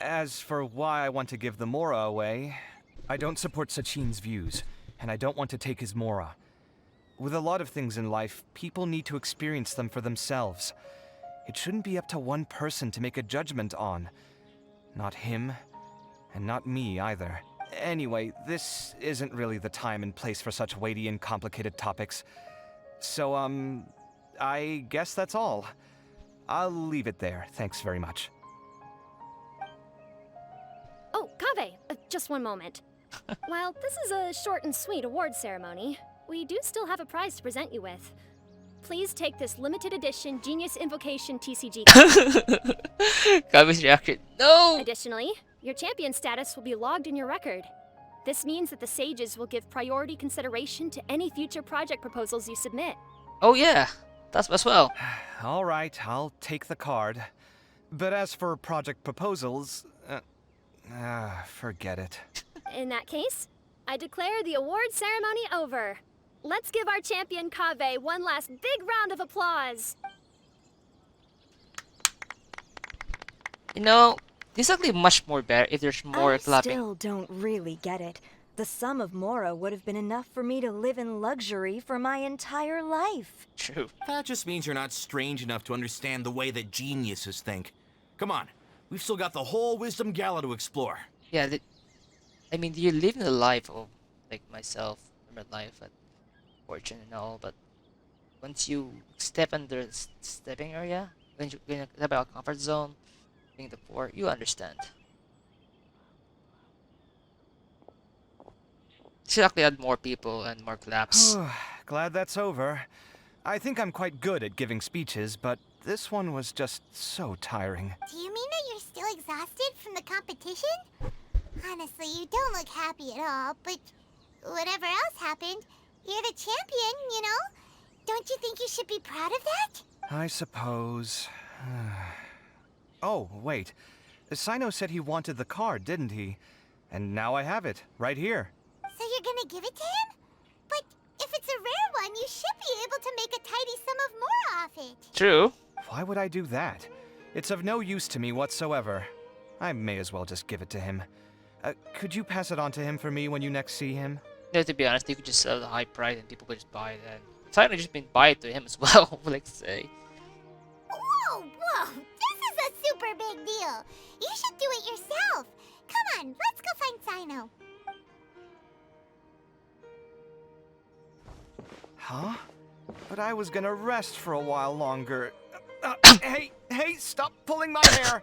As for why I want to give the Mora away, I don't support Sachin's views, and I don't want to take his Mora. With a lot of things in life, people need to experience them for themselves. It shouldn't be up to one person to make a judgment on. Not him, and not me either. Anyway, this isn't really the time and place for such weighty and complicated topics. So, I guess that's all. I'll leave it there. Thanks very much. Oh, Kaveh, just one moment. While this is a short and sweet award ceremony, we do still have a prize to present you with. Please take this limited edition Genius Invocation TCG card. Kaveh's reaction. No! Additionally, your champion status will be logged in your record. This means that the sages will give priority consideration to any future project proposals you submit. Oh yeah, that's as well. All right, I'll take the card. But as for project proposals, forget it. In that case, I declare the award ceremony over. Let's give our champion Kaveh one last big round of applause. You know, this is actually much more better if there's more I clapping. still don't really get it. The sum of Mora would have been enough for me to live in luxury for my entire life. True. That just means you're not strange enough to understand the way that geniuses think. Come on, we've still got the whole Wisdom Gala to explore. Yeah, I mean, you're living a life of, like myself, my life at Fortune and all, but once you step under the stepping area, when you step out of comfort zone, being the poor, you understand. Should actually add more people and more claps. Glad that's over. I think I'm quite good at giving speeches, but this one was just so tiring. Do you mean that you're still exhausted from the competition? Honestly, you don't look happy at all, but whatever else happened, you're the champion, you know? Don't you think you should be proud of that? I suppose. Oh, wait. Sino said he wanted the card, didn't he? And now I have it, right here. So you're gonna give it to him? But if it's a rare one, you should be able to make a tidy sum of more off it. True. Why would I do that? It's of no use to me whatsoever. I may as well just give it to him. Could you pass it on to him for me when you next see him? No, to be honest, you could just sell the high price and people would just buy it. And finally, just been buy it to him as well. Let's say. Whoa, whoa! This is a super big deal. You should do it yourself. Come on, let's go find Sino. Huh? But I was gonna rest for a while longer. Hey, stop pulling my hair!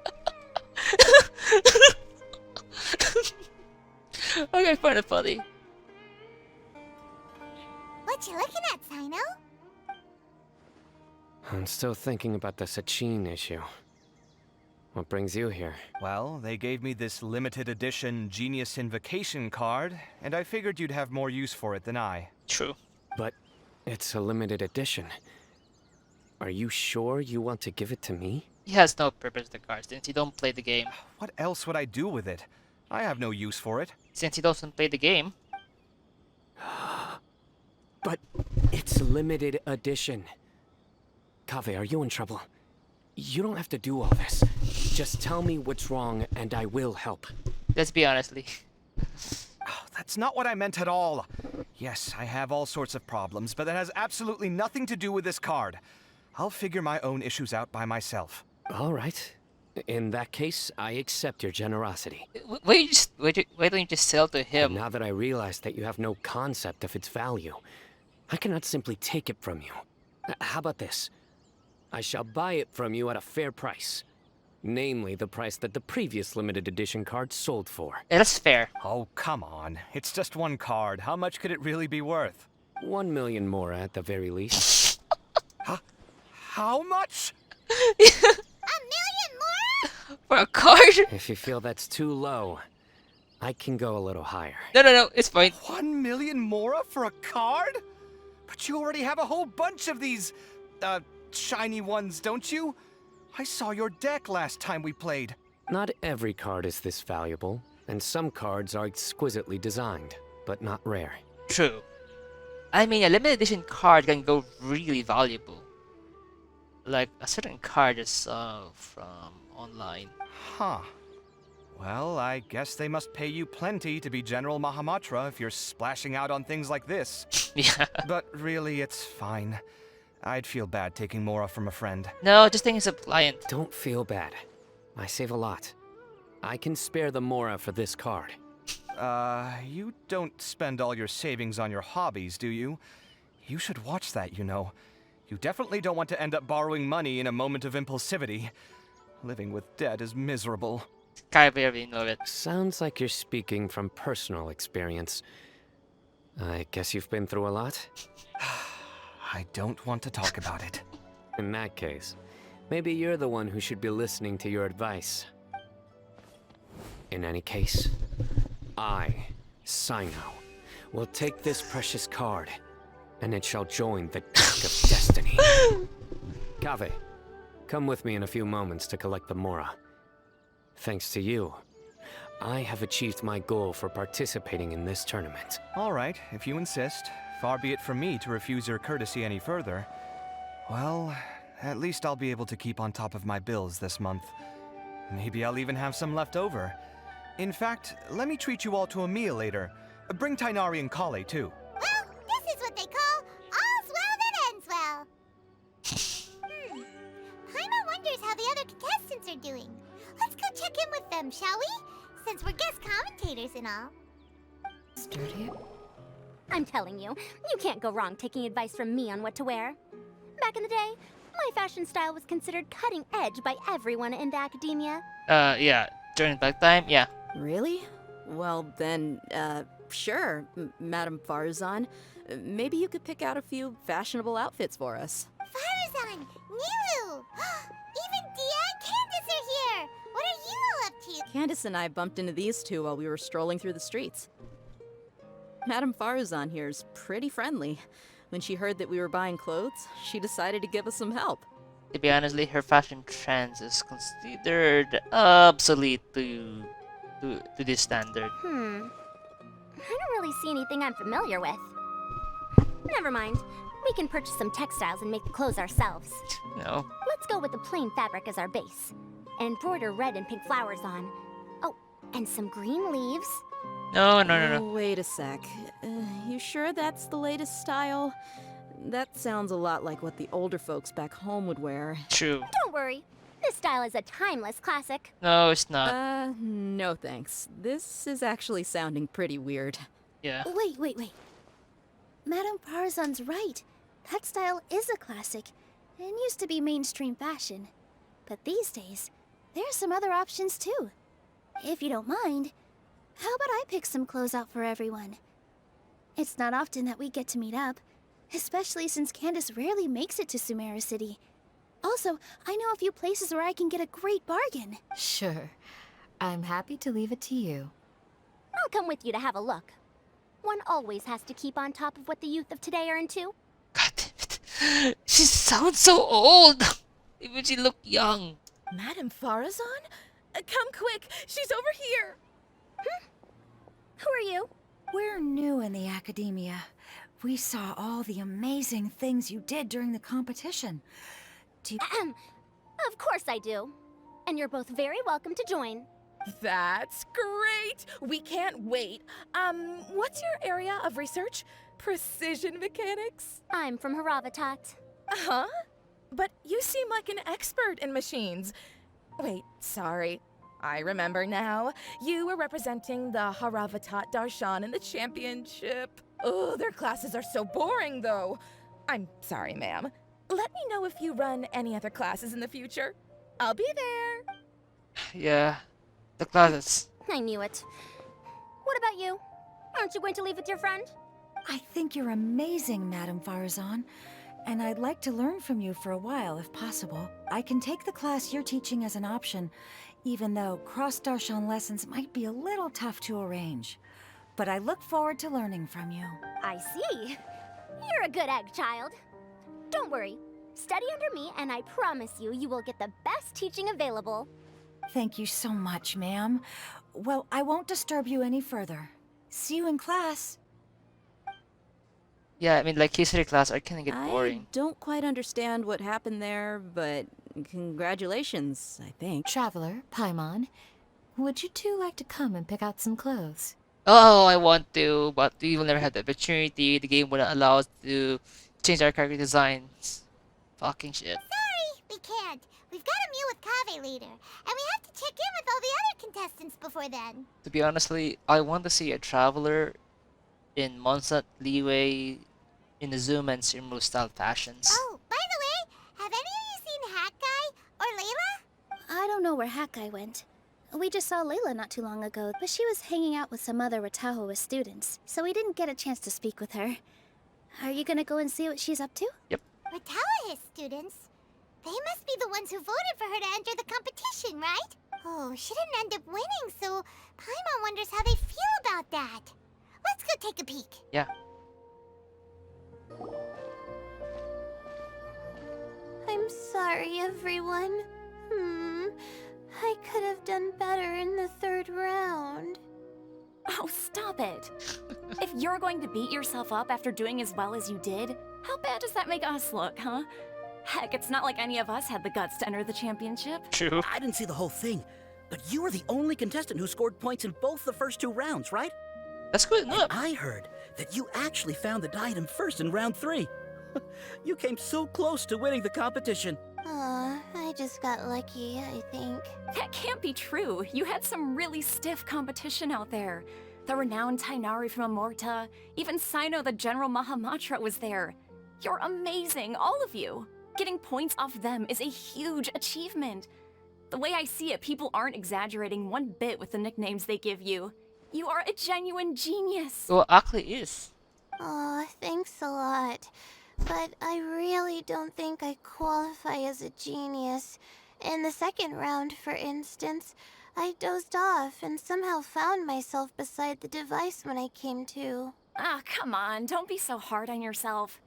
Okay, I find it funny. What you looking at, Sino? I'm still thinking about the Sachin issue. What brings you here? Well, they gave me this limited edition Genius Invocation card, and I figured you'd have more use for it than I. True. But it's a limited edition. Are you sure you want to give it to me? He has no purpose, the card, since he don't play the game. What else would I do with it? I have no use for it. Since he doesn't play the game. But it's limited edition. Kaveh, are you in trouble? You don't have to do all this. Just tell me what's wrong and I will help. Let's be honestly. That's not what I meant at all. Yes, I have all sorts of problems, but that has absolutely nothing to do with this card. I'll figure my own issues out by myself. All right. In that case, I accept your generosity. Why don't you just sell to him? And now that I realize that you have no concept of its value, I cannot simply take it from you. How about this? I shall buy it from you at a fair price. Namely, the price that the previous limited edition card sold for. Yeah, that's fair. Oh, come on. It's just one card. How much could it really be worth? 1 million more at the very least. How much? $1 million more? For a card? If you feel that's too low, I can go a little higher. No, it's fine. 1 million more for a card? But you already have a whole bunch of these, shiny ones, don't you? I saw your deck last time we played. Not every card is this valuable, and some cards are exquisitely designed, but not rare. True. I mean, a limited edition card can go really valuable. Like a certain card I saw from online. Huh. Well, I guess they must pay you plenty to be General Mahamatra if you're splashing out on things like this. Yeah. But really, it's fine. I'd feel bad taking Mora from a friend. No, just think it's a client. Don't feel bad. I save a lot. I can spare the Mora for this card. You don't spend all your savings on your hobbies, do you? You should watch that, you know. You definitely don't want to end up borrowing money in a moment of impulsivity. Living with debt is miserable. I barely know it. Sounds like you're speaking from personal experience. I guess you've been through a lot? I don't want to talk about it. In that case, maybe you're the one who should be listening to your advice. In any case, I, Sino, will take this precious card, and it shall join the Deck of Destiny. Kaveh, come with me in a few moments to collect the Mora. Thanks to you, I have achieved my goal for participating in this tournament. All right, if you insist. Far be it from me to refuse your courtesy any further. Well, at least I'll be able to keep on top of my bills this month. Maybe I'll even have some left over. In fact, let me treat you all to a meal later. Bring Tainari and Kale, too. Well, this is what they call all's well that ends well. Paimon wonders how the other contestants are doing. Let's go check in with them, shall we? Since we're guest commentators and all. Sturdy? I'm telling you, you can't go wrong taking advice from me on what to wear. Back in the day, my fashion style was considered cutting edge by everyone in the academia. Yeah. During back time, yeah. Really? Well, then, sure, Madame Farzan. Maybe you could pick out a few fashionable outfits for us. Farzan! Nilu! Even Dia and Candace are here! What are you all up to? Candace and I bumped into these two while we were strolling through the streets. Madame Farzan here is pretty friendly. When she heard that we were buying clothes, she decided to give us some help. To be honestly, her fashion trends is considered obsolete to this standard. I don't really see anything I'm familiar with. Never mind. We can purchase some textiles and make the clothes ourselves. No. Let's go with the plain fabric as our base. And embroider red and pink flowers on. Oh, and some green leaves. No, no, no, no. Wait a sec. You sure that's the latest style? That sounds a lot like what the older folks back home would wear. True. Don't worry. This style is a timeless classic. No, it's not. No thanks. This is actually sounding pretty weird. Yeah. Wait. Madame Parzan's right. That style is a classic and used to be mainstream fashion. But these days, there's some other options too. If you don't mind, how about I pick some clothes out for everyone? It's not often that we get to meet up, especially since Candace rarely makes it to Sumeru City. Also, I know a few places where I can get a great bargain. Sure. I'm happy to leave it to you. I'll come with you to have a look. One always has to keep on top of what the youth of today are into. She sounds so old. Even she look young. Madame Farazan? Come quick, she's over here. Who are you? We're new in the academia. We saw all the amazing things you did during the competition. Do you... Of course I do. And you're both very welcome to join. That's great! We can't wait. What's your area of research? Precision mechanics? I'm from Haravatat. Huh? But you seem like an expert in machines. Wait, sorry. I remember now. You were representing the Haravatat Darshan in the championship. Oh, their classes are so boring, though. I'm sorry, ma'am. Let me know if you run any other classes in the future. I'll be there. Yeah. The classes. I knew it. What about you? Aren't you going to leave with your friend? I think you're amazing, Madame Farazan. And I'd like to learn from you for a while, if possible. I can take the class you're teaching as an option, even though cross-Darshan lessons might be a little tough to arrange. But I look forward to learning from you. I see. You're a good egg, child. Don't worry. Study under me, and I promise you, you will get the best teaching available. Thank you so much, ma'am. Well, I won't disturb you any further. See you in class. Yeah, I mean, like history class are kind of get boring. I don't quite understand what happened there, but congratulations, I think. Traveler, Paimon, would you two like to come and pick out some clothes? Oh, I want to, but we will never have the opportunity. The game wouldn't allow us to change our character designs. Fucking shit. Sorry, we can't. We've got a meet with Kave later, and we have to check in with all the other contestants before then. To be honestly, I want to see a traveler in Monsat Leeway in the Zoom and Simul style fashions. Oh, by the way, have any of you seen Hat Guy or Layla? I don't know where Hat Guy went. We just saw Layla not too long ago, but she was hanging out with some other Ratahoa students, so we didn't get a chance to speak with her. Are you gonna go and see what she's up to? Yep. Ratahoa students? They must be the ones who voted for her to enter the competition, right? Oh, she didn't end up winning, so Paimon wonders how they feel about that. Let's go take a peek. Yeah. I'm sorry, everyone. I could have done better in the third round. Oh, stop it. If you're going to beat yourself up after doing as well as you did, how bad does that make us look, huh? Heck, it's not like any of us had the guts to enter the championship. True. I didn't see the whole thing, but you were the only contestant who scored points in both the first two rounds, right? That's good enough. I heard that you actually found the diadem first in round 3. You came so close to winning the competition. I just got lucky, I think. That can't be true. You had some really stiff competition out there. The renowned Tainari from Amorta, even Sino the General Mahamatra was there. You're amazing, all of you. Getting points off them is a huge achievement. The way I see it, people aren't exaggerating one bit with the nicknames they give you. You are a genuine genius. Well, actually is. Aw, thanks a lot. But I really don't think I qualify as a genius. In the second round, for instance, I dozed off and somehow found myself beside the device when I came to. Ah, come on, don't be so hard on yourself.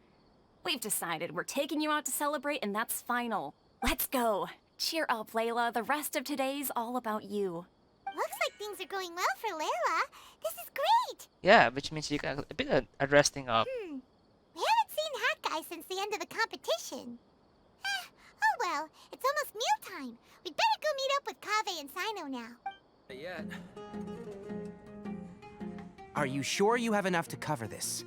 We've decided we're taking you out to celebrate, and that's final. Let's go. Cheer up, Layla. The rest of today's all about you. Looks like things are going well for Layla. This is great. Yeah, which means you got a bit of a resting up. We haven't seen Hat Guy by since the end of the competition. Oh well, it's almost mealtime. We'd better go meet up with Kaveh and Sino now. Yet. Are you sure you have enough to cover this?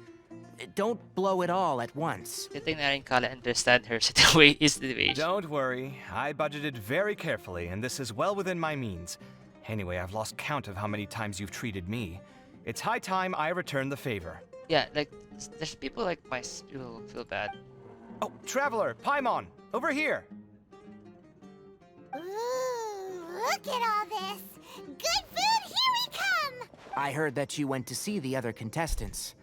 Don't blow it all at once. Good thing na rin Kala understand her situation. Don't worry. I budgeted very carefully, and this is well within my means. Anyway, I've lost count of how many times you've treated me. It's high time I return the favor. Yeah, like, there's people like my who feel bad. Oh, Traveler, Paimon, over here. Ooh, look at all this. Good food, here we come. I heard that you went to see the other contestants.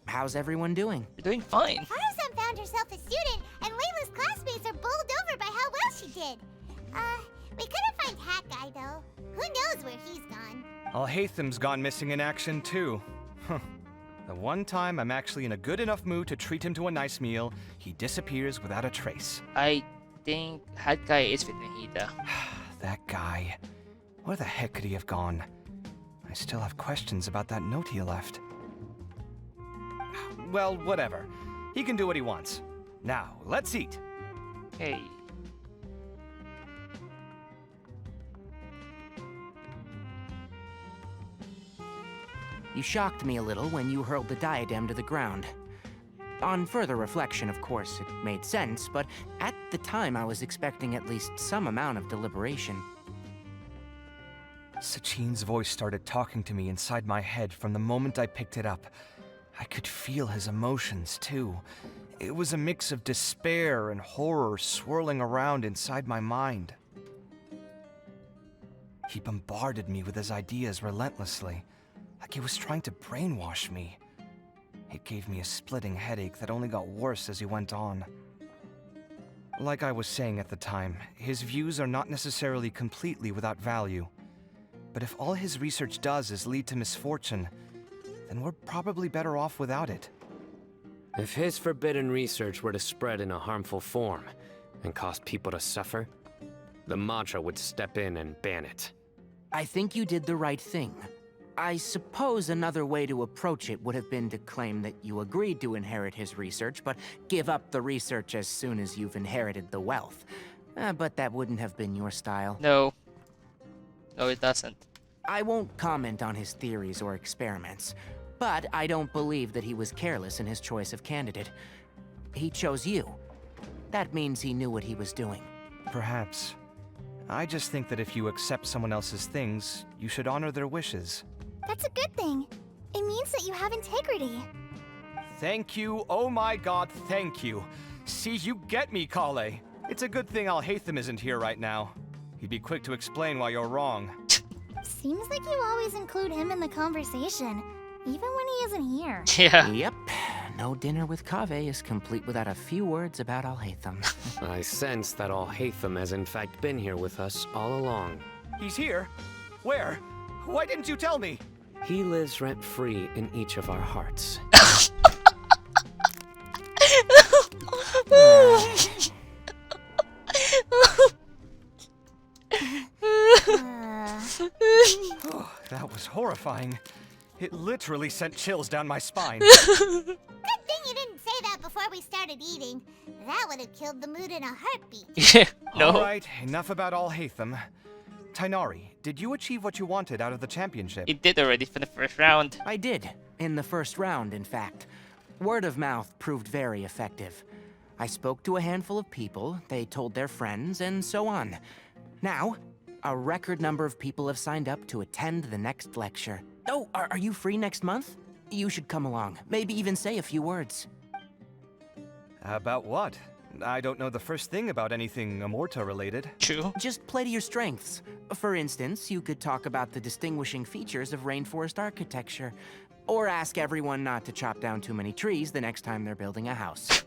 How's everyone doing? They're doing fine. Farzan found herself a student, and Layla's classmates are bowled over by how well she did. We couldn't find Hat Guy, though. Who knows where he's gone? Alhaitham's gone missing in action, too. Huh. The one time I'm actually in a good enough mood to treat him to a nice meal, he disappears without a trace. I think Hat Guy is with Nahida. That guy. Where the heck could he have gone? I still have questions about that note he left. Well, whatever. He can do what he wants. Now, let's eat. Hey. You shocked me a little when you hurled the diadem to the ground. On further reflection, of course, it made sense, but at the time I was expecting at least some amount of deliberation. Sachin's voice started talking to me inside my head from the moment I picked it up. I could feel his emotions, too. It was a mix of despair and horror swirling around inside my mind. He bombarded me with his ideas relentlessly, like he was trying to brainwash me. It gave me a splitting headache that only got worse as he went on. Like I was saying at the time, his views are not necessarily completely without value. But if all his research does is lead to misfortune, then we're probably better off without it. If his forbidden research were to spread in a harmful form and cause people to suffer, the Matra would step in and ban it. I think you did the right thing. I suppose another way to approach it would have been to claim that you agreed to inherit his research, but give up the research as soon as you've inherited the wealth. But that wouldn't have been your style. No. No, it doesn't. I won't comment on his theories or experiments, but I don't believe that he was careless in his choice of candidate. He chose you. That means he knew what he was doing. Perhaps. I just think that if you accept someone else's things, you should honor their wishes. That's a good thing. It means that you have integrity. Thank you, oh my god, thank you. See, you get me, Kale. It's a good thing Alhaitham isn't here right now. He'd be quick to explain why you're wrong. Seems like you always include him in the conversation, even when he isn't here. Yeah. Yep. No dinner with Kaveh is complete without a few words about Alhaitham. I sense that Alhaitham has in fact been here with us all along. He's here? Where? Why didn't you tell me? He lives rent-free in each of our hearts. Oh, that was horrifying. It literally sent chills down my spine. Good thing you didn't say that before we started eating. That would have killed the mood in a heartbeat. No. Alright, enough about Alhaitham. Tainari, did you achieve what you wanted out of the championship? It did already for the first round. I did. In the first round, in fact. Word of mouth proved very effective. I spoke to a handful of people, they told their friends, and so on. Now, a record number of people have signed up to attend the next lecture. Oh, are you free next month? You should come along. Maybe even say a few words. About what? I don't know the first thing about anything Amorta related. True. Just play to your strengths. For instance, you could talk about the distinguishing features of rainforest architecture. Or ask everyone not to chop down too many trees the next time they're building a house.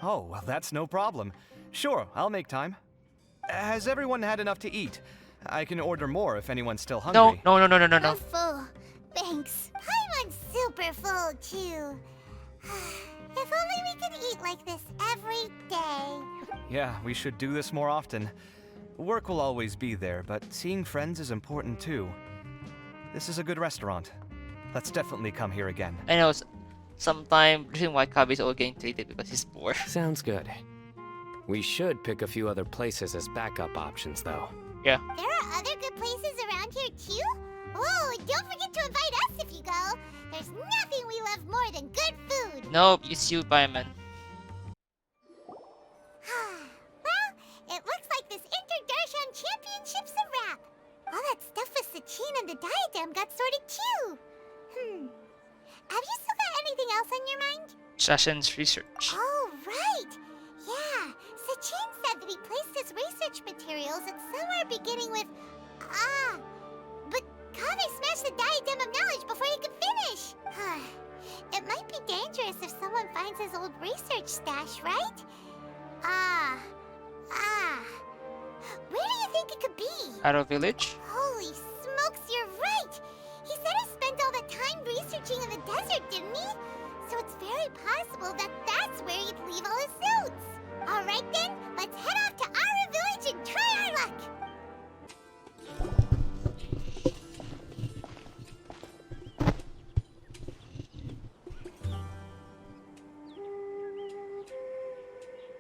Oh, well, that's no problem. Sure, I'll make time. Has everyone had enough to eat? I can order more if anyone's still hungry. No. I'm full. Thanks. I'm super full, too. If only we could eat like this every day. Yeah, we should do this more often. Work will always be there, but seeing friends is important too. This is a good restaurant. Let's definitely come here again. I know. Sometime reason why Kabi is all getting treated because he's poor. Sounds good. We should pick a few other places as backup options, though. Yeah. There are other good places around here too? Oh, don't forget to invite us if you go. There's nothing we love more than good food. Nope, it's you, Fireman. Well, it looks like this Inter-Darshan Championship's a wrap. All that stuff with Sachin and the diadem got sorted too. Have you still got anything else on your mind? Shashan's research. Oh, right. Yeah, Sachin said that he placed his research materials at somewhere beginning with but Kaveh smashed the diadem of knowledge before he could finish. It might be dangerous if someone finds his old research stash, right? Where do you think it could be? Arrow Village? Holy smokes, you're right! He said he spent all that time researching in the desert, didn't he? So it's very possible that that's where he'd leave all his notes. Alright then, let's head off to Ara Village and try our luck!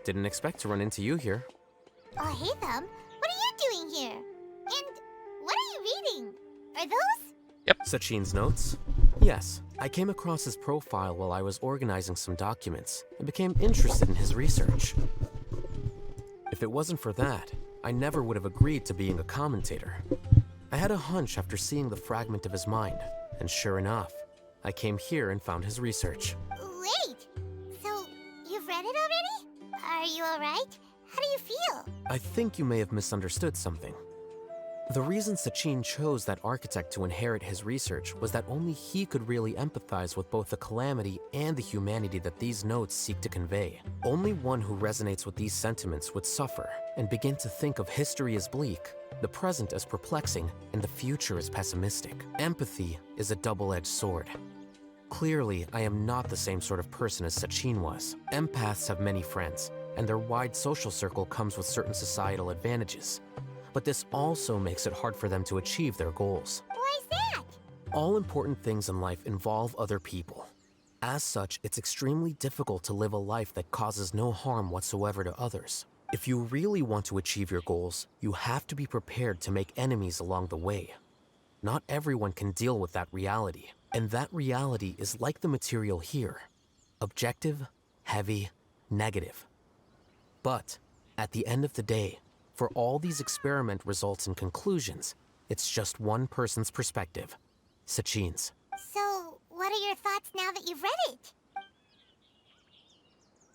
Didn't expect to run into you here. Oh, hey, Thumb. What are you doing here? And what are you reading? Are those? Yep. Sachin's notes? Yes. I came across his profile while I was organizing some documents and became interested in his research. If it wasn't for that, I never would have agreed to being a commentator. I had a hunch after seeing the fragment of his mind, and sure enough, I came here and found his research. Wait! So, you've read it already? Are you alright? How do you feel? I think you may have misunderstood something. The reason Sachin chose that architect to inherit his research was that only he could really empathize with both the calamity and the humanity that these notes seek to convey. Only one who resonates with these sentiments would suffer and begin to think of history as bleak, the present as perplexing, and the future as pessimistic. Empathy is a double-edged sword. Clearly, I am not the same sort of person as Sachin was. Empaths have many friends, and their wide social circle comes with certain societal advantages. But this also makes it hard for them to achieve their goals. Why's that? All important things in life involve other people. As such, it's extremely difficult to live a life that causes no harm whatsoever to others. If you really want to achieve your goals, you have to be prepared to make enemies along the way. Not everyone can deal with that reality, and that reality is like the material here. Objective, heavy, negative. But, at the end of the day, for all these experiment results and conclusions, it's just one person's perspective, Sachin's. So, what are your thoughts now that you've read it?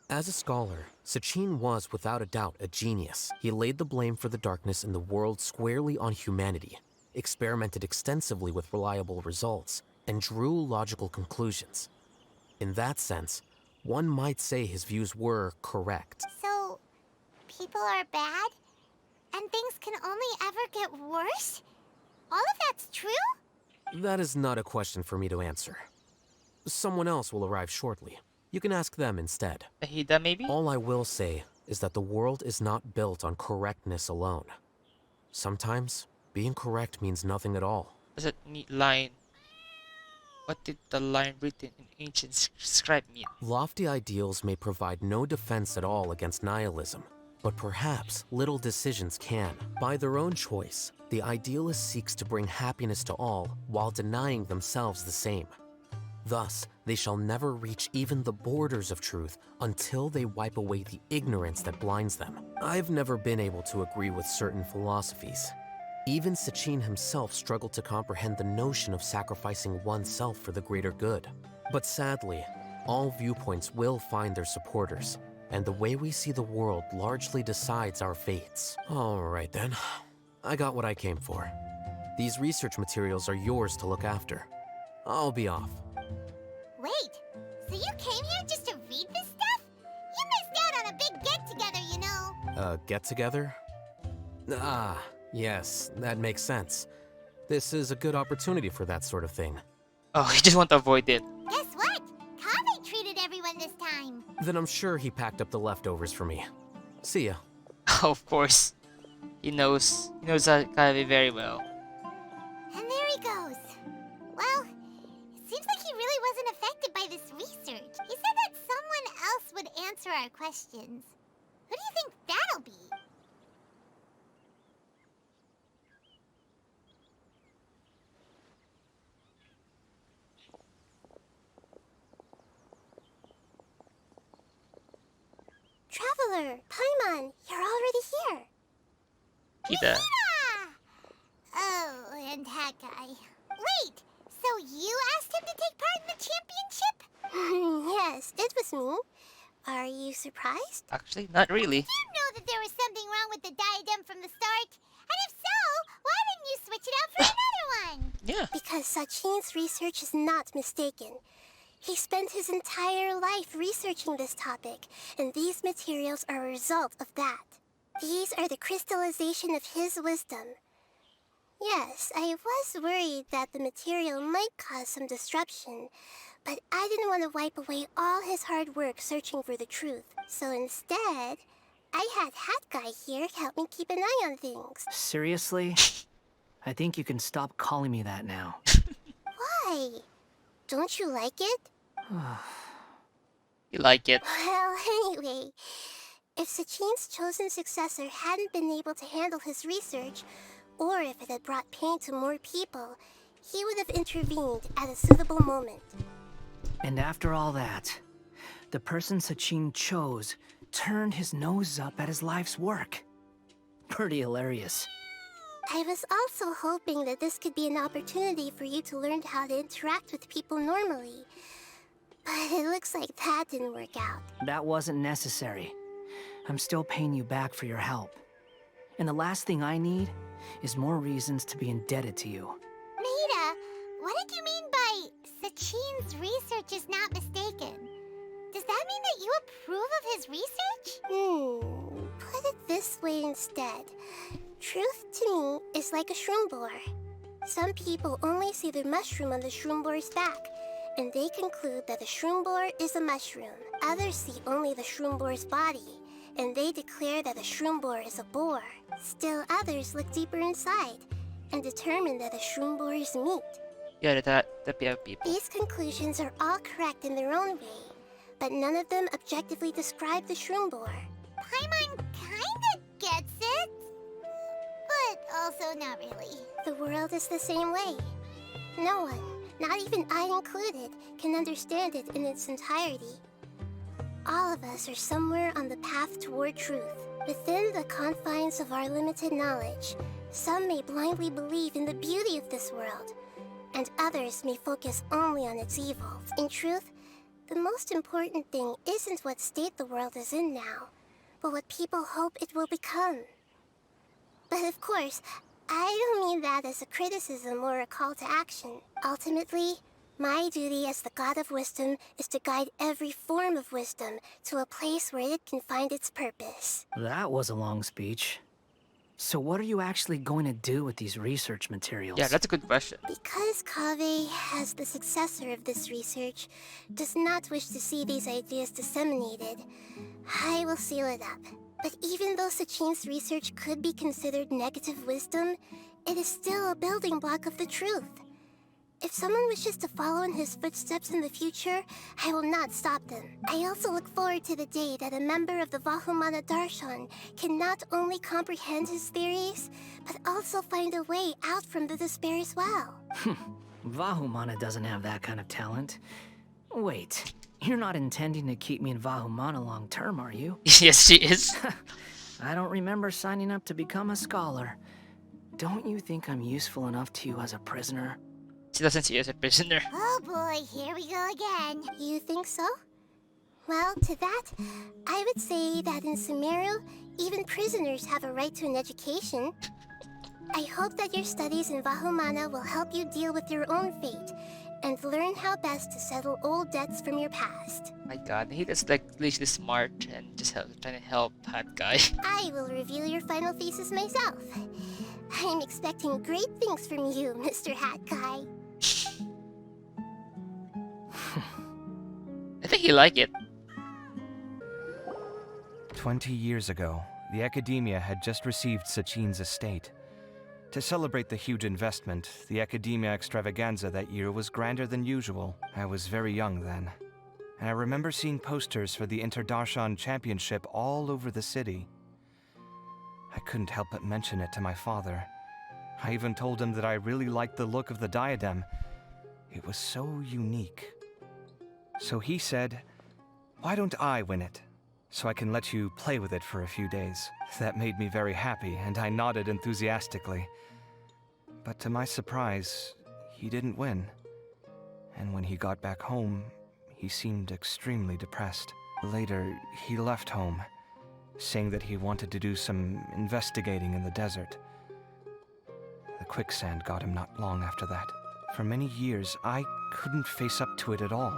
As a scholar, Sachin was without a doubt a genius. He laid the blame for the darkness in the world squarely on humanity, experimented extensively with reliable results, and drew logical conclusions. In that sense, one might say his views were correct. So, people are bad? And things can only ever get worse? All of that's true? That is not a question for me to answer. Someone else will arrive shortly. You can ask them instead. Ahida, maybe? All I will say is that the world is not built on correctness alone. Sometimes, being correct means nothing at all. That's a neat line. What did the line written in ancient scribe mean? Lofty ideals may provide no defense at all against nihilism, but perhaps little decisions can. By their own choice, the idealist seeks to bring happiness to all while denying themselves the same. Thus, they shall never reach even the borders of truth until they wipe away the ignorance that blinds them. I've never been able to agree with certain philosophies. Even Sachin himself struggled to comprehend the notion of sacrificing oneself for the greater good. But sadly, all viewpoints will find their supporters, and the way we see the world largely decides our fates. All right then, I got what I came for. These research materials are yours to look after. I'll be off. Wait, so you came here just to read this stuff? You missed out on a big get-together, you know. Get-together? Ah, yes, that makes sense. This is a good opportunity for that sort of thing. Oh, you just want to avoid it. Guess what? Kaveh treated everyone this time. Then I'm sure he packed up the leftovers for me. See ya. Of course. He knows Kavi very well. And there he goes. Well, Seems like he really wasn't affected by this research. He said that someone else would answer our questions. Who do you think that'll be? Traveler, Paimon, you're already here. Kita. Oh, and that guy. Wait, so you asked him to take part in the championship? Yes, it was me. Are you surprised? Actually, not really. Did you know that there was something wrong with the diadem from the start? And if so, why didn't you switch it out for another one? Yeah. Because Sachin's research is not mistaken. He spent his entire life researching this topic, and these materials are a result of that. These are the crystallization of his wisdom. Yes, I was worried that the material might cause some disruption, but I didn't want to wipe away all his hard work searching for the truth. So instead, I had Hat Guy here help me keep an eye on things. Seriously? I think you can stop calling me that now. Why? Don't you like it? You like it? Well, anyway, if Sachin's chosen successor hadn't been able to handle his research, or if it had brought pain to more people, he would have intervened at a suitable moment. And after all that, the person Sachin chose turned his nose up at his life's work. Pretty hilarious. I was also hoping that this could be an opportunity for you to learn how to interact with people normally. But it looks like that didn't work out. That wasn't necessary. I'm still paying you back for your help. And the last thing I need is more reasons to be indebted to you. Maida, what did you mean by Sachin's research is not mistaken? Does that mean that you approve of his research? Put it this way instead. Truth to me is like a shroom boar. Some people only see the mushroom on the shroom boar's back, and they conclude that the shroom boar is a mushroom. Others see only the shroom boar's body, and they declare that the shroom boar is a boar. Still others look deeper inside and determine that the shroom boar is meat. Yeah, the people. These conclusions are all correct in their own way, but none of them objectively describe the shroom boar. Paimon kinda gets it, but also not really. The world is the same way. No one, not even I included, can understand it in its entirety. All of us are somewhere on the path toward truth. Within the confines of our limited knowledge, some may blindly believe in the beauty of this world, and others may focus only on its evils. In truth, the most important thing isn't what state the world is in now, but what people hope it will become. But of course, I don't mean that as a criticism or a call to action. Ultimately, my duty as the God of Wisdom is to guide every form of wisdom to a place where it can find its purpose. That was a long speech. So what are you actually going to do with these research materials? Yeah, that's a good question. Because Kaveh, as the successor of this research, does not wish to see these ideas disseminated, I will seal it up. But even though Sachin's research could be considered negative wisdom, it is still a building block of the truth. If someone wishes to follow in his footsteps in the future, I will not stop them. I also look forward to the day that a member of the Vahumana Darshan can not only comprehend his theories, but also find a way out from the despair as well. Vahumana doesn't have that kind of talent. Wait, you're not intending to keep me in Vahumana long term, are you? Yes, she is. I don't remember signing up to become a scholar. Don't you think I'm useful enough to you as a prisoner? She doesn't see you as a prisoner. Oh boy, here we go again. You think so? Well, to that, I would say that in Sumeru, even prisoners have a right to an education. I hope that your studies in Vahumana will help you deal with your own fate and learn how best to settle old debts from your past. My god, he is like literally smart and just trying to help that guy. I will reveal your final thesis myself. I'm expecting great things from you, Mr. Hat Guy. I think he like it. 20 years ago, the Academia had just received Sachin's estate. To celebrate the huge investment, the Academia Extravaganza that year was grander than usual. I was very young then, and I remember seeing posters for the Interdarshan Championship all over the city. I couldn't help but mention it to my father. I even told him that I really liked the look of the diadem. It was so unique. So he said, "Why don't I win it? So I can let you play with it for a few days." That made me very happy, and I nodded enthusiastically. But to my surprise, he didn't win. And when he got back home, he seemed extremely depressed. Later, he left home, saying that he wanted to do some investigating in the desert. The quicksand got him not long after that. For many years, I couldn't face up to it at all.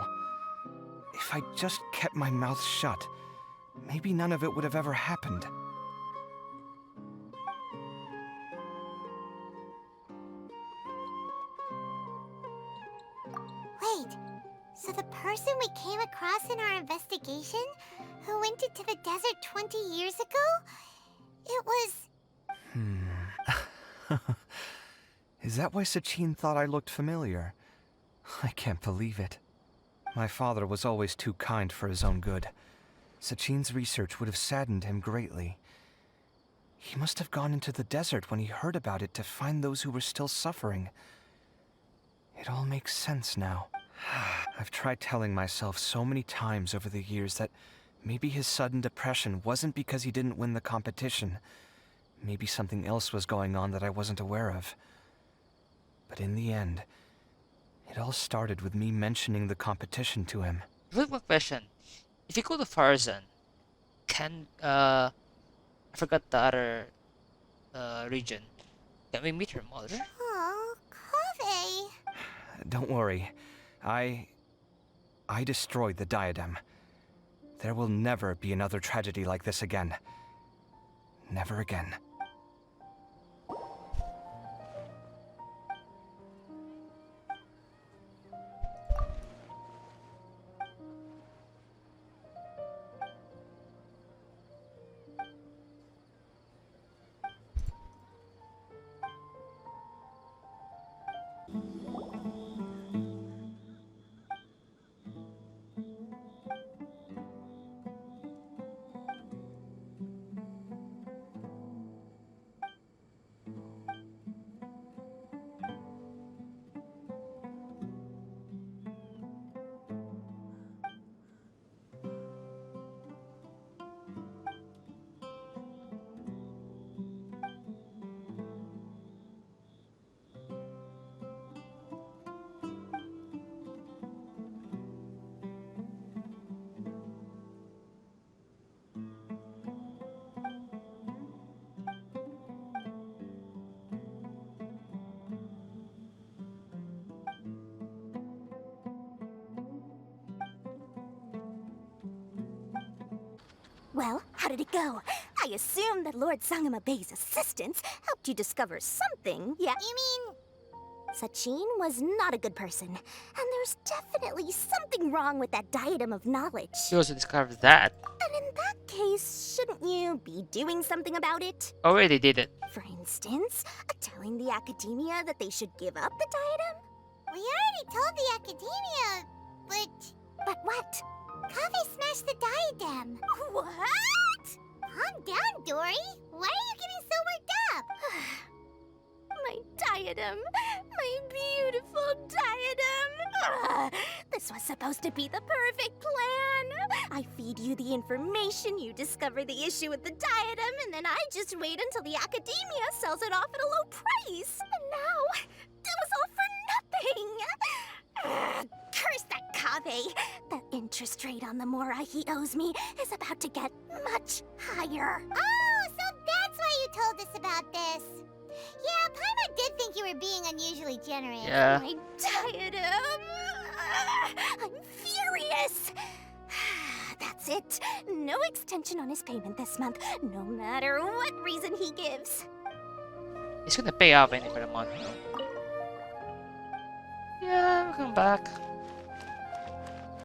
If I just kept my mouth shut, maybe none of it would have ever happened. Wait, so the person we came across in our investigation, who went into the desert 20 years ago, it was... Is that why Sachin thought I looked familiar? I can't believe it. My father was always too kind for his own good. Sachin's research would have saddened him greatly. He must have gone into the desert when he heard about it to find those who were still suffering. It all makes sense now. I've tried telling myself so many times over the years that maybe his sudden depression wasn't because he didn't win the competition. Maybe something else was going on that I wasn't aware of. But in the end, it all started with me mentioning the competition to him. Really quick question. If you go to Farzan, can I forgot the other region. Can we meet her mother? Oh, Kaveh. Don't worry. I destroyed the diadem. There will never be another tragedy like this again. Never again. Well, how did it go? I assume that Lord Sangamabay's assistants helped you discover something, yeah? You mean... Sachin was not a good person, and there's definitely something wrong with that diadem of knowledge. She also discovered that. And in that case, shouldn't you be doing something about it? Already did it. For instance, telling the Academia that they should give up the diadem? We already told the Academia, but... But what? Kaveh smashed the diadem. What? Calm down, Dory. Why are you getting so worked up? My diadem. My beautiful diadem. This was supposed to be the perfect plan. I feed you the information, you discover the issue with the diadem, and then I just wait until the Academia sells it off at a low price. And now, it was all for nothing. Curse that Kaveh. The interest rate on the mora he owes me is about to get much higher. Oh, so that's why you told us about this. Yeah, Paimon did think you were being unusually generous. Yeah. My diadem. I'm furious. That's it. No extension on his payment this month, no matter what reason he gives. He's gonna pay off any for the month, no? Yeah, we'll come back.